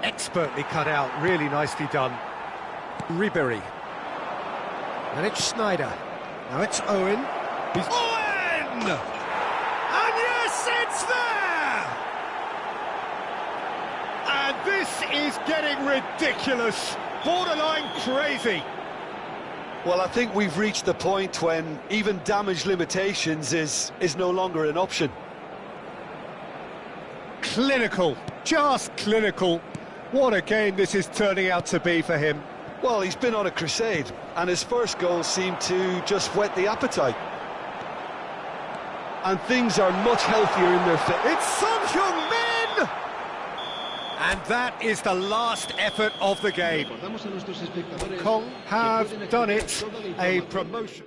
[SPEAKER 1] Expertly cut out, really nicely done. Ribery. And it's Snyder. Now it's Owen.
[SPEAKER 4] Owen! And yes, it's there! And this is getting ridiculous, borderline crazy.
[SPEAKER 2] Well, I think we've reached the point when even damage limitations is no longer an option.
[SPEAKER 1] Clinical, just clinical. What a game this is turning out to be for him.
[SPEAKER 2] Well, he's been on a crusade, and his first goal seemed to just whet the appetite. And things are much healthier in their fit.
[SPEAKER 4] It's Son Heung-min! And that is the last effort of the game.
[SPEAKER 1] Kong have done it, a promotion.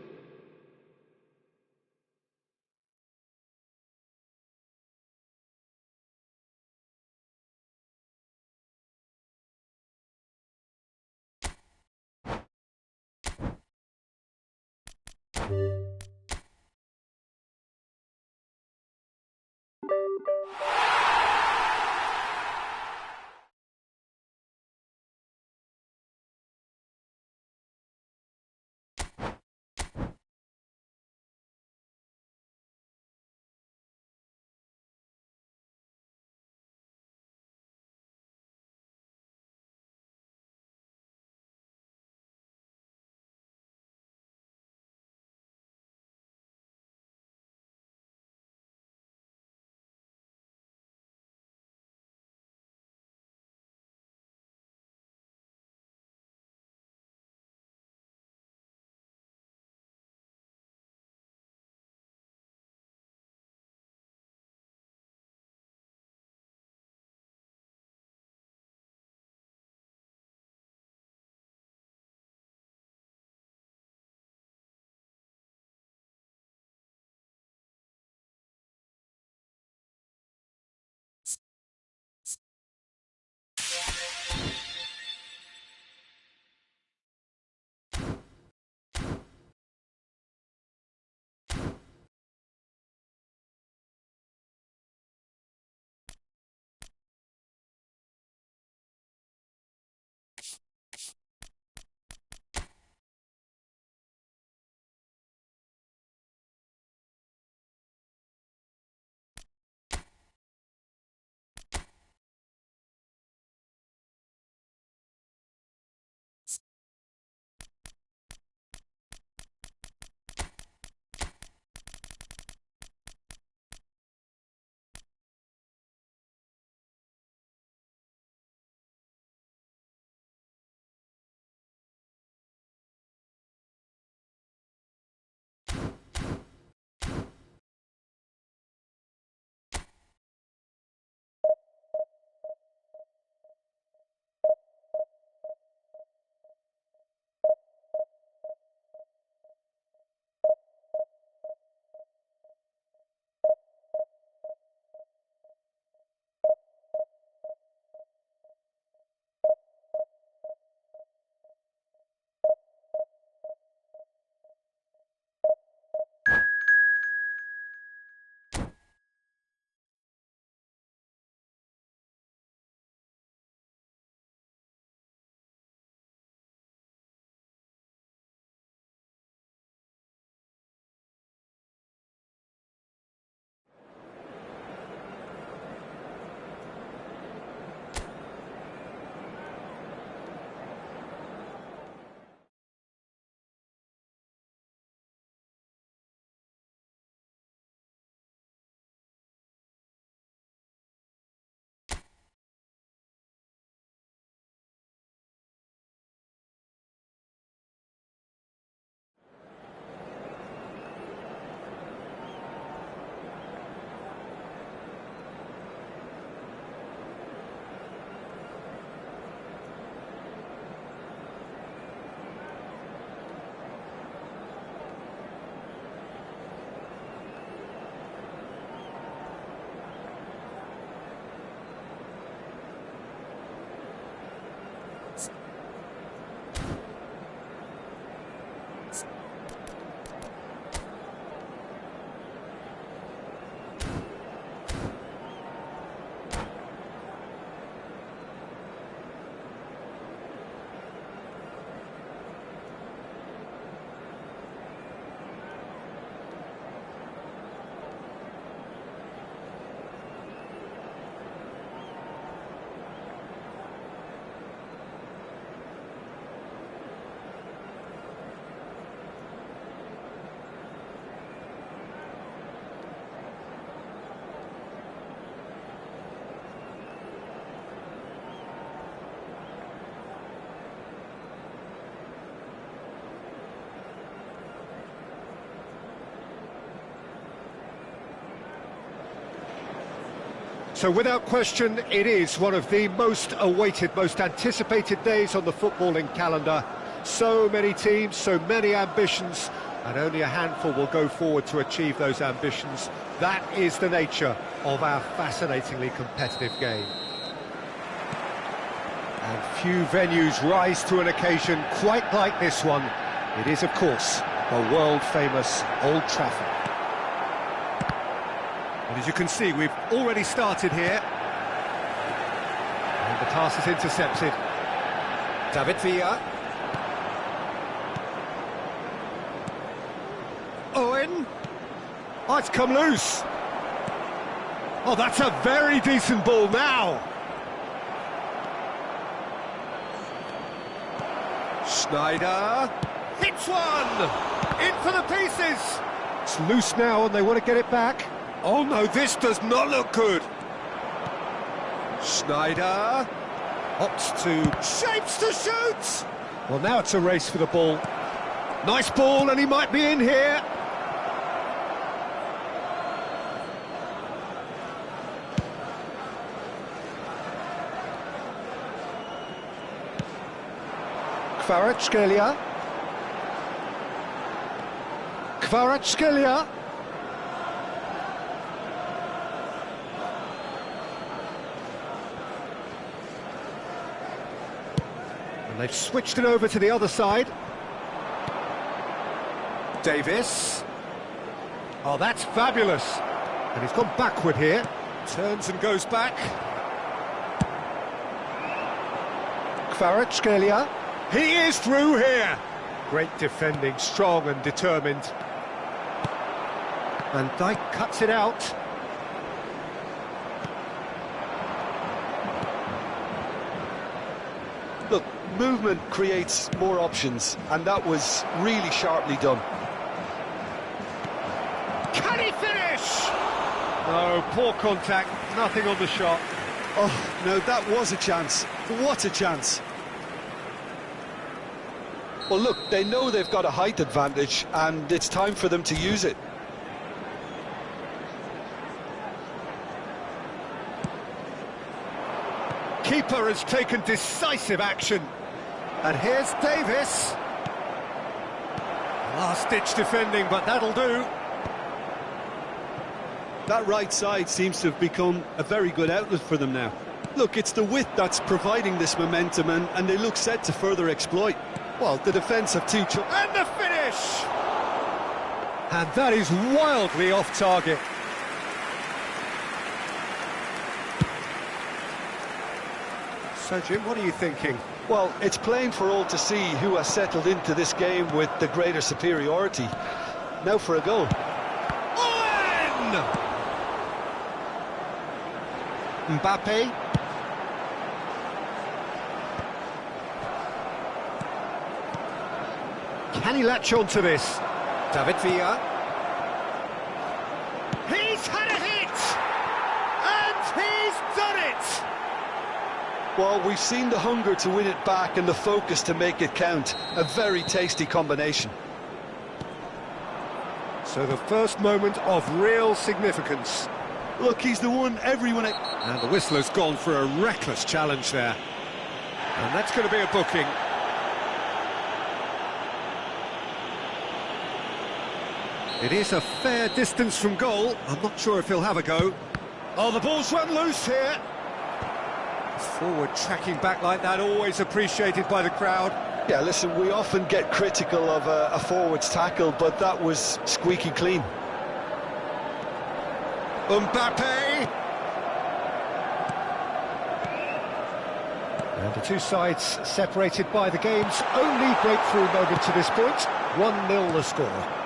[SPEAKER 1] So without question, it is one of the most awaited, most anticipated days on the footballing calendar. So many teams, so many ambitions, and only a handful will go forward to achieve those ambitions. That is the nature of our fascinatingly competitive game. And few venues rise to an occasion quite like this one. It is, of course, the world-famous Old Trafford. And as you can see, we've already started here. And the pass is intercepted. David Villa. Owen. Oh, it's come loose. Oh, that's a very decent ball now. Schneider. Hits one. In for the pieces. It's loose now and they want to get it back. Oh no, this does not look good. Schneider opts to shapes to shoot. Well, now it's a race for the ball. Nice ball, and he might be in here. Kvaratskhelia. Kvaratskhelia. And they've switched it over to the other side. Davis. Oh, that's fabulous. And he's gone backward here. Turns and goes back. Kvaratskhelia. He is through here. Great defending, strong and determined. Van Dijk cuts it out.
[SPEAKER 2] Look, movement creates more options, and that was really sharply done.
[SPEAKER 1] Can he finish? No, poor contact, nothing on the shot.
[SPEAKER 2] Oh, no, that was a chance. What a chance. Well, look, they know they've got a height advantage, and it's time for them to use it.
[SPEAKER 1] Keeper has taken decisive action. And here's Davis. Last-ditch defending, but that'll do.
[SPEAKER 2] That right side seems to have become a very good outlet for them now. Look, it's the width that's providing this momentum, and they look set to further exploit. Well, the defence have two...
[SPEAKER 1] And the finish! And that is wildly off target. So, Jim, what are you thinking?
[SPEAKER 2] Well, it's plain for all to see who has settled into this game with the greater superiority. Now for a goal.
[SPEAKER 1] Owen! Mbappe. Can he latch on to this? David Villa. He's had a hit! And he's done it!
[SPEAKER 2] Well, we've seen the hunger to win it back and the focus to make it count. A very tasty combination.
[SPEAKER 1] So the first moment of real significance.
[SPEAKER 2] Look, he's the one everyone...
[SPEAKER 1] And the whistler's gone for a reckless challenge there. And that's going to be a booking. It is a fair distance from goal. I'm not sure if he'll have a go. Oh, the ball's run loose here. Forward tracking back like that, always appreciated by the crowd.
[SPEAKER 2] Yeah, listen, we often get critical of a forward's tackle, but that was squeaky clean.
[SPEAKER 1] Mbappe! And the two sides separated by the game's only breakthrough moment to this point. 1-0 the score.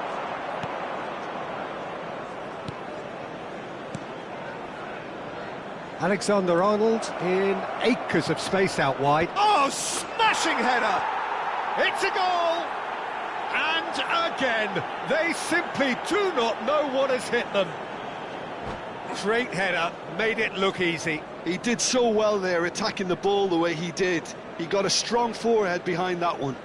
[SPEAKER 1] Alexander-Arnold in acres of space out wide. Oh, smashing header! It's a goal! And again, they simply do not know what has hit them. Great header, made it look easy.
[SPEAKER 2] He did so well there, attacking the ball the way he did. He got a strong forehead behind that one.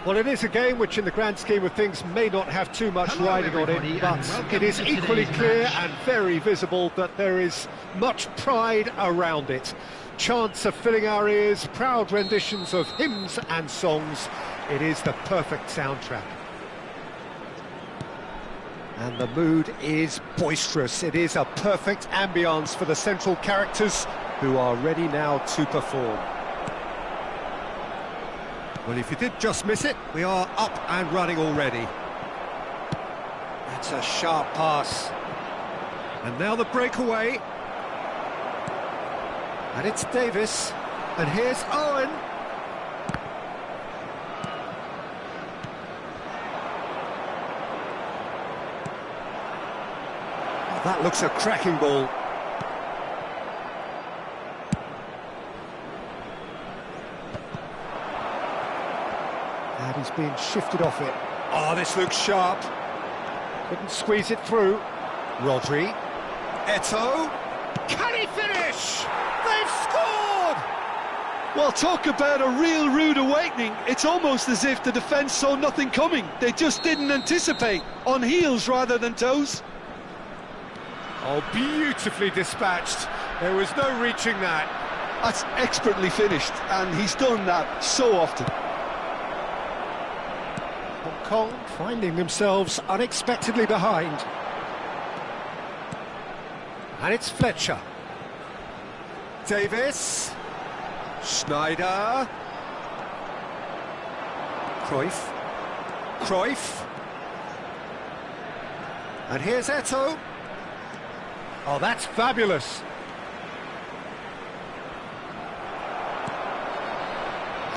[SPEAKER 1] Well, it is a game which, in the grand scheme of things, may not have too much riding on it, but it is equally clear and very visible that there is much pride around it. Chants are filling our ears, proud renditions of hymns and songs. It is the perfect soundtrack. And the mood is boisterous. It is a perfect ambience for the central characters who are ready now to perform.
[SPEAKER 4] Well, if you did just miss it, we are up and running already.
[SPEAKER 1] That's a sharp pass.
[SPEAKER 4] And now the breakaway.
[SPEAKER 1] And it's Davis. And here's Owen. Oh, that looks a cracking ball. And he's being shifted off it.
[SPEAKER 4] Oh, this looks sharp.
[SPEAKER 1] Couldn't squeeze it through. Rodri.
[SPEAKER 4] Eto'o. Can he finish? They've scored!
[SPEAKER 2] Well, talk about a real rude awakening. It's almost as if the defence saw nothing coming. They just didn't anticipate. On heels rather than toes.
[SPEAKER 1] Oh, beautifully dispatched. There was no reaching that.
[SPEAKER 2] That's expertly finished, and he's done that so often.
[SPEAKER 1] Hong Kong finding themselves unexpectedly behind. And it's Fletcher.
[SPEAKER 4] Davis. Schneider. Cruyff.
[SPEAKER 1] And here's Eto'o. Oh, that's fabulous.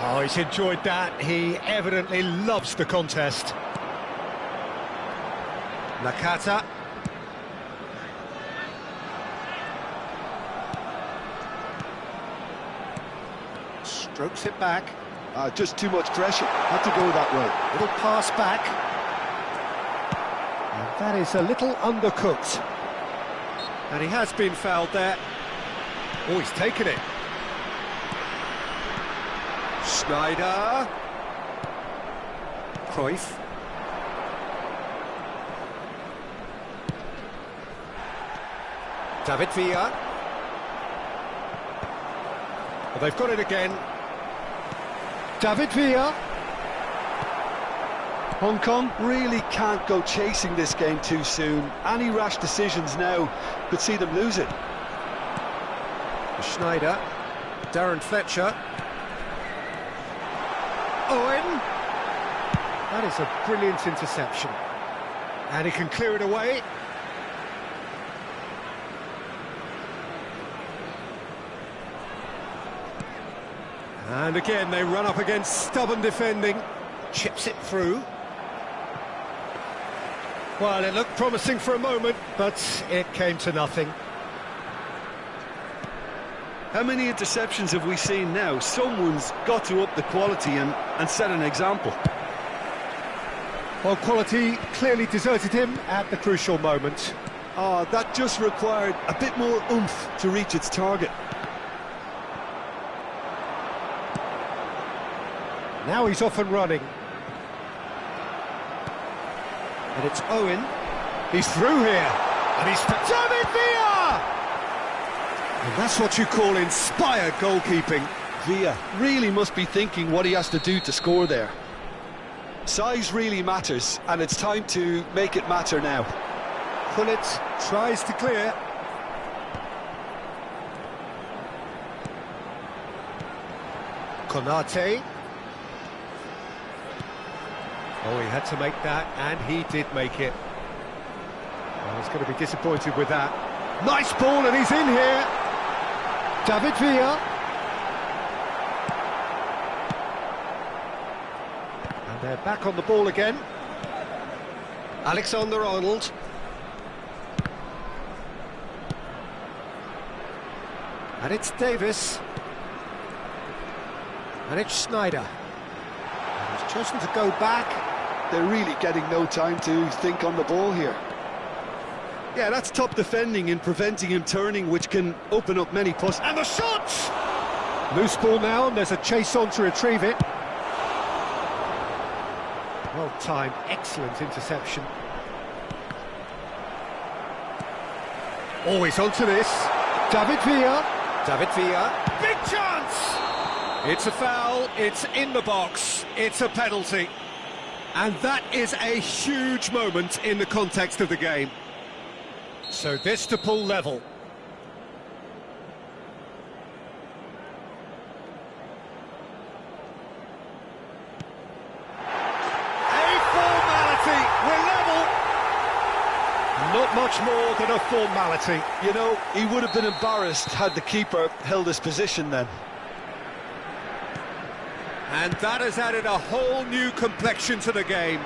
[SPEAKER 1] Oh, he's enjoyed that. He evidently loves the contest. Nakata. Strokes it back.
[SPEAKER 2] Just too much pressure. Had to go that way.
[SPEAKER 1] Little pass back. And that is a little undercooked.
[SPEAKER 4] And he has been fouled there. Oh, he's taken it. Schneider. Cruyff.
[SPEAKER 1] David Villa.
[SPEAKER 4] Well, they've got it again.
[SPEAKER 1] David Villa.
[SPEAKER 2] Hong Kong really can't go chasing this game too soon. Any rash decisions now could see them lose it.
[SPEAKER 1] Schneider. Darren Fletcher. Owen. That is a brilliant interception.
[SPEAKER 4] And he can clear it away. And again, they run up against stubborn defending.
[SPEAKER 1] Chips it through.
[SPEAKER 4] Well, it looked promising for a moment,
[SPEAKER 1] but it came to nothing.
[SPEAKER 2] How many interceptions have we seen now? Someone's got to up the quality and set an example.
[SPEAKER 1] Well, quality clearly deserted him at the crucial moment.
[SPEAKER 2] That just required a bit more oomph to reach its target.
[SPEAKER 1] Now he's off and running. And it's Owen.
[SPEAKER 4] he's through here. And he's... David Villa! And that's what you call inspired goalkeeping.
[SPEAKER 2] Villa really must be thinking what he has to do to score there. Size really matters, and it's time to make it matter now.
[SPEAKER 1] Pullet tries to clear. Konate. Oh, he had to make that, and he did make it. Well, he's going to be disappointed with that. Nice ball, and he's in here. David Villa. And they're back on the ball again. Alexander-Arnold. And it's Davis. And it's Schneider. And he's chosen to go back.
[SPEAKER 2] They're really getting no time to think on the ball here. Yeah, that's top defending in preventing him turning, which can open up many posts.
[SPEAKER 1] And the shot! Loose ball now, and there's a chase on to retrieve it. Well-timed, excellent interception. Always onto this. David Villa. David Villa. Big chance!
[SPEAKER 4] It's a foul, it's in the box, it's a penalty. And that is a huge moment in the context of the game.
[SPEAKER 1] So this to pull level. Not much more than a formality.
[SPEAKER 2] You know, he would have been embarrassed had the keeper held his position then.
[SPEAKER 4] And that has added a whole new complexion to the game.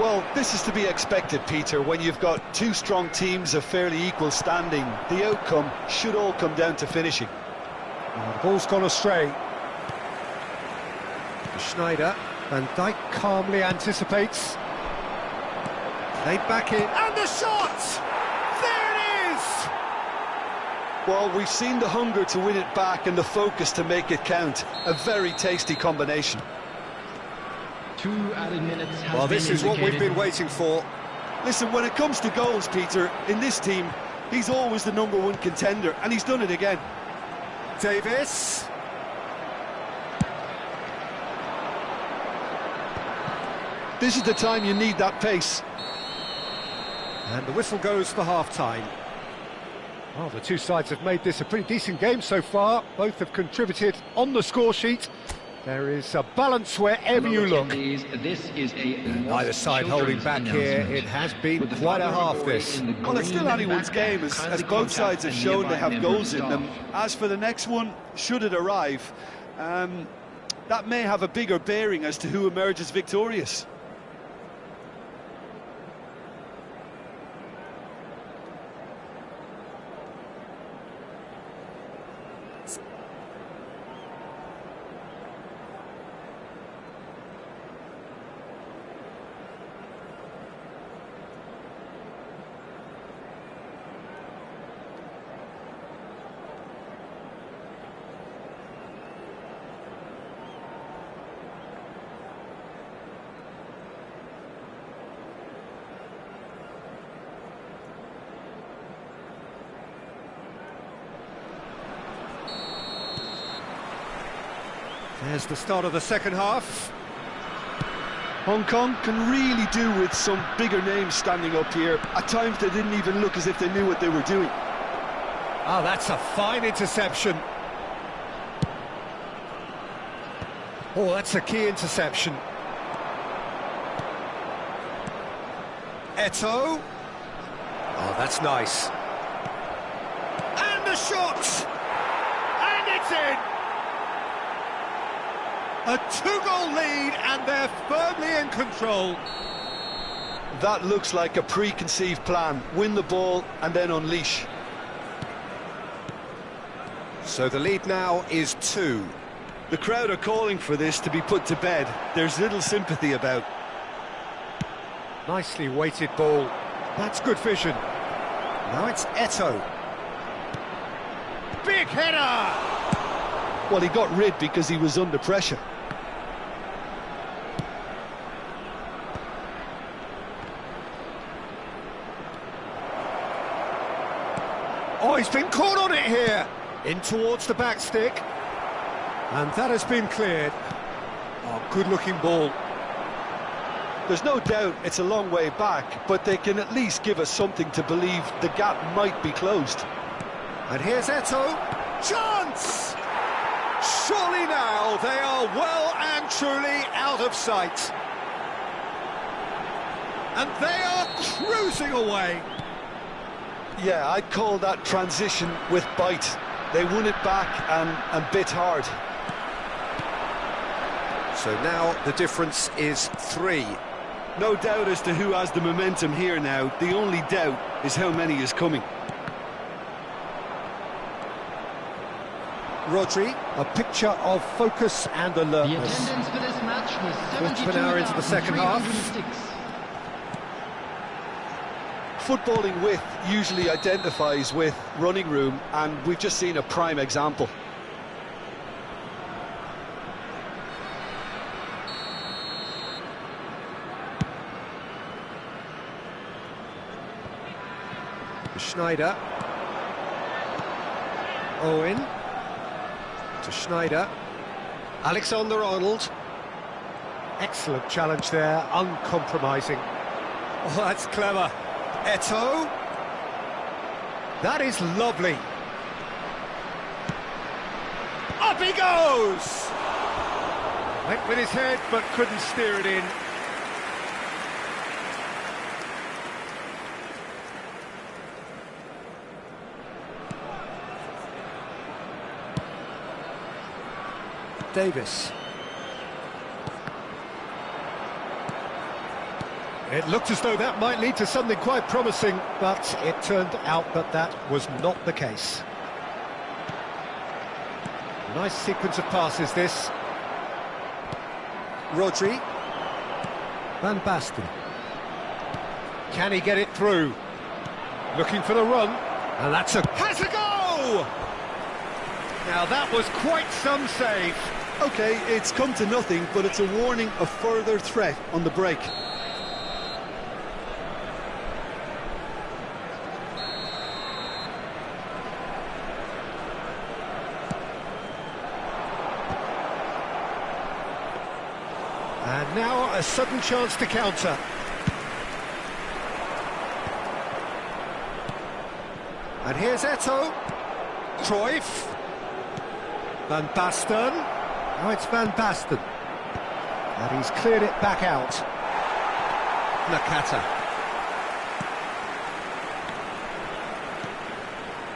[SPEAKER 2] Well, this is to be expected, Peter, when you've got two strong teams of fairly equal standing. The outcome should all come down to finishing.
[SPEAKER 1] Oh, the ball's gone astray. Schneider. Van Dijk calmly anticipates. Played back in.
[SPEAKER 4] And the shot! There it is!
[SPEAKER 2] Well, we've seen the hunger to win it back and the focus to make it count. A very tasty combination.
[SPEAKER 3] 2 added minutes has
[SPEAKER 4] Well, this
[SPEAKER 3] been
[SPEAKER 4] is what we've
[SPEAKER 3] indicated.
[SPEAKER 4] been waiting for.
[SPEAKER 2] Listen, when it comes to goals, Peter, in this team, he's always the #1 contender, and he's done it again.
[SPEAKER 4] Davis.
[SPEAKER 2] This is the time you need that pace.
[SPEAKER 1] And the whistle goes for half-time. Well, the two sides have made this a pretty decent game so far. Both have contributed on the score sheet. There is a balance wherever you look.
[SPEAKER 3] This is
[SPEAKER 1] Neither side holding back here. It has been quite a half, this.
[SPEAKER 2] Well, it's still anyone's game, as both sides have shown they have goals in them. As for the next one, should it arrive, that may have a bigger bearing as to who emerges victorious.
[SPEAKER 1] There's the start of the second half.
[SPEAKER 2] Hong Kong can really do with some bigger names standing up here. At times they didn't even look as if they knew what they were doing.
[SPEAKER 1] Oh, that's a fine interception. Oh, that's a key interception.
[SPEAKER 4] Eto'o.
[SPEAKER 1] Oh, that's nice.
[SPEAKER 4] And the shot! And it's in! A 2-goal lead, and they're firmly in control.
[SPEAKER 2] That looks like a preconceived plan. Win the ball and then unleash.
[SPEAKER 1] So the lead now is 2.
[SPEAKER 2] The crowd are calling for this to be put to bed. There's little sympathy about.
[SPEAKER 1] Nicely weighted ball. That's good vision. Now it's Eto'o. Big header!
[SPEAKER 2] Well, he got rid because he was under pressure.
[SPEAKER 1] Oh, he's been caught on it here. In towards the back stick. And that has been cleared. Oh, good-looking ball.
[SPEAKER 2] There's no doubt it's a long way back, but they can at least give us something to believe the gap might be closed.
[SPEAKER 1] And here's Eto'o.
[SPEAKER 4] Chance! Surely now they are well and truly out of sight. And they are cruising away.
[SPEAKER 2] Yeah, I'd call that transition with bite. They won it back and bit hard.
[SPEAKER 1] So now the difference is 3.
[SPEAKER 2] No doubt as to who has the momentum here now. The only doubt is how many is coming.
[SPEAKER 1] Rodri, a picture of focus and
[SPEAKER 3] The
[SPEAKER 1] alertness.
[SPEAKER 3] attendance for this match was
[SPEAKER 1] Quarter of an hour into the second half.
[SPEAKER 3] 72,306.
[SPEAKER 2] Footballing width usually identifies with running room, and we've just seen a prime example.
[SPEAKER 1] Schneider. Owen. To Schneider. Alexander-Arnold. Excellent challenge there, uncompromising. Oh, that's clever. Eto'o. That is lovely. Up he goes! Went with his head, but couldn't steer it in. Davis. It looked as though that might lead to something quite promising, but it turned out that that was not the case. Nice sequence of passes, this. Rodri. Van Basten. Can he get it through? Looking for the run. And that's a... Has a go! Now that was quite some save.
[SPEAKER 2] OK, it's come to nothing, but it's a warning of further threat on the break.
[SPEAKER 1] And now a sudden chance to counter. And here's Eto'o. Cruyff. Van Basten. Now it's Van Basten. And he's cleared it back out. Nakata.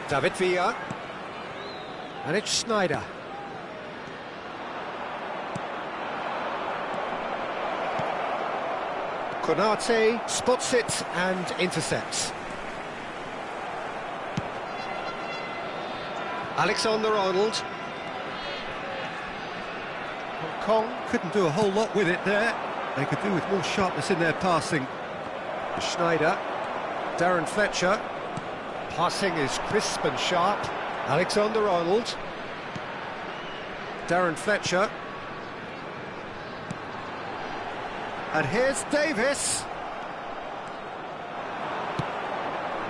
[SPEAKER 1] David Villa. And it's Schneider. Konate spots it and intercepts. Alexander-Arnold. Hong Kong couldn't do a whole lot with it there. They could do with more sharpness in their passing. Schneider. Darren Fletcher. Passing is crisp and sharp. Alexander-Arnold. Darren Fletcher. And here's Davis.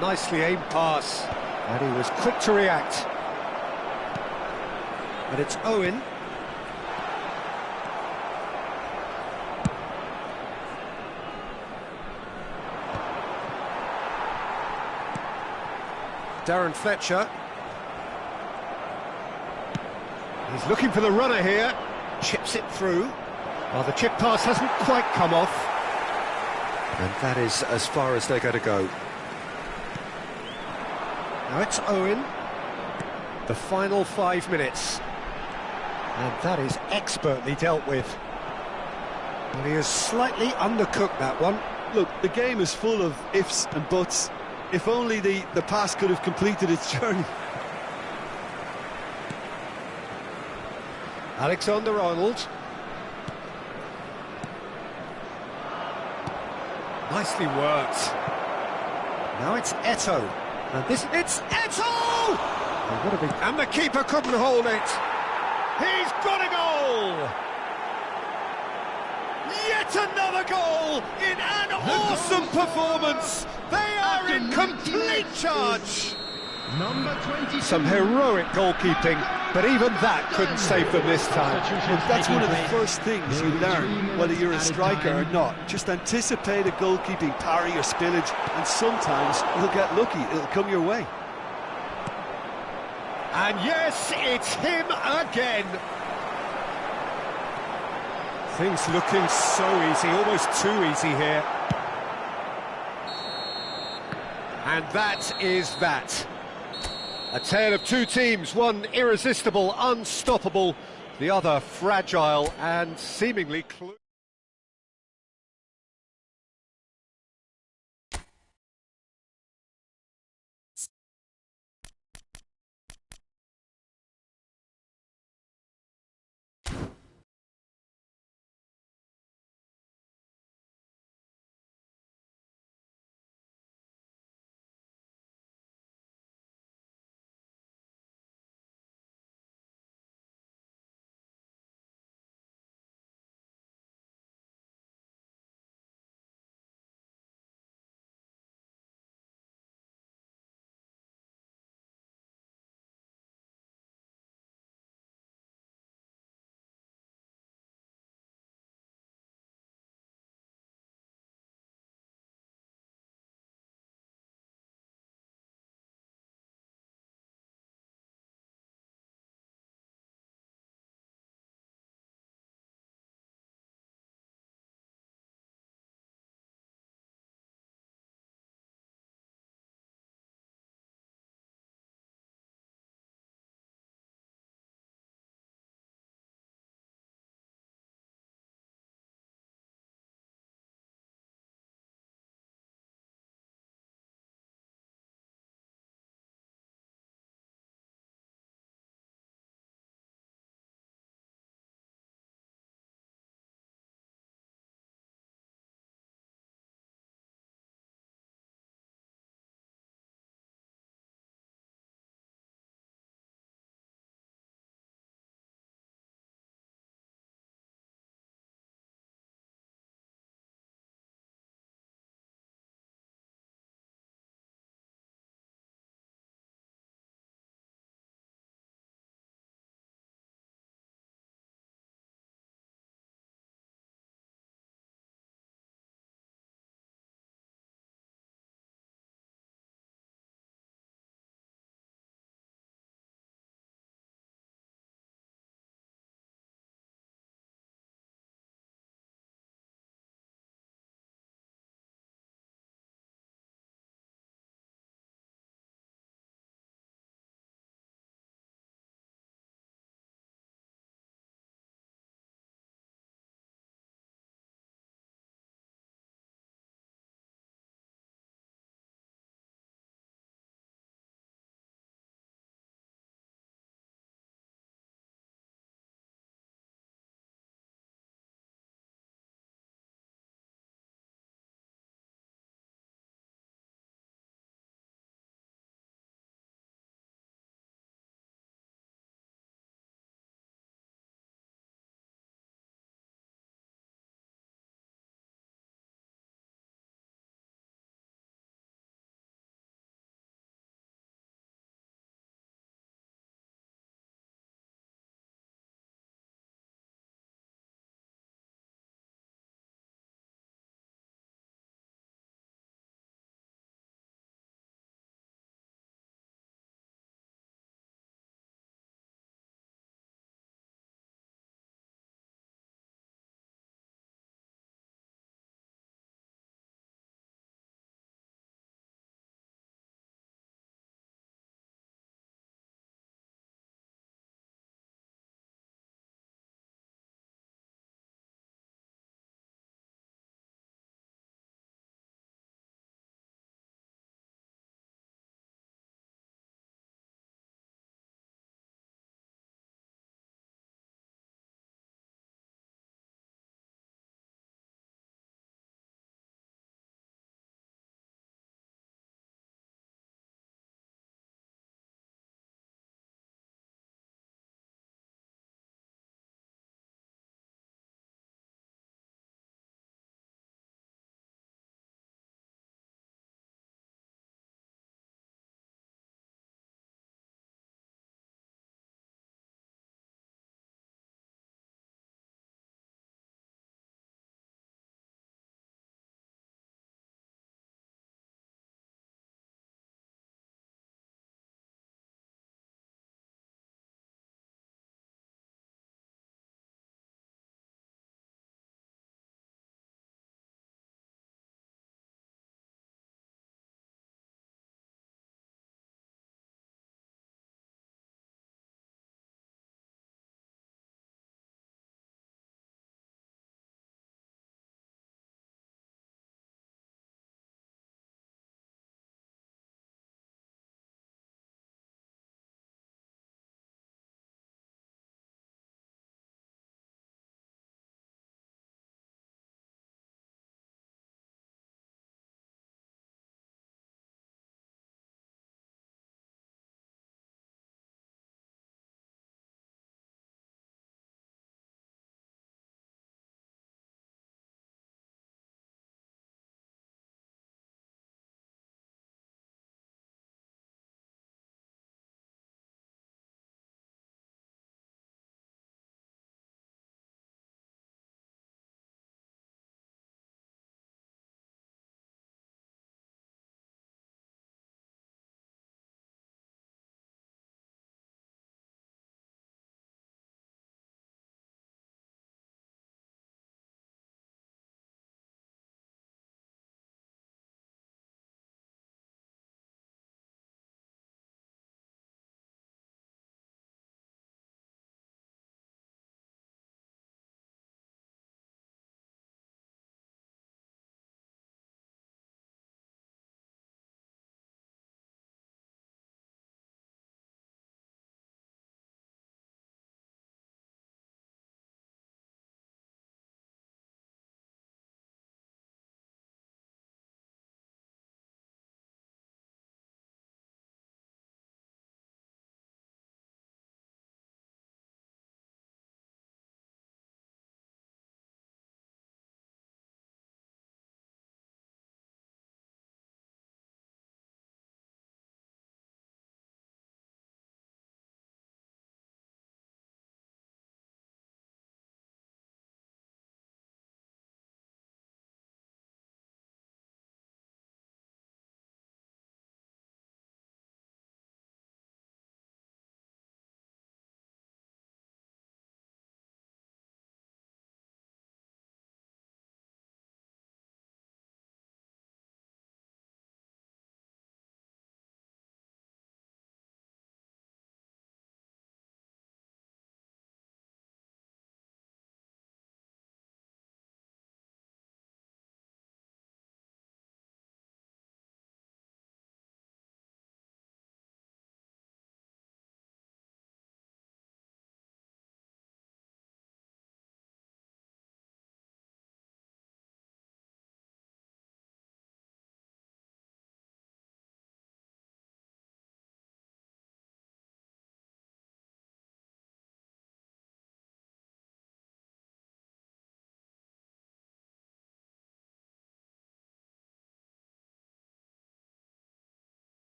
[SPEAKER 1] Nicely aimed pass. And he was quick to react. And it's Owen. Darren Fletcher. He's looking for the runner here. Chips it through. Well, the chip pass hasn't quite come off. And that is as far as they're going to go. Now it's Owen. The final 5 minutes. And that is expertly dealt with. Well, he has slightly undercooked that one.
[SPEAKER 2] Look, the game is full of ifs and buts. If only the pass could have completed its journey.
[SPEAKER 1] Alexander-Arnold. Nicely worked. Now it's Eto'o. And it's Eto'o! And the keeper couldn't hold it. He's got a goal! Yet another goal in an awesome performance. They are in complete charge.
[SPEAKER 3] Number 20.
[SPEAKER 1] Some heroic goalkeeping, but even that couldn't save them this time.
[SPEAKER 2] Look, that's one of the first things you learn, whether you're a striker or not. Just anticipate a goalkeeping parry or spillage, and sometimes you'll get lucky. It'll come your way.
[SPEAKER 1] And yes, it's him again. Things looking so easy, almost too easy here. And that is that. A tale of two teams, one irresistible, unstoppable, the other fragile and seemingly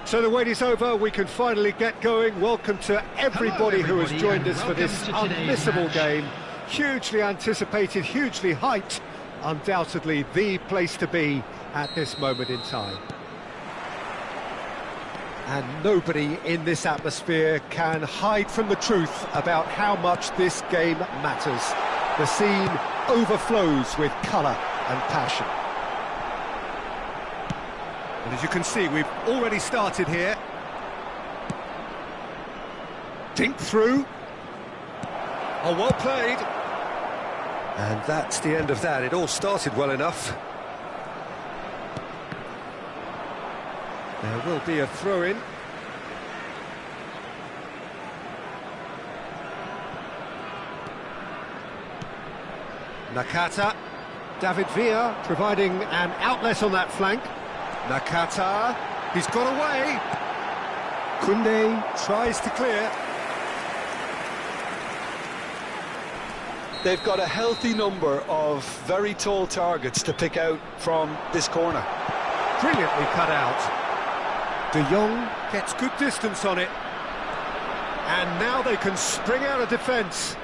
[SPEAKER 1] So the wait is over, we can finally get going. Welcome to everybody who has joined us for this unmissable game. Hugely anticipated, hugely hyped, undoubtedly the place to be at this moment in time. And nobody in this atmosphere can hide from the truth about how much this game matters. The scene overflows with colour and passion. And as you can see, we've already started here. Dink through. Oh, well played. And that's the end of that. It all started well enough. There will be a throw-in. Nakata. David Villa providing an outlet on that flank. Nakata. He's got away. Kunde tries to clear.
[SPEAKER 2] They've got a healthy number of very tall targets to pick out from this corner.
[SPEAKER 1] Brilliantly cut out. De Jong gets good distance on it. And now they can spring out of defence.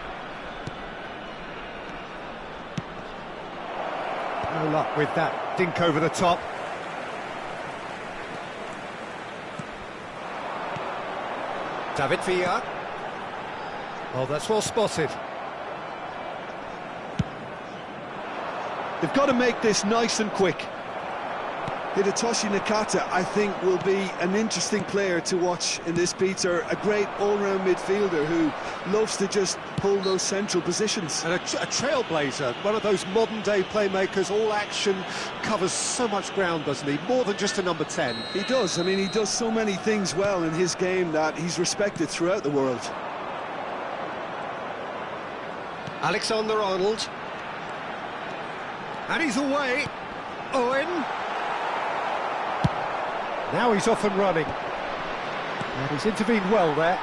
[SPEAKER 1] No luck with that dink over the top. David Villa. Oh, that's well spotted.
[SPEAKER 2] They've got to make this nice and quick. Hidetoshi Nakata, I think, will be an interesting player to watch in this, Peter. A great all-round midfielder who loves to just hold those central positions.
[SPEAKER 1] And a trailblazer, one of those modern-day playmakers, all action, covers so much ground, doesn't he? More than just a number 10.
[SPEAKER 2] He does. I mean, he does so many things well in his game that he's respected throughout the world.
[SPEAKER 1] Alexander-Arnold. And he's away. Owen. Now he's off and running. And he's intervened well there.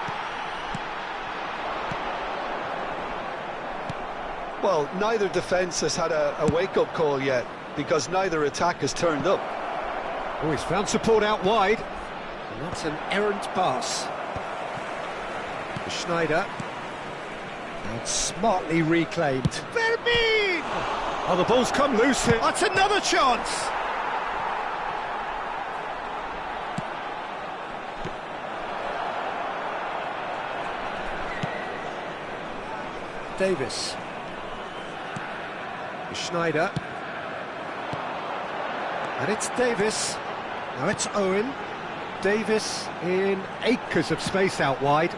[SPEAKER 2] Well, neither defence has had a wake-up call yet, because neither attack has turned up.
[SPEAKER 1] Oh, he's found support out wide. And that's an errant pass. Schneider. And smartly reclaimed. Vermeer! Oh, the ball's come loose here. That's another chance! Davis. Schneider. And it's Davis. Now it's Owen. Davis in acres of space out wide.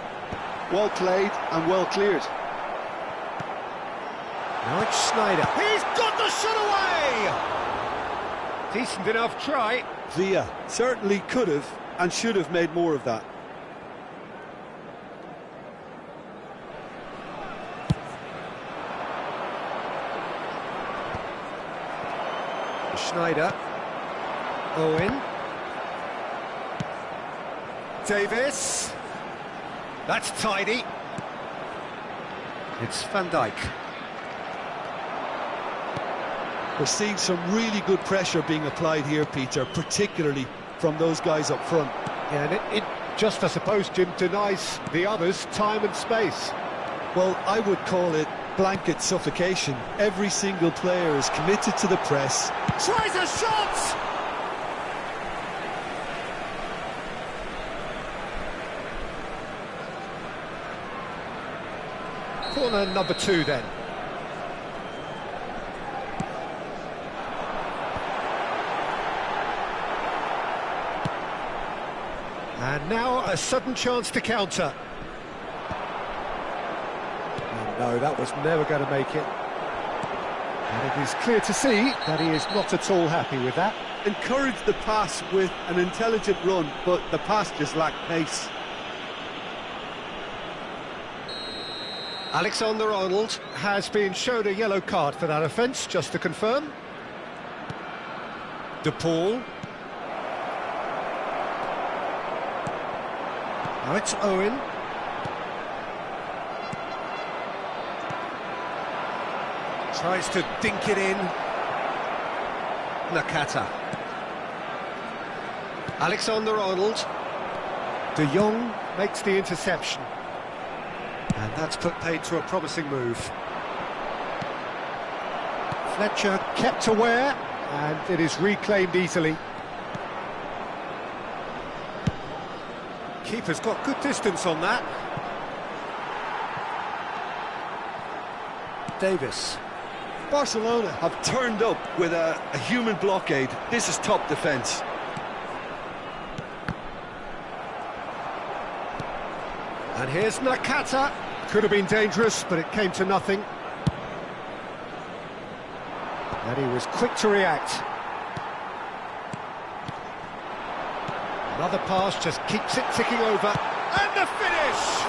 [SPEAKER 2] Well played and well cleared.
[SPEAKER 1] Now it's Schneider. He's got the shot away! Decent enough try.
[SPEAKER 2] Villa certainly could have and should have made more of that.
[SPEAKER 1] Schneider. Owen. Davis. That's tidy. It's Van Dijk.
[SPEAKER 2] We're seeing some really good pressure being applied here, Peter, particularly from those guys up front.
[SPEAKER 1] Yeah, and it just, I suppose, Jim, denies the others time and space.
[SPEAKER 2] Well, I would call it blanket suffocation. Every single player is committed to the press.
[SPEAKER 1] Tries a shot! Corner number 2 then. And now a sudden chance to counter. And no, that was never going to make it. And it is clear to see that he is not at all happy with that.
[SPEAKER 2] Encouraged the pass with an intelligent run, but the pass just lacked pace.
[SPEAKER 1] Alexander-Arnold has been shown a yellow card for that offence, just to confirm. De Paul. Now it's Owen. Tries to dink it in. Nakata. Alexander-Arnold. De Jong makes the interception. And that's put paid to a promising move. Fletcher kept aware, and it is reclaimed easily. Keeper's got good distance on that. Davis.
[SPEAKER 2] Barcelona have turned up with a human blockade. This is top defence.
[SPEAKER 1] And here's Nakata. Could have been dangerous, but it came to nothing. And he was quick to react. Another pass just keeps it ticking over. And the finish!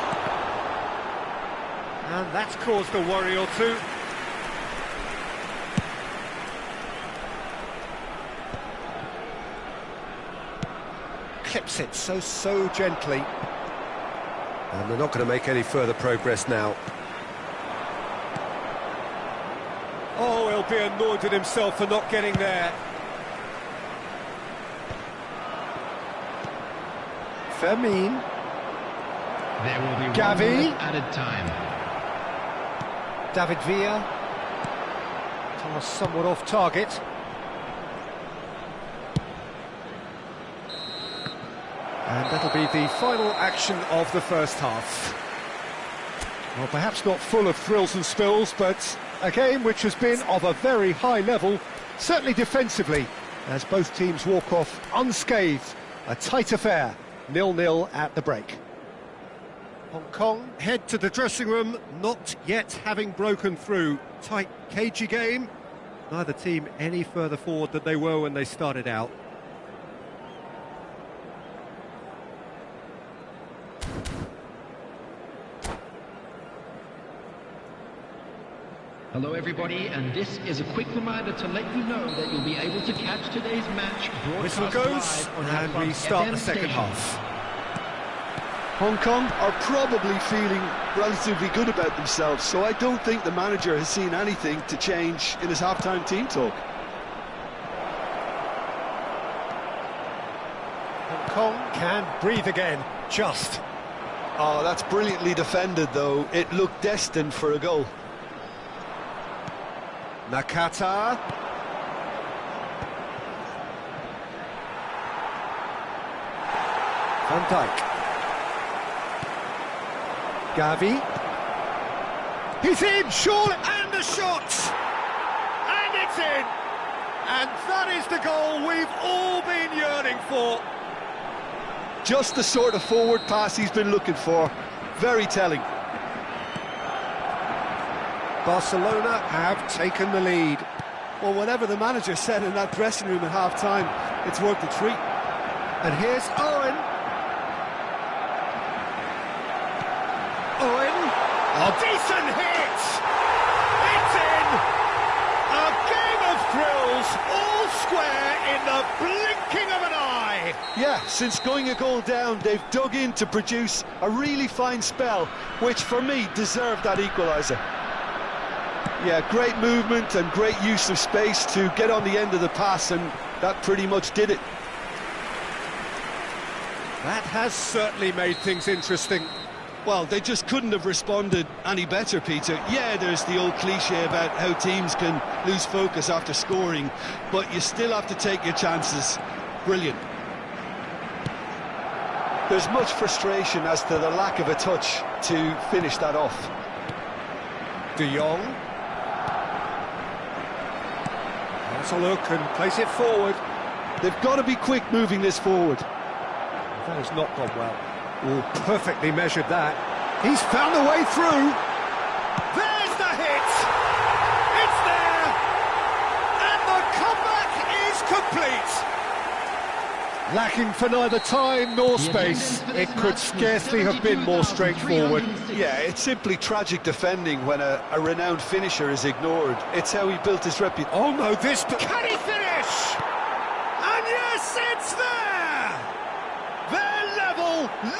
[SPEAKER 1] And that's caused a worry or two. Clips it so gently. And they're not going to make any further progress now. Oh, he'll be annoyed at himself for not getting there. Fermin.
[SPEAKER 3] There will be
[SPEAKER 1] Gavi.
[SPEAKER 3] 1 minute added time.
[SPEAKER 1] David Villa. Pass somewhat off target. And that'll be the final action of the first half. Well, perhaps not full of thrills and spills, but a game which has been of a very high level, certainly defensively, as both teams walk off unscathed. A tight affair, 0-0 at the break. Hong Kong head to the dressing room, not yet having broken through. Tight, cagey game. Neither team any further forward than they were when they started out.
[SPEAKER 3] Hello everybody, and this is a quick reminder to let you know that you'll be able to catch today's match
[SPEAKER 1] Whistle
[SPEAKER 3] broadcast
[SPEAKER 1] goes,
[SPEAKER 3] live on
[SPEAKER 1] and we start the second
[SPEAKER 3] station.
[SPEAKER 1] half.
[SPEAKER 2] Hong Kong are probably feeling relatively good about themselves, so I don't think the manager has seen anything to change in his half-time team talk.
[SPEAKER 1] Hong Kong can breathe again, just.
[SPEAKER 2] Oh, that's brilliantly defended, though. It looked destined for a goal.
[SPEAKER 1] Nakata. Van Dijk. Gavi. He's in, surely, and the shot! And it's in! And that is the goal we've all been yearning for.
[SPEAKER 2] Just the sort of forward pass he's been looking for. Very telling.
[SPEAKER 1] Barcelona have taken the lead.
[SPEAKER 2] Well, whatever the manager said in that dressing room at half-time, it's worth the treat.
[SPEAKER 1] And here's Owen. Owen. A decent hit! It's in! A game of thrills, all square in the blinking of an eye!
[SPEAKER 2] Yeah, since going a goal down, they've dug in to produce a really fine spell, which for me deserved that equaliser. Yeah, great movement and great use of space to get on the end of the pass, and that pretty much did it.
[SPEAKER 1] That has certainly made things interesting.
[SPEAKER 2] Well, they just couldn't have responded any better, Peter. Yeah, there's the old cliche about how teams can lose focus after scoring, but you still have to take your chances. Brilliant. There's much frustration as to the lack of a touch to finish that off.
[SPEAKER 1] De Jong. Has a look and plays it forward.
[SPEAKER 2] They've got to be quick moving this forward.
[SPEAKER 1] That has not gone well. Oh, perfectly measured that. He's found a way through. There's the hit! It's there! And the comeback is complete! Lacking for neither time nor space, it could scarcely have been more straightforward.
[SPEAKER 2] Yeah, it's simply tragic defending when a renowned finisher is ignored. It's how he built his reputation.
[SPEAKER 1] Oh no, this... Can he finish? And yes, it's there! They're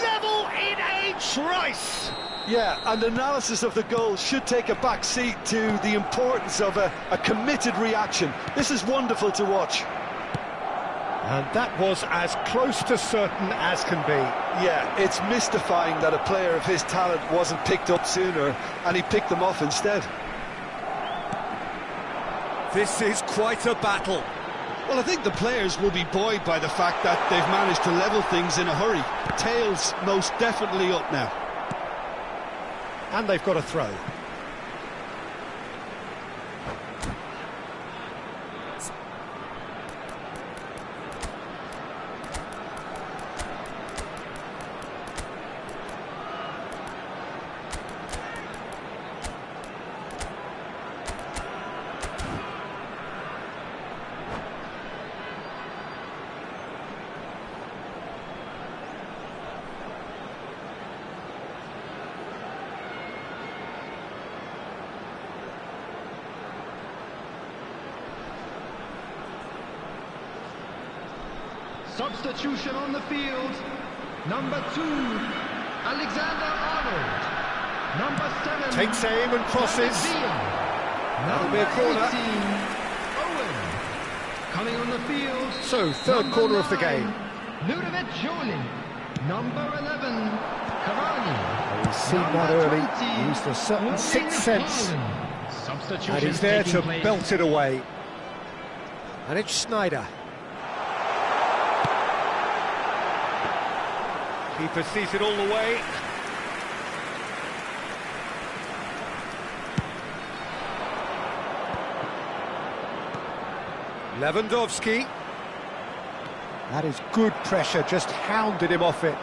[SPEAKER 1] level in a trice!
[SPEAKER 2] Yeah, and analysis of the goal should take a back seat to the importance of a committed reaction. This is wonderful to watch.
[SPEAKER 1] And that was as close to certain as can be.
[SPEAKER 2] Yeah, it's mystifying that a player of his talent wasn't picked up sooner, and he picked them off instead.
[SPEAKER 4] This is quite a battle.
[SPEAKER 2] Well, I think the players will be buoyed by the fact that they've managed to level things in a hurry. Tails most definitely up now.
[SPEAKER 1] And they've got a throw.
[SPEAKER 3] Substitution on the field. Number 2, Alexander-Arnold. Number 7,
[SPEAKER 1] Takes aim and crosses. That'll be a corner.
[SPEAKER 3] 18, Owen. Coming on the field.
[SPEAKER 1] So, third corner of the game.
[SPEAKER 3] Ludovic Jolie. Number 11, Cavani.
[SPEAKER 1] He's seen that early. He used a certain sixth sense.
[SPEAKER 3] Substitution
[SPEAKER 1] And he's there to
[SPEAKER 3] place.
[SPEAKER 1] belt it away. And it's Schneider.
[SPEAKER 4] Keeper sees it all the way. Lewandowski.
[SPEAKER 1] That is good pressure, just hounded him off it.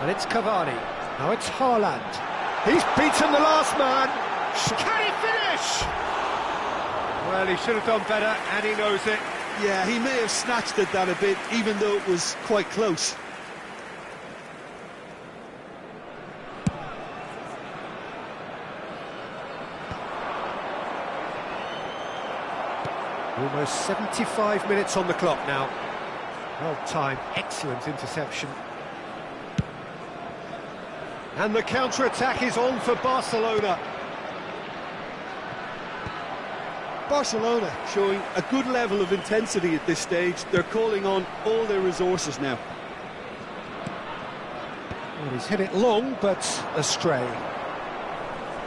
[SPEAKER 1] And it's Cavani. Now it's Haaland. He's beaten the last man.
[SPEAKER 4] Can he finish? Well, he should have done better, and he knows it.
[SPEAKER 2] Yeah, he may have snatched at that a bit, even though it was quite close.
[SPEAKER 1] Almost 75 minutes on the clock now. Well timed, excellent interception.
[SPEAKER 4] And the counter-attack is on for Barcelona.
[SPEAKER 2] Barcelona showing a good level of intensity at this stage. They're calling on all their resources now.
[SPEAKER 1] Well, he's hit it long, but astray.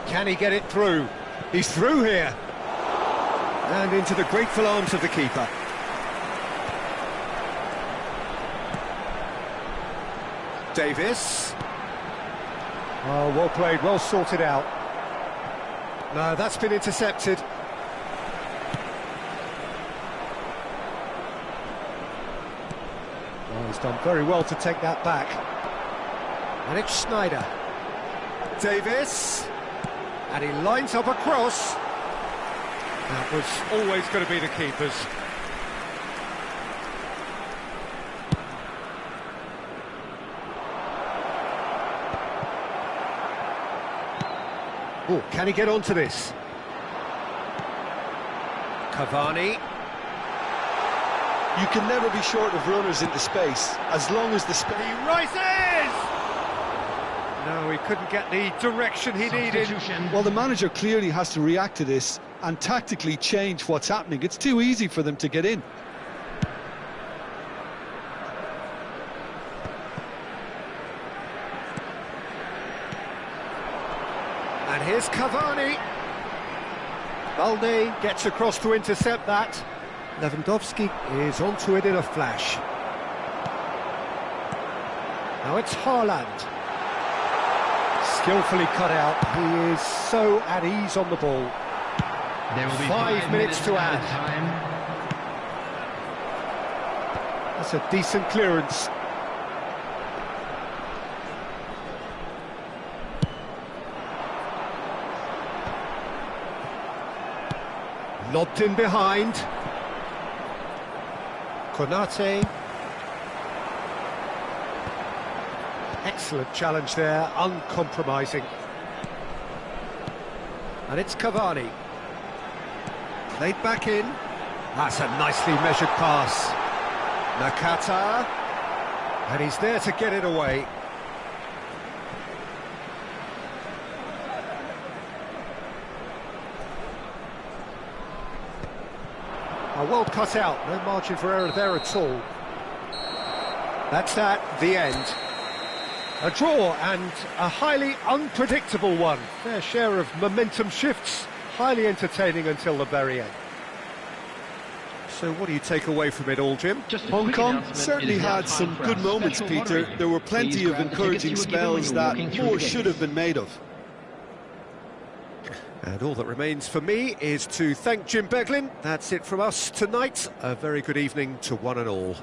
[SPEAKER 4] Can he get it through? He's through here. And into the grateful arms of the keeper. Davis.
[SPEAKER 1] Oh, well played, well sorted out.
[SPEAKER 4] No, that's been intercepted.
[SPEAKER 1] Well, he's done very well to take that back. And it's Schneider.
[SPEAKER 4] Davis. And he lines up a cross. That was always going to be the keeper's.
[SPEAKER 1] Oh, can he get onto this?
[SPEAKER 4] Cavani.
[SPEAKER 2] You can never be short of runners into space, as long as the space...
[SPEAKER 4] He rises! No, he couldn't get the direction he needed.
[SPEAKER 2] Well, the manager clearly has to react to this and tactically change what's happening. It's too easy for them to get in.
[SPEAKER 4] And here's Cavani.
[SPEAKER 1] Balde gets across to intercept that. Lewandowski is onto it in a flash. Now it's Haaland. Skillfully cut out. He is so at ease on the ball.
[SPEAKER 3] There will be
[SPEAKER 1] 5 minutes to add.
[SPEAKER 3] time.
[SPEAKER 1] That's a decent clearance. Lobbed in behind. Konate. Excellent challenge there, uncompromising. And it's Cavani. Played back in. That's a nicely measured pass. Nakata. And he's there to get it away. Well cut out, no margin for error there at all. That's the end. A draw, and a highly unpredictable one. Fair share of momentum shifts, highly entertaining until the very end. So what do you take away from it all, Jim?
[SPEAKER 2] Hong Kong certainly had some good moments, Peter. There were plenty of encouraging spells that more should have been made of.
[SPEAKER 1] And all that remains for me is to thank Jim Beglin. That's it from us tonight. A very good evening to one and all.